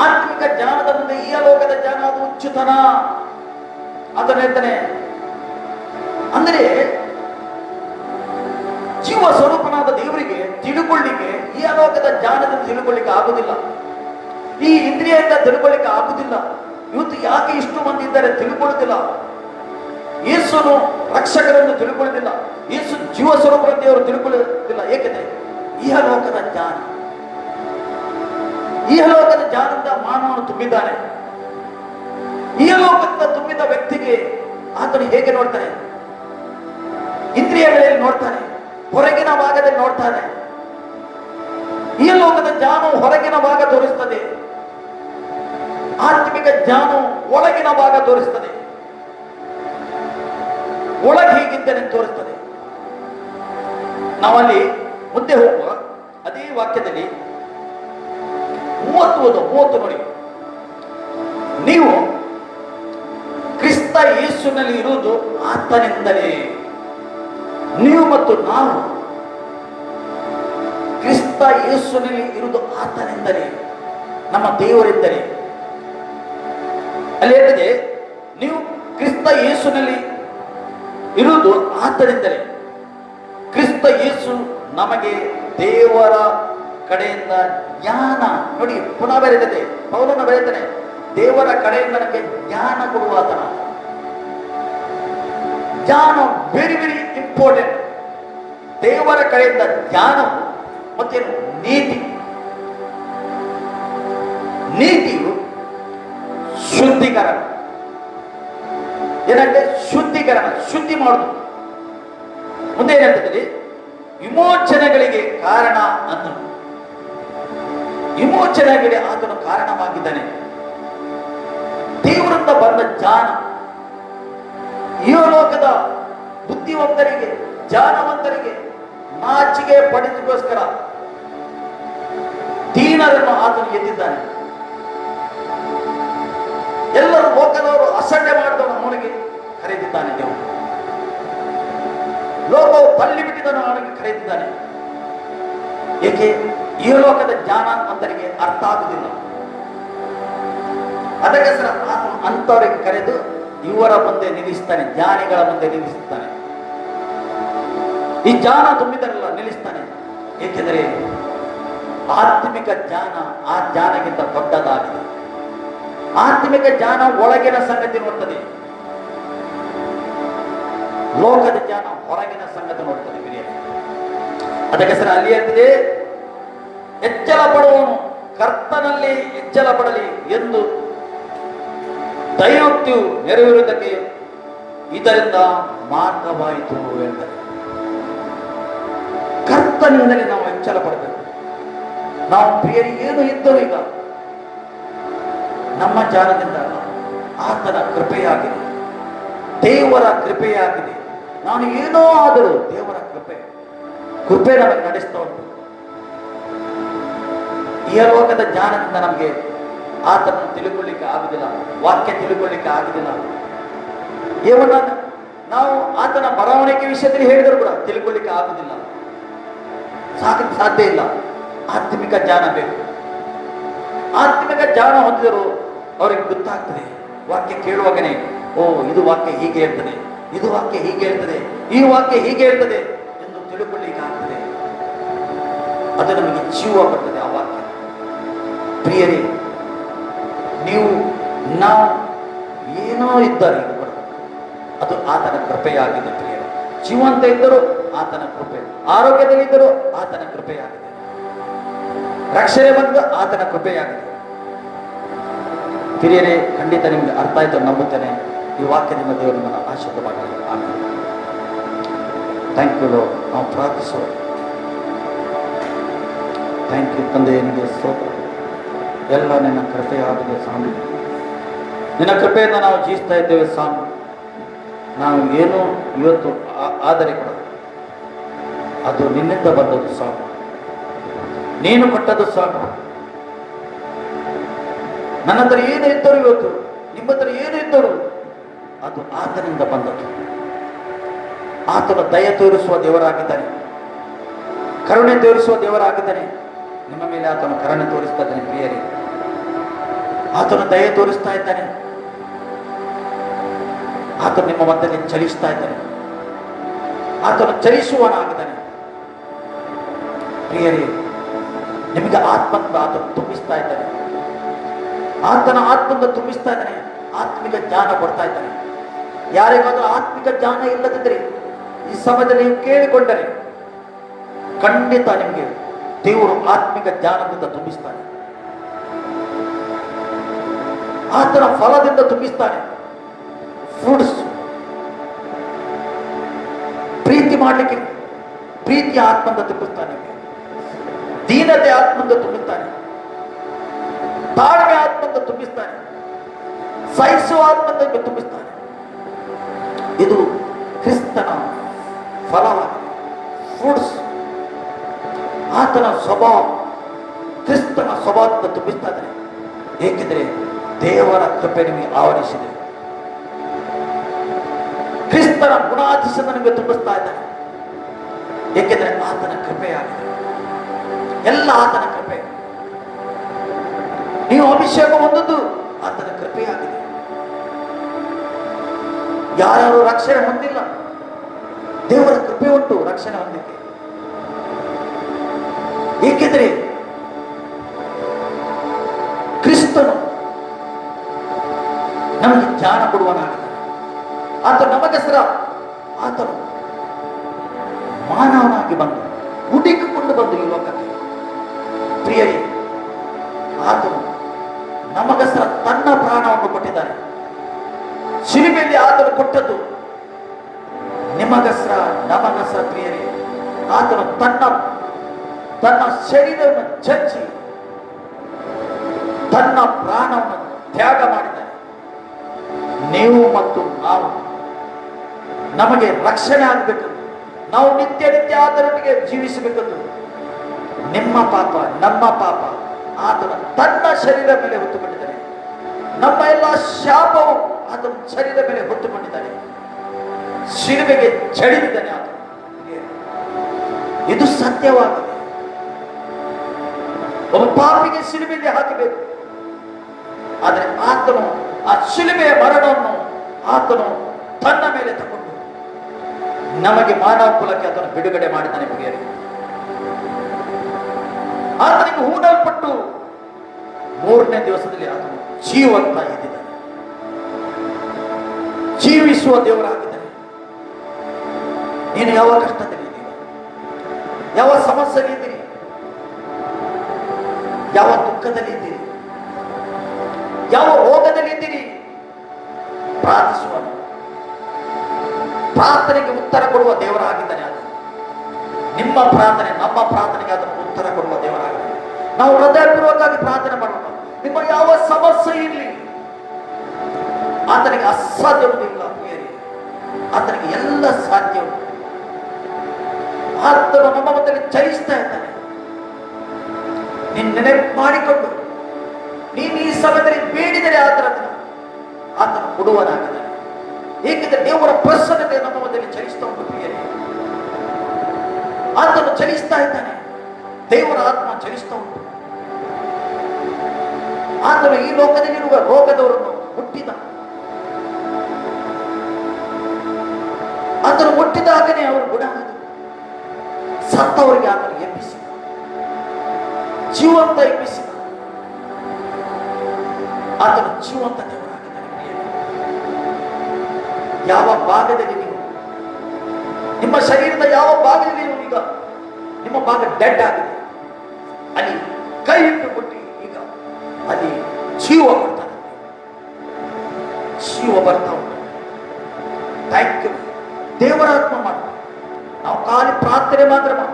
ಆತ್ಮಿಕ ಜ್ಞಾನದ ಮುಂದೆ ಈ ಲೋಕದ ಜ್ಞಾನ ಅದು ಹುಚ್ಚುತನ. ಅದನ್ನು ಹೇಳ್ತಾನೆ. ಅಂದರೆ ಜೀವ ಸ್ವರೂಪನಾದ ದೇವರಿಗೆ ತಿಳುಕೊಳ್ಳಿಕ್ಕೆ ಈ ಲೋಕದ ಜ್ಞಾನದಿಂದ ತಿಳುಕೊಳ್ಳಿಕ್ಕೆ ಆಗುದಿಲ್ಲ. ಈ ಇಂದ್ರಿಯಿಂದ ತಿಳ್ಕೊಳ್ಳಿಕ್ಕೆ ಆಗುದಿಲ್ಲ. ಇವತ್ತು ಯಾಕೆ ಇಷ್ಟು ಮಂದಿ ಇದ್ದಾರೆ ತಿಳ್ಕೊಳ್ಳುವುದಿಲ್ಲ? ಯೇಸುನು ರಕ್ಷಕರನ್ನು ತಿಳ್ಕೊಳ್ಳುವುದಿಲ್ಲ. ಯೇಸು ಜೀವ ಸ್ವರೂಪದ ದೇವರು ತಿಳ್ಕೊಳ್ಳುವುದಿಲ್ಲ. ಏಕೆಂದರೆ ಈ ಲೋಕದ ಜ್ಞಾನ, ಈ ಲೋಕದ ಜ್ಞಾನದಿಂದ ಮಾನವನು ತುಂಬಿದ್ದಾನೆ. ಈ ಲೋಕದಿಂದ ತುಂಬಿದ ವ್ಯಕ್ತಿಗೆ ಆತನು ಹೇಗೆ ನೋಡ್ತಾನೆ? ಇಂದ್ರಿಯಗಳಲ್ಲಿ ನೋಡ್ತಾನೆ, ಹೊರಗಿನ ಭಾಗದಲ್ಲಿ ನೋಡ್ತಾನೆ. ಈ ಲೋಕದ ಜ್ಞಾನವು ಹೊರಗಿನ ಭಾಗ ತೋರಿಸ್ತದೆ, ಆತ್ಮಿಕ ಜ್ಞಾನವು ಒಳಗಿನ ಭಾಗ ತೋರಿಸ್ತದೆ. ಒಳಗೆ ಹೀಗಿದ್ದೇನೆ ತೋರಿಸ್ತದೆ. ನಾವಲ್ಲಿ ಮುಂದೆ ಹೋಗುವ ಅದೇ ವಾಕ್ಯದಲ್ಲಿ 30 ನೋಡಿ. ನೀವು ಕ್ರಿಸ್ತ ಯೇಸುನಲ್ಲಿ ಇರುವುದು ಆತನಿಂದಲೇ. ನೀವು ಮತ್ತು ನಾವು ಕ್ರಿಸ್ತ ಯೇಸುನಲ್ಲಿ ಇರುವುದು ಆತನಿಂದಲೇ, ನಮ್ಮ ದೇವರಿಂದಲೇ. ಅಲ್ಲಿ ಹೇಳಿದೆ, ನೀವು ಕ್ರಿಸ್ತ ಯೇಸುನಲ್ಲಿ ಇರುವುದು ಆತನಿಂದಲೇ. ಕ್ರಿಸ್ತ ಯೇಸು ನಮಗೆ ದೇವರ ಕಡೆಯಿಂದ ಜ್ಞಾನ. ನೋಡಿ, ಪುನಃ ಬರೆದಿದೆ, ಪೌಲನು ಬರೆಯುತ್ತಾನೆ, ದೇವರ ಕಡೆಯಿಂದ ನಮಗೆ ಜ್ಞಾನ ಕೊಡುವ ಆತನ. ಜ್ಞಾನ ವೆರಿ ವೆರಿ ಇಂಪಾರ್ಟೆಂಟ್. ದೇವರ ಕಡೆಯಿಂದ ಜ್ಞಾನವು ಮತ್ತೇನು? ನೀತಿ. ನೀತಿಯು ಶುದ್ಧೀಕರಣ. ಏನಂటే ಶುದ್ಧೀಕರಣ, ಶುದ್ಧಿ ಮಾಡುದು. ಮುಂದೆ ಏನಂತಂದ್ರೆ ವಿಮೋಚನೆಗಳಿಗೆ ಕಾರಣ ಅಂತ. ವಿಮೋಚನೆಗಳಿಗೆ ಆತನು ಕಾರಣವಾಗಿದ್ದಾನೆ. ದೇವರಿಂದ ಬಂದ ಜ್ಞಾನ ಈ ಲೋಕದ ಬುದ್ಧಿವಂತರಿಗೆ, ಜ್ಞಾನವಂತರಿಗೆ ನಾಚಿಕೆ ಪಡೆದಕ್ಕೋಸ್ಕರ ದೀನರನ್ನು ಆತನು ಎದ್ದಿದ್ದಾನೆ. ಎಲ್ಲರೂ ಲೋಕದವರು ಅಸಡ್ಡೆ ಮಾಡಿದವನು ಅವನಿಗೆ ಕರೆದಿದ್ದಾನೆ. ದೇವರು ಲೋಕವು ತಳ್ಳಿ ಬಿಟ್ಟಿದ್ದನು ಅವನಿಗೆ ಕರೆದಿದ್ದಾನೆ. ಏಕೆ? ಈ ಲೋಕದ ಜ್ಞಾನವಂತರಿಗೆ ಅರ್ಥ ಆಗುವುದಿಲ್ಲ. ಅದಕ್ಕೋಸ್ಕರ ಆತನು ಅಂತವರಿಗೆ ಕರೆದು ಇವರ ಮುಂದೆ ನಿಲ್ಲಿಸ್ತಾನೆ, ಜ್ಞಾನಿಗಳ ಮುಂದೆ ನಿಲ್ಲಿಸ್ತಾನೆ. ಈ ಜ್ಞಾನ ತುಂಬಿದರೆಲ್ಲ ನಿಲ್ಲಿಸ್ತಾನೆ. ಏಕೆಂದರೆ ಆತ್ಮಿಕ ಜ್ಞಾನ ಆ ಜ್ಞಾನಕ್ಕಿಂತ ದೊಡ್ಡದಾಗಿದೆ. ಆತ್ಮಿಕ ಜ್ಞಾನ ಒಳಗಿನ ಸಂಗತಿ ನೋಡ್ತದೆ, ಲೋಕದ ಜ್ಞಾನ ಹೊರಗಿನ ಸಂಗತಿ ನೋಡ್ತದೆ. ಬಿರಿಯಾನಿ ಅದಕ್ಕೋಸ್ಕರ ಅಲ್ಲಿ ಹೇಳ್ತದೆ, ಎಚ್ಚರ ಪಡುವವನು ಕರ್ತನಲ್ಲಿ ಹೆಚ್ಚಳ ಪಡಲಿ ಎಂದು ದೈವೋಕ್ತಿಯು ನೆರವೇರುವುದಕ್ಕೆ ಇದರಿಂದ ಮಾರ್ಗವಾಯಿತು ಎಂದರೆ ಕರ್ತನಿಂದಲೇ ನಾವು ಹೆಚ್ಚಳ ಪಡಬೇಕು. ನಾವು ಪ್ರಿಯರಿ ಏನು ಇದ್ದರೂ ಈಗ ನಮ್ಮ ಜ್ಞಾನದಿಂದ ಅಲ್ಲ, ಆತನ ಕೃಪೆಯಾಗಿದೆ, ದೇವರ ಕೃಪೆಯಾಗಿದೆ. ನಾನು ಏನೋ ಆದರೂ ದೇವರ ಕೃಪೆ ನಮಗೆ ನಡೆಸ್ತಾ ಉಂಟು. ಈ ಲೋಕದ ಜ್ಞಾನದಿಂದ ನಮಗೆ ಆತನನ್ನು ತಿಳ್ಕೊಳ್ಳಿಕ್ಕೆ ಆಗುದಿಲ್ಲ, ವಾಕ್ಯ ತಿಳ್ಕೊಳ್ಳಿಕ್ಕೆ ಆಗುದಿಲ್ಲ. ಏವನ್ನ ನಾವು ಆತನ ಬರವಣಿಗೆ ವಿಷಯದಲ್ಲಿ ಹೇಳಿದರೂ ಕೂಡ ತಿಳ್ಕೊಳ್ಳಿಕ್ಕೆ ಆಗುದಿಲ್ಲ, ಸಾಧ್ಯ ಇಲ್ಲ. ಆತ್ಮಿಕ ಜ್ಞಾನ ಬೇಕು. ಆತ್ಮಿಕ ಜ್ಞಾನ ಹೊಂದಿದರು ಅವರಿಗೆ ಗೊತ್ತಾಗ್ತದೆ. ವಾಕ್ಯ ಕೇಳುವಾಗನೇ ಓ ಇದು ವಾಕ್ಯ ಹೀಗೆ ಹೇಳ್ತದೆ, ಇದು ವಾಕ್ಯ ಹೀಗೆ ಹೇಳ್ತದೆ, ಈ ವಾಕ್ಯ ಹೀಗೆ ಹೇಳ್ತದೆ ಎಂದು ತಿಳ್ಕೊಳ್ಳಿಕ್ಕೆ ಆಗ್ತದೆ. ಅದು ನಮಗೆ ಜೀವ ಬರ್ತದೆ ಆ ವಾಕ್ಯ. ಪ್ರಿಯರೇ, ನಾವು ಏನೋ ಇದ್ದಾರೆ ಅದು ಆತನ ಕೃಪೆಯಾಗಿದೆ. ಪ್ರಿಯರೇ, ಜೀವಂತ ಇದ್ದರೂ ಆತನ ಕೃಪೆ, ಆರೋಗ್ಯದಲ್ಲಿದ್ದರೂ ಆತನ ಕೃಪೆಯಾಗಿದೆ, ರಕ್ಷಣೆ ಬಂದು ಆತನ ಕೃಪೆಯಾಗಿದೆ. ಹಿರಿಯರೇ, ಖಂಡಿತ ನಿಮಗೆ ಅರ್ಥ ಆಯ್ತು ನಂಬುತ್ತೇನೆ. ಈ ವಾಕ್ಯದಿಂದ ದೇವರು ನಮ್ಮನ್ನು ಆಶೀರ್ವಾದ ಮಾಡಲಿ. ಆಮೇಲೆ ಥ್ಯಾಂಕ್ ಯು ಲೋ. ನಾವು ಪ್ರಾರ್ಥಿಸುವ. ಥ್ಯಾಂಕ್ ಯು ತಂದೆ, ನಿಮಗೆ ಸ್ತೋತ್ರ. ಎಲ್ಲ ನಿನ್ನ ಕೃಪೆಯಾಗಿದೆ ಸ್ವಾಮಿ. ನಿನ್ನ ಕೃಪೆಯಿಂದ ನಾವು ಜೀವಿಸ್ತಾ ಇದ್ದೇವೆ ಸ್ವಾಮಿ. ನಾವು ಏನು ಇವತ್ತು ಆದರೆ ಕೂಡ ಅದು ನಿನ್ನಿಂದ ಬಂದದ್ದು ಸ್ವಾಮಿ, ನೀನು ಕೊಟ್ಟದ್ದು ಸ್ವಾಮಿ. ನನ್ನ ಹತ್ರ ಏನು ಇದ್ದರು ಇವತ್ತು, ನಿಮ್ಮ ಹತ್ರ ಏನು ಇದ್ದರು ಅದು ಆತನಿಂದ ಬಂದದ್ದು. ಆತನು ದಯ ತೋರಿಸುವ ದೇವರಾಗಿದ್ದಾನೆ, ಕರುಣೆ ತೋರಿಸುವ ದೇವರಾಗಿದ್ದಾನೆ. ನಿಮ್ಮ ಮೇಲೆ ಆತನು ಕರುಣೆ ತೋರಿಸ್ತಾ ಇದ್ದಾನೆ. ಪ್ರಿಯರೇ, ಆತನು ದಯ ತೋರಿಸ್ತಾ ಇದ್ದಾನೆ. ಆತನು ನಿಮ್ಮ ಮಧ್ಯದಲ್ಲಿ ಚಲಿಸ್ತಾ ಇದ್ದಾನೆ. ಆತನು ಚಲಿಸುವನಾಗಿದ್ದಾನೆ. ಪ್ರಿಯರೇ, ನಿಮಗೆ ಆತ್ಮದಿಂದ ಆತನು ತುಂಬಿಸ್ತಾ ಇದ್ದಾನೆ. ಆತನ ಆತ್ಮದಿಂದ ತುಂಬಿಸ್ತಾ ಇದ್ದಾನೆ. ಆತ್ಮಿಕ ಜ್ಞಾನ ಕೊಡ್ತಾ ಇದ್ದಾನೆ. ಯಾರಿಗಾದ್ರೂ ಆತ್ಮಿಕ ಜ್ಞಾನ ಇಲ್ಲದಿದ್ದರೆ ಈ ಸಮಯದಲ್ಲಿ ನೀವು ಕೇಳಿಕೊಂಡರೆ ಖಂಡಿತ ನಿಮಗೆ ದೇವರು ಆತ್ಮಿಕ ಜ್ಞಾನದಿಂದ ತುಂಬಿಸ್ತಾನೆ. ಆತನ ಫಲದಿಂದ ತುಂಬಿಸ್ತಾನೆ. ಫ್ರೂಟ್ಸ್, ಪ್ರೀತಿ ಮಾಡಲಿಕ್ಕೆ ಪ್ರೀತಿಯ ಆತ್ಮದಿಂದ ತುಂಬಿಸ್ತಾನೆ. ದೀನತೆ ಆತ್ಮದಿಂದ ತುಂಬಿಸ್ತಾನೆ. ತಾಳ್ಮೆ ಆತ್ಮದಿಂದ ತುಂಬಿಸ್ತಾನೆ. ಸಹಿಸುವ ಆತ್ಮದಿಂದ ತುಂಬಿಸ್ತಾನೆ. ಇದು ಕ್ರಿಸ್ತನ ಫಲವಾಗಿದೆ. ಫ್ರೂಟ್ಸ್, ಆತನ ಸ್ವಭಾವ, ಕ್ರಿಸ್ತನ ಸ್ವಭಾವದಿಂದ ತುಂಬಿಸ್ತಾ ಇದ್ದಾನೆ. ಏಕೆಂದರೆ ದೇವರ ಕೃಪೆ ನಿಮಗೆ ಆವರಿಸಿದೆ. ಕ್ರಿಸ್ತನ ಗುಣಾತಿಶಯ ನಿಮಗೆ ತುಂಬಿಸ್ತಾ ಇದ್ದಾನೆ. ಏಕೆಂದರೆ ಆತನ ಕೃಪೆಯಾಗಿದೆ. ಎಲ್ಲ ಆತನ ಕೃಪೆ. ನೀವು ಅಭಿಷೇಕ ಹೊಂದದ್ದು ಆತನ ಕೃಪೆಯಾಗಿದೆ. ಯಾರು ರಕ್ಷಣೆ ಹೊಂದಿಲ್ಲ, ದೇವರ ಕೃಪೆ ಉಂಟು ರಕ್ಷಣೆ ಹೊಂದಲಿಕ್ಕೆ. ಏಕೆಂದರೆ ಕ್ರಿಸ್ತನು ನಮಗೆ ಜ್ಞಾನ ಕೊಡುವನಾಗಿದ್ದಾನೆ. ಆತ ನಮಗೋಸ್ಕರ ಆತನು ಮಾನವನಾಗಿ ಬಂದು ಹುಡುಕಿಕೊಂಡು ಬಂದು ಈ ಲೋಕಕ್ಕೆ. ಪ್ರಿಯರೇ, ಆತನು ನಮಗೋಸ್ಕರ ತನ್ನ ಪ್ರಾಣವನ್ನು ಕೊಟ್ಟಿದ್ದಾನೆ. ಶಿಲುಬೆಯಲ್ಲಿ ಆತನು ಕೊಟ್ಟದ್ದು ನಿಮಗೋಸ್ಕರ, ನಮಗೋಸ್ಕರ. ಪ್ರಿಯರೇ, ಆತನು ತನ್ನ ಶರೀರವನ್ನು ಚಚ್ಚಿ ತನ್ನ ಪ್ರಾಣವನ್ನು ತ್ಯಾಗ ಮಾಡಿದ್ದಾನೆ. ನೀವು ಮತ್ತು ನಾವು, ನಮಗೆ ರಕ್ಷಣೆ ಆಗಬೇಕು. ನಾವು ನಿತ್ಯ ಆತನೊಟ್ಟಿಗೆ ಜೀವಿಸಬೇಕಂದು ನಿಮ್ಮ ಪಾಪ, ನಮ್ಮ ಪಾಪ ಆತನು ತನ್ನ ಶರೀರ ಮೇಲೆ ಹೊತ್ತುಕೊಂಡಿದ್ದಾನೆ. ನಮ್ಮ ಎಲ್ಲ ಶಾಪವು ಆತನ ಶರೀರ ಮೇಲೆ ಹೊತ್ತುಕೊಂಡಿದ್ದಾನೆ. ಶಿಲುಬೆಗೆ ಚಡಿದಿದ್ದಾನೆ ಆತನು. ಇದು ಸತ್ಯವಾಗಿದೆ. ಒಬ್ಬ ಪಾಪಿಗೆ ಶಿಲುಬೆಯಲ್ಲಿ ಹಾಕಬೇಕು. ಆದರೆ ಆತನು ಆ ಶಿಲುಬೆಯ ಮರಣವನ್ನು ಆತನು ತನ್ನ ಮೇಲೆ ತಗೊಂಡು ನಮಗೆ ಮಾನವ ಕುಲಕ್ಕೆ ಆತನು ಬಿಡುಗಡೆ ಮಾಡಿದ್ದಾನೆ. ಪ್ರಿಯರೇ, ಆತನಿಗೆ ಹೂಡಲ್ಪಟ್ಟು 3ನೇ ದಿವಸದಲ್ಲಿ ಆತನು ಜೀವಂತ ಇದ್ದಿದ್ದಾನೆ. ಜೀವಿಸುವ ದೇವರಾಗಿದ್ದಾನೆ. ನೀನು ಯಾವ ಕಷ್ಟದಲ್ಲಿ ಇದ್ದೀರಿ, ಯಾವ ಸಮಸ್ಯೆಯಲ್ಲಿ ಇದ್ದೀರಿ, ಯಾವ ದುಃಖದಲ್ಲಿ ಇದ್ದೀರಿ, ಯಾವ ರೋಗದಲ್ಲಿ ಇದ್ದೀರಿ, ಪ್ರಾರ್ಥಿಸುವ. ಪ್ರಾರ್ಥನೆಗೆ ಉತ್ತರ ಕೊಡುವ ದೇವರಾಗಿದ್ದಾನೆ. ಅದು ನಿಮ್ಮ ಪ್ರಾರ್ಥನೆ, ನಮ್ಮ ಪ್ರಾರ್ಥನೆಗೆ ಅದನ್ನು ಉತ್ತರ ಕೊಡುವ ದೇವರಾಗಿದ್ದಾನೆ. ನಾವು ಹೃದಯಪೂರ್ವಕವಾಗಿ ಪ್ರಾರ್ಥನೆ ಮಾಡೋಣ. ನಿಮ್ಮ ಯಾವ ಸಮಸ್ಯೆ ಇರಲಿ, ಆತನಿಗೆ ಅಸಾಧ್ಯವುದಿಲ್ಲ. ಆತನಿಗೆ ಎಲ್ಲ ಸಾಧ್ಯ. ಆತನು ನಮ್ಮ ಮಧ್ಯದಲ್ಲಿ ಚಲಿಸ್ತಾ ಇದ್ದಾನೆ. ನೀನು ನೆನಪು ಮಾಡಿಕೊಂಡು ನೀನು ಈ ಸಮಯದಲ್ಲಿ ಬೇಡಿದರೆ ಆತನು ಕೊಡುವನಾಗಿದ್ದಾನೆ. ಏಕೆಂದರೆ ದೇವರ ಪ್ರಸನ್ನತೆ ನಮ್ಮ ಮಧ್ಯದಲ್ಲಿ ಚಲಿಸ್ತಾ ಉಂಟು. ಪ್ರಿಯರೇ, ಆತನು ಚಲಿಸ್ತಾ ಇದ್ದಾನೆ. ದೇವರ ಆತ್ಮ ಚಲಿಸ್ತಾ ಉಂಟು. ಆತನು ಈ ಲೋಕದಲ್ಲಿರುವ ರೋಗದವರನ್ನು ಮುಟ್ಟಿದ. ಆತನು ಮುಟ್ಟಿದಾಗನೇ ಅವರು ಗುಣ ಆದರು. ಸತ್ತವರಿಗೆ ಆತನು ಎಬ್ಬಿಸಿದ, ಜೀವಂತ ಎಬ್ಬಿಸಿದ. ಆತನು ಜೀವಂತ ದೇವರಾಗಿದ್ದಾನೆ. ಯಾವ ಭಾಗದಲ್ಲಿ ನೀವು, ನಿಮ್ಮ ಶರೀರದ ಯಾವ ಭಾಗದಲ್ಲಿ ನೀವು ಈಗ ನಿಮ್ಮ ಭಾಗ ಡೆಡ್ ಆಗಿದೆ, ಅಲ್ಲಿ ಕೈ ಇಟ್ಟು ಕೊಟ್ಟು ಈಗ ಅಲ್ಲಿ ಜೀವ ಬರ್ತಾನೆ, ಜೀವ ಬರ್ತಾ ಉಂಟು. Thank you. ದೇವರ ಆತ್ಮ ಮಾಡ. ನಾವು ಖಾಲಿ ಪ್ರಾರ್ಥನೆ ಮಾತ್ರ ಮಾಡ.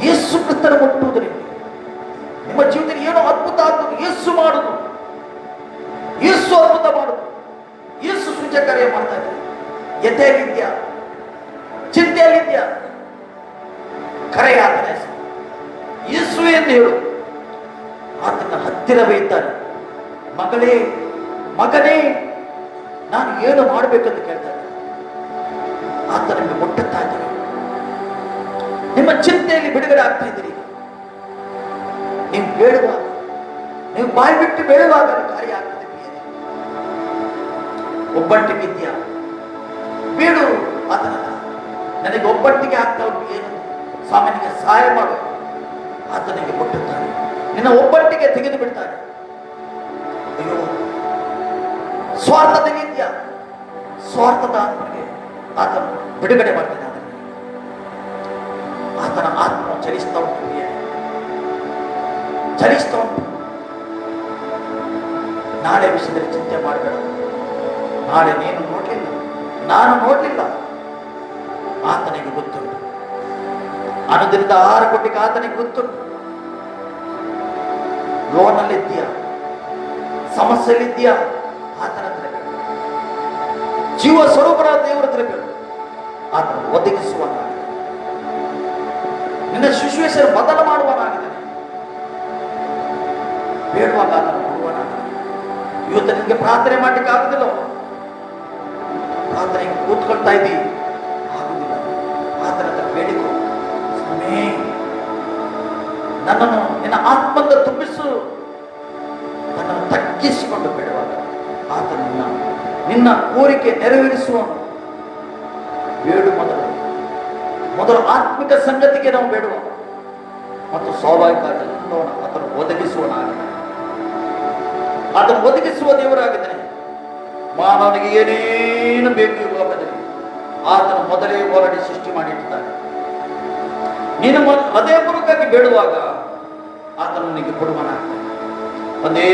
ಯೇಸು ಕ್ರಿಸ್ತನ ಮುಟ್ಟುವುದರಿಂದ ನಿಮ್ಮ ಜೀವಿತದಲ್ಲಿ ಏನೋ ಅದ್ಭುತ ಆಗ್ತದೆ. ಯೇಸು ಮಾಡುದು, ಯೇಸು ಅದ್ಭುತ ಮಾಡುದು, ಯೇಸು ಸೂಚಕ ಕಾರ್ಯ ಮಾಡ್ತಾ ಇದ್ದಾರೆ. ಎದೆಯಲ್ಲಿದ್ಯಾ, ಚಿಂತೆಯಲ್ಲಿದ್ಯಾ, ಕರೆಯಾತನ ಯೇಸುವೆ ಎಂದು ಹೇಳು. ಆತನ ಹತ್ತಿರವೇ ಇದ್ದಾನೆ. ಮಗಳೇ, ಮಗನೇ, ನಾನು ಏನು ಮಾಡಬೇಕಂತ ಕೇಳ್ತಾನೆ. ಆತ ನಿಮಗೆ ಮುಟ್ಟುತ್ತಾ ಇದ್ದಾನೆ. ನಿಮ್ಮ ಚಿಂತೆಯಲ್ಲಿ ಬಿಡುಗಡೆ ಆಗ್ತಾ ಇದ್ದೀರಿ. ನೀವು ಬೇಡುವಾಗ, ನೀವು ಬಾಯಿ ಬಿಟ್ಟು ಬೇಡುವಾಗ ಕಾರ್ಯ ಆಗ್ತದೆ. ಒಬ್ಬಟ್ಟಿಗಿದ್ಯಾ, ಬೇಡು ಆತನ. ನನಗೆ ಒಬ್ಬಟ್ಟಿಗೆ ಆಗ್ತಾ ಉಂಟು, ಏನು ಸಾಮಾನ್ಯಗೆ ಸಹಾಯ ಮಾಡು. ಆತನಿಗೆ ಮುಟ್ಟುತ್ತಾನೆ. ನಿನ್ನ ಒಬ್ಬಟ್ಟಿಗೆ ತೆಗೆದು ಬಿಡ್ತಾನೆ. ಅಯ್ಯೋ, ಸ್ವಾರ್ಥದಲ್ಲಿದ್ಯಾ, ಸ್ವಾರ್ಥದ ಆತ್ಮನಿಗೆ ಆತನು ಬಿಡುಗಡೆ ಮಾಡ್ತಾನೆ. ಆತನ ಆತ್ಮ ಚಲಿಸ್ತಾ ಉಂಟು, ಚಲಿಸ್ತಾ ಉಂಟು. ನಾಳೆ ವಿಷಯದಲ್ಲಿ ಚಿಂತೆ ಮಾಡಬೇಡ. ನಾಳೆ ನೀನು ನೋಡ್ಲಿಲ್ಲ, ನಾನು ನೋಡ್ಲಿಲ್ಲ. ಆತನಿಗೆ ಗೊತ್ತುಂಟು. ಅನುದಿನದ 6 ಕೋಟಿಗೆ ಆತನಿಗೆ ಗೊತ್ತುಂಟು. ಲೋನಲ್ಲಿದ್ದೀಯಾ, ಸಮಸ್ಯೆಯಲ್ಲಿದ್ದೀಯಾ, ಆತನ ಹತ್ರ ಬೇಡ. ಜೀವ ಸ್ವರೂಪರಾದ ದೇವರ ಹತ್ರ ಬೇಡ. ಆತನು ಒದಗಿಸುವನಾಗಿದ್ದಾನೆ. ನಿನ್ನ ಸಿಚುವೇಶನ್ ಬದಲು ಮಾಡುವನಾಗಿದ್ದಾನೆ. ಬೇಡುವಾಗ ಆತನು ಕೊಡುವನಾಗಿದ್ದಾನೆ. ಇವತ್ತು ನಿಮಗೆ ಪ್ರಾರ್ಥನೆ ಮಾಡಲಿಕ್ಕೆ ಆಗುದಿಲ್ಲ, ಪ್ರಾರ್ಥನೆಗೆ ಕೂತ್ಕೊಳ್ತಾ ಇದ್ದೀವಿ, ಆಗುದಿಲ್ಲ. ಆತನ ಹತ್ರ ಬೇಡಿಕೊ. ಸ್ವಾಮಿ, ನನ್ನನ್ನು ನಿನ್ನ ಆತ್ಮದ ತುಂಬಿಸು. ನನ್ನನ್ನು ತಗ್ಗಿಸಿಕೊಂಡು ಬೇಡುವಾಗ ಆತನ ನಿನ್ನ ಕೋರಿಕೆ ನೆರವೇರಿಸುವನು. ಬೇಡು ಮೊದಲು ಆತ್ಮಿಕ ಸಂಗತಿಗೆ ನಾವು ಬೇಡುವ ಮತ್ತು ಸ್ವಾಭಾವಿಕ ಎಲ್ಲವನ್ನ ಆತನು ಒದಗಿಸುವನಾಗಿದ್ದಾನೆ. ಆತನು ಒದಗಿಸುವ ದೇವರಾಗಿದ್ದಾನೆ. ಮಾನವನಿಗೆ ಏನೇನು ಬೇಕು ಈ ಲೋಕದಲ್ಲಿ ಆತನು ಮೊದಲೇ ಹೋರಾಡಿ ಸೃಷ್ಟಿ ಮಾಡಿಟ್ಟಿದ್ದಾನೆ. ನೀನು ಹೃದಯಪೂರ್ವಕವಾಗಿ ಬೇಡುವಾಗ ಆತನು ನಿನಗೆ ಕೊಡುವನಾಗ್ತಾನೆ. ಒಂದೇ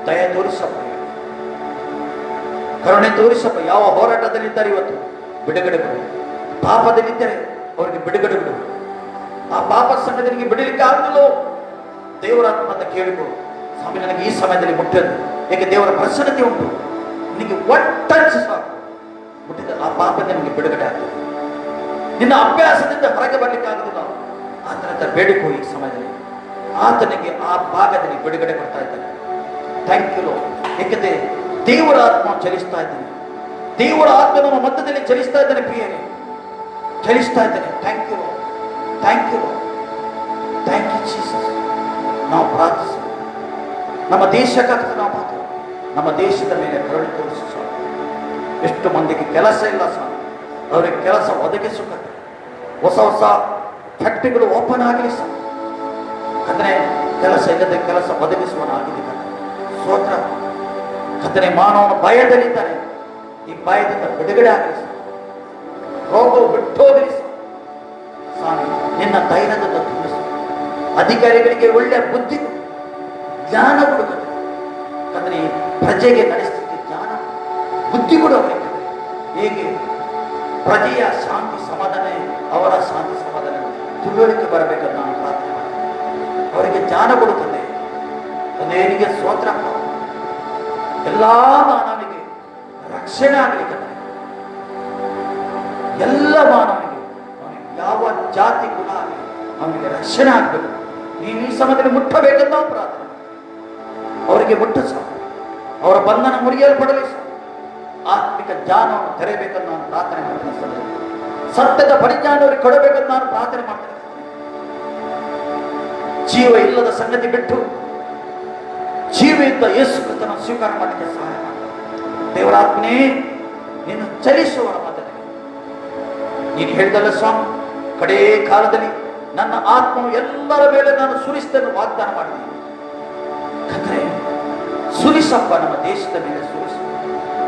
ದಯ ತೋರಿಸಪ್ಪ, ಕರುಣೆ ತೋರಿಸಪ್ಪ. ಯಾವ ಹೋರಾಟದಲ್ಲಿದ್ದಾರೆ ಇವತ್ತು ಬಿಡುಗಡೆ ಕೊಡು. ಪಾಪದಲ್ಲಿದ್ದರೆ ಅವರಿಗೆ ಬಿಡುಗಡೆ ಬಿಡು. ಆ ಪಾಪ ಸಂಘಟನೆಗೆ ಬಿಡಲಿಕ್ಕೆ ಆಗಲಿಲ್ಲ, ದೇವರಾತ್ಮ ಅಂತ ಕೇಳಿಕೊಡು. ಸ್ವಾಮಿ, ನನಗೆ ಈ ಸಮಯದಲ್ಲಿ ಮುಟ್ಟದು, ಏಕೆ ದೇವರ ಪ್ರಸನ್ನತೆ ಉಂಟು. ನಿನಗೆ ಒಟ್ಟಂಚು ಸಾಕು, ಮುಟ್ಟಿದ ಆ ಪಾಪದಿಂದ ನಿಮಗೆ ಬಿಡುಗಡೆ ಆಗ್ತದೆ. ನಿನ್ನ ಅಭ್ಯಾಸದಿಂದ ಹೊರಗೆ ಬರ್ಲಿಕ್ಕೆ ಆಗುದಿಲ್ಲ. ಆತನ ಬೇಡಿಕೋ ಈ ಸಮಯದಲ್ಲಿ. ಆತನಿಗೆ ಆ ಭಾಗದಲ್ಲಿ ಬಿಡುಗಡೆ ಕೊಡ್ತಾ ಇದ್ದಾನೆ. Thank you. ಏಕೆಂದರೆ ದೇವರ ಆತ್ಮ ಚಲಿಸ್ತಾ ಇದ್ದಾನೆ. ದೇವರ ಆತ್ಮ ನಮ್ಮ ಮಧ್ಯದಲ್ಲಿ ಚಲಿಸ್ತಾ ಇದ್ದಾನೆ. ಪ್ರಿಯರೇ, ಚಲಿಸ್ತಾ ಇದ್ದಾನೆ. Thank you, thank you, thank you Jesus. ನಾವು ಪ್ರಾರ್ಥಿಸ, ನಮ್ಮ ದೇಶಕ್ಕಾಗ್ತದೆ. ನಾವು ಮಾತು ನಮ್ಮ ದೇಶದ ಮೇಲೆ ಕರುಣೆ ತೋರಿಸು ಸ್ವಾಮಿ. ಎಷ್ಟು ಮಂದಿಗೆ ಕೆಲಸ ಇಲ್ಲ ಸ್ವಾಮಿ, ಅವರಿಗೆ ಕೆಲಸ ಒದಗಿಸುತ್ತೆ. ಹೊಸ ಹೊಸ ಫ್ಯಾಕ್ಟ್ರಿಗಳು ಓಪನ್ ಆಗಲಿ ಸ್ವಾಮಿ. ಕತ್ತನೆ ಕೆಲಸ ಇಲ್ಲದೆ ಕೆಲಸ ಒದಗಿಸುವನಾಗಿದ್ದಾನೆ. ಸ್ತೋತ್ರ. ಕತ್ತನೆ ಮಾನವನ ಭಯದಲ್ಲಿದ್ದಾನೆ. ಈ ಭಯದಿಂದ ಬಿಡುಗಡೆ ಆಗಲಿ ರೋಗವು ಬಿಟ್ಟೋಗಲಿ ಸ್ವಾಮಿ. ನಿನ್ನ ಧೈರ್ಯದಿಂದ ತುಂಬಿಸು. ಅಧಿಕಾರಿಗಳಿಗೆ ಒಳ್ಳೆ ಬುದ್ಧಿ ಕೊಡು, ಜ್ಞಾನ ಕೊಡು ಕರ್ತನೆ. ಈ ಪ್ರಜೆಗೆ ನಡೆಸಲಿಕ್ಕೆ ಜ್ಞಾನ ಬುದ್ಧಿ ಕೊಡು ಅವರಿಗೆ. ಹೇಗೆ ಪ್ರಜೆಯ ಶಾಂತಿ ಸಮಾಧಾನ, ಅವರ ಶಾಂತಿ ಸಮಾಧಾನ ತಿಳುವಳಿಕೆ ಬರಬೇಕಂತ ನಾನು ಪ್ರಾರ್ಥನೆ ಮಾಡ್ತೀನಿ. ಅವರಿಗೆ ಜ್ಞಾನ ಕೊಡುತ್ತದೆ. ತಂದೆಯನಿಗೆ ಸ್ತೋತ್ರ. ಎಲ್ಲಾ ಮಾನವನಿಗೆ ರಕ್ಷಣೆ ಆಗಲಿಕ್ಕೆ, ಎಲ್ಲ ಮಾನವನಿಗೆ ಯಾವ ಜಾತಿ ಗುಣ ಆಗಲಿ ಅವನಿಗೆ ರಕ್ಷಣೆ ಆಗಬೇಕು. ನೀನು ಈ ಸಮಯದಲ್ಲಿ ಮುಟ್ಟಬೇಕಂತ ನಾವು ಪ್ರಾರ್ಥನೆ. ಅವರಿಗೆ ಮುಟ್ಟಿಸ, ಅವರ ಬಂಧನ ಮುರಿಯಲ್ಪಡಲಿ, ಆತ್ಮಿಕ ಜ್ಞಾನವನ್ನು ತೆರೆಯಬೇಕಂತ ನಾನು ಪ್ರಾರ್ಥನೆ ಮಾಡ್ತೇನೆ. ಸತ್ಯದ ಪರಿಜ್ಞಾನ ಅವರಿಗೆ ಕೊಡಬೇಕಂತ ನಾನು ಪ್ರಾರ್ಥನೆ ಮಾಡ್ತೇನೆ. ಜೀವ ಇಲ್ಲದ ಸಂಗತಿ ಬಿಟ್ಟು ಜೀವ ಇದ್ದ ಯೇಸು ಕ್ರಿಸ್ತನ ಸ್ವೀಕಾರ ಮಾಡಲಿಕ್ಕೆ ಸಹಾಯ ಮಾಡ್ತಾರೆ. ದೇವರಾತ್ಮನೇ, ನೀನು ಚಲಿಸುವ ಮತದಲ್ಲಿ ನೀನು ಹೇಳಿದಲ್ಲ ಸ್ವಾಮಿ, ಕಡೇ ಕಾಲದಲ್ಲಿ ನನ್ನ ಆತ್ಮವು ಎಲ್ಲರ ಮೇಲೆ ನಾನು ಸುರಿಸ್ತೇನೆ ವಾಗ್ದಾನ ಮಾಡಿದ್ದೀನಿ. ಕಥೆ ಸುರಿಸಪ್ಪ, ನಮ್ಮ ದೇಶದ ಮೇಲೆ ಸುರಿಸು,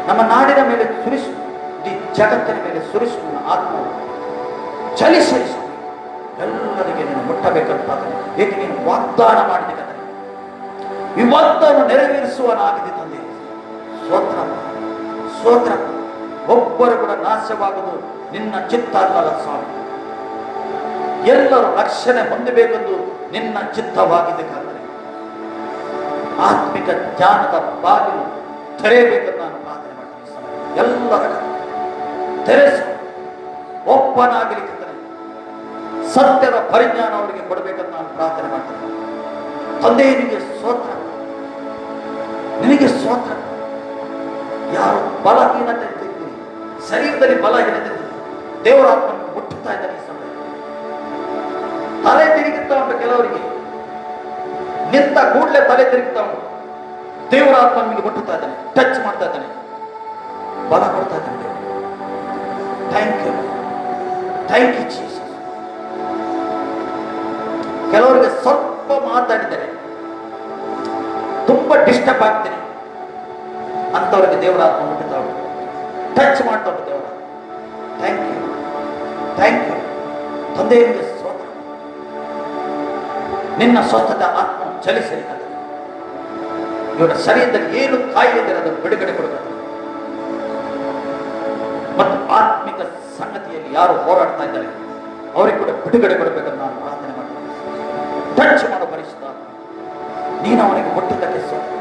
ನಮ್ಮ ನಾಡಿನ ಮೇಲೆ ಸುರಿಸು, ಈ ಜಗತ್ತಿನ ಮೇಲೆ ಸುರಿಸು. ನನ್ನ ಆತ್ಮವು ಚಲಿಸು, ಎಲ್ಲರಿಗೆ ನೀನು ಮುಟ್ಟಬೇಕಂತ ಏಕೆ ನೀನು ವಾಗ್ದಾನ ಮಾಡಿದೆ ಕಥೆ. ಈ ವಾಗ್ದಾನ ನೆರವೇರಿಸುವನಾಗಿದೆ ತಂದೆ. ಸ್ತೋತ್ರ ಸ್ತೋತ್ರ. ಒಬ್ಬರು ಕೂಡ ನಾಶವಾಗುವುದು ನಿನ್ನ ಚಿತ್ತ ಅಲ್ಲಲ್ಲ ಸ್ವಾಮಿ. ಎಲ್ಲರೂ ರಕ್ಷಣೆ ಹೊಂದಬೇಕೆಂದು ನಿನ್ನ ಚಿತ್ತವಾಗಿದೆ ಕರ್ತನೆ. ಆತ್ಮಿಕ ಜ್ಞಾನದ ಬಾಗಿಲು ತೆರೆಯಬೇಕೆಂದು ನಾನು ಪ್ರಾರ್ಥನೆ ಮಾಡ್ತೀನಿ. ಎಲ್ಲರ ತೆರೆಸು, ಒಪ್ಪನಾಗಲಿ ಕರ್ತನೆ. ಸತ್ಯದ ಪರಿಜ್ಞಾನ ಅವರಿಗೆ ಕೊಡಬೇಕಂತ ನಾನು ಪ್ರಾರ್ಥನೆ ಮಾಡ್ತೇನೆ. ತಂದೆ, ನಿನಗೆ ಸ್ತೋತ್ರ, ನಿನಗೆ ಸ್ತೋತ್ರ. ಯಾರು ಬಲಹೀನತೆ ಇದ್ದೀರಿ, ಶರೀರದಲ್ಲಿ ಬಲಹೀನತೆ ಇದ್ದೀರಿ, ದೇವರ ಆತ್ಮನ್ನು ಮುಟ್ಟುತ್ತಾ ಇದ್ದಾರೆ. ಈ ಸಮಯ ತಲೆ ತಿರುಗುತ್ತಾ ಉಂಟು ಕೆಲವರಿಗೆ, ನಿಂತ ಕೂಡಲೇ ತಲೆ ತಿರುಗುತ್ತಾ ಉಂಟು. ದೇವರ ಆತ್ಮ ನಿಮಗೆ ಮುಟ್ಟುತ್ತಾ ಇದ್ದಾನೆ, ಟಚ್ ಮಾಡ್ತಾ ಇದ್ದಾನೆ, ಬಲ ಕೊಡ್ತಾ ಇದ್ದಾನೆ. Thank you, thank you Jesus. ಕೆಲವರಿಗೆ ಸ್ವಲ್ಪ ಮಾತಾಡಿದರೆ ತುಂಬಾ ಡಿಸ್ಟರ್ಬ್ ಆಗ್ತೀನಿ ಅಂತವರಿಗೆ ದೇವರ ಆತ್ಮ ಮುಟ್ಟುತ್ತಾ ಉಂಟು, ಟಚ್ ಮಾಡ್ತಾ ಉಂಟು ದೇವರ. ಥ್ಯಾಂಕ್ ಯು, ಥ್ಯಾಂಕ್ ಯು ತಂದೆಯನಿಗೆ ಸ್ತೋತ್ರ. ನಿನ್ನ ಸ್ವಸ್ಥದ ಆತ್ಮ ಚಲಿಸಲಿ. ಇವರ ಶರೀರದಲ್ಲಿ ಏನು ಕಾಯಿಲೆ ಇದೆ ಅದನ್ನು ಬಿಡುಗಡೆ ಕೊಡಬೇಕು. ಮತ್ತು ಆತ್ಮಿಕ ಸಂಗತಿಯಲ್ಲಿ ಯಾರು ಹೋರಾಡ್ತಾ ಇದ್ದಾರೆ ಅವರಿಗೆ ಕೂಡ ಬಿಡುಗಡೆ ಕೊಡಬೇಕಂತ ನಾನು ಪ್ರಾರ್ಥನೆ ಮಾಡ್ತೀನಿ. ಟಚ್ ಮಾಡೋ ಪರಿಶುದ್ಧ ನೀನು ಅವನಿಗೆ ಮುಟ್ಟುವುದಕ್ಕೆ ಸ್ತೋತ್ರ.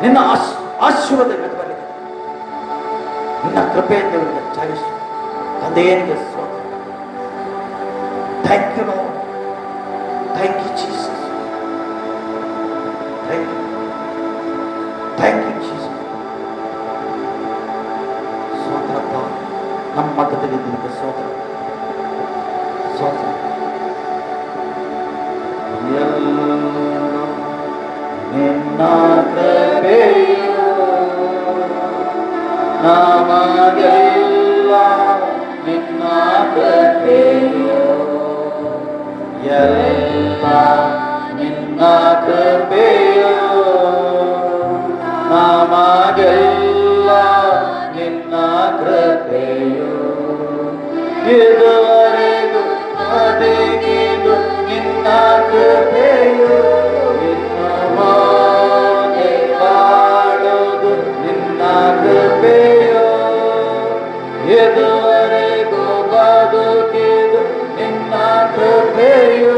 ನಿನ್ನ ಆಶೀರ್ವಾದ ಬರಲಿಕ್ಕೆ, ನಿನ್ನ ಕೃಪೆಯಿಂದ ಇವರಿಗೆ ಚಾಲಿಸು. ತಂದೆಯನಿಗೆ ಸ್ತೋತ್ರ. Thank you Lord, thank you Jesus, thank you, thank you Jesus. ಸ್ತೋತ್ರಪ್ಪ, ನಮ್ಮ ಮಧ್ಯದಲ್ಲಿ ನಿನಗೆ ಸ್ತೋತ್ರ, ಸ್ತೋತ್ರ. ನಿನ್ನ ಕೃಪೆಯು ನಮಗೆಲ್ಲ, ನಿನ್ನ ಕೃಪೆಯು ಎಲ್ಲ, ನಿನ್ನ ಕೃಪೆಯು ನಮಗೆಲ್ಲ, ನಿನ್ನ ಕೃಪೆಯು ಇದುವರೆಗೂ ಬದುಕಿದು ನಿನ್ನ ಕೃಪೆಯು, ಬಾಳುವುದು ನಿನ್ನ ಕೃಪೆಯು, ಇದುವರೆಗೂ ಬದುಕಿದು ನಿನ್ನ ಕೃಪೆಯು,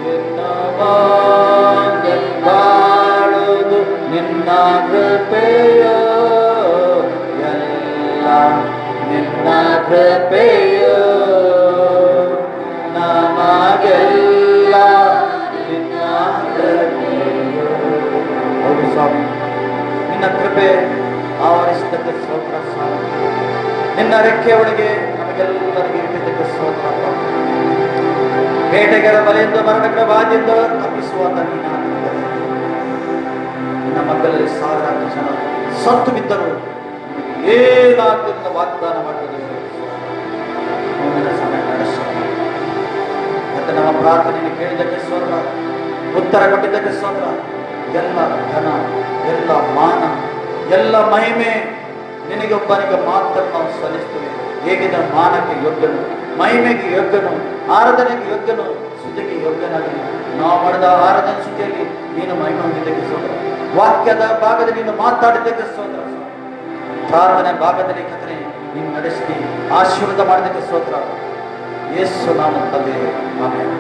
ನಿನ್ನ ಬಾಳುವುದು ನಿನ್ನ ಕೃಪೆಯು, ಎಲ್ಲ ನಿನ್ನ ಕೃಪೆಯು ನಮಗೆಲ್ಲ, ನಿನ್ನ ಕೃಪೆಯು. ಹೌದು ಸ್ವಾಮಿ, ನಿನ್ನ ಕೃಪೆ ಆವರಿಸಿದ್ದಕ್ಕೆ ಸ್ತೋತ್ರ ಸ್ವಾಮಿ. ನಿನ್ನ ರೆಕ್ಕೆ ಒಳಗೆ ನಮಗೆಲ್ಲರಿಗೆ ಇಟ್ಟಿದ್ದಕ್ಕೆ ಸ್ತೋತ್ರ. ಬೇಟೆಗಾರ ಬಲೆಯಿಂದ ಮರಣಗಳ ಬಾಧೆಯಿಂದ ತಪ್ಪಿಸುವಂತ ನೀನು. ನಿನ್ನ ಮಕ್ಕಳಲ್ಲಿ ಸಾವಿರಾರು ಜನ ಸತ್ತು ಬಿದ್ದರು, ಏನಾಗ್ತದೆ ವಾಗ್ದಾನ ಮಾಡಿದರೆ ಮುಂದಿನ ಸಮಯ ನಡೆಸ. ಮತ್ತೆ ನಮ್ಮ ಪ್ರಾರ್ಥನೆಯನ್ನು ಕೇಳಿದ್ದಕ್ಕೆ ಸ್ತೋತ್ರ, ಉತ್ತರ ಕೊಟ್ಟಿದ್ದಕ್ಕೆ ಸ್ತೋತ್ರ. ಎಲ್ಲ ಧನ, ಎಲ್ಲ ಮಾನ, ಎಲ್ಲ ಮಹಿಮೆ ನಿನಗೊಬ್ಬನಿಗೆ ಮಾತ್ರ ನಾವು ಸಲ್ಲಿಸ್ತೇವೆ. ಹೇಗಿದೆ ಮಾನಕ್ಕೆ ಯೋಗ್ಯನು, ಮಹಿಮೆಗೆ ಯೋಗ್ಯನು, ಆರಾಧನೆಗೆ ಯೋಗ್ಯನು, ಸ್ತುತಿಗೆ ಯೋಗ್ಯನಾಗಿ ನಾವು ಮಾಡಿದ ಆರಾಧನೆ ಸ್ತುತಿಯಲ್ಲಿ ನೀನು ಮಹಿಮೆ ಹೊಂದಿದ್ದಕ್ಕೆ ಸ್ತೋತ್ರ. ವಾಕ್ಯದ ಭಾಗದಲ್ಲಿ ನೀನು ಮಾತಾಡಿದ್ದಕ್ಕೆ ಸ್ತೋತ್ರ. ಪ್ರಾರ್ಥನೆ ಭಾಗದಲ್ಲಿ ಕಥನೆ ನೀನು ನಡೆಸಿ ಆಶೀರ್ವಾದ ಮಾಡಿದ್ದಕ್ಕೆ ಸ್ತೋತ್ರ. ಯೇಸು ನಾಮದ ತಂದೆ, ಆಮೆನ್.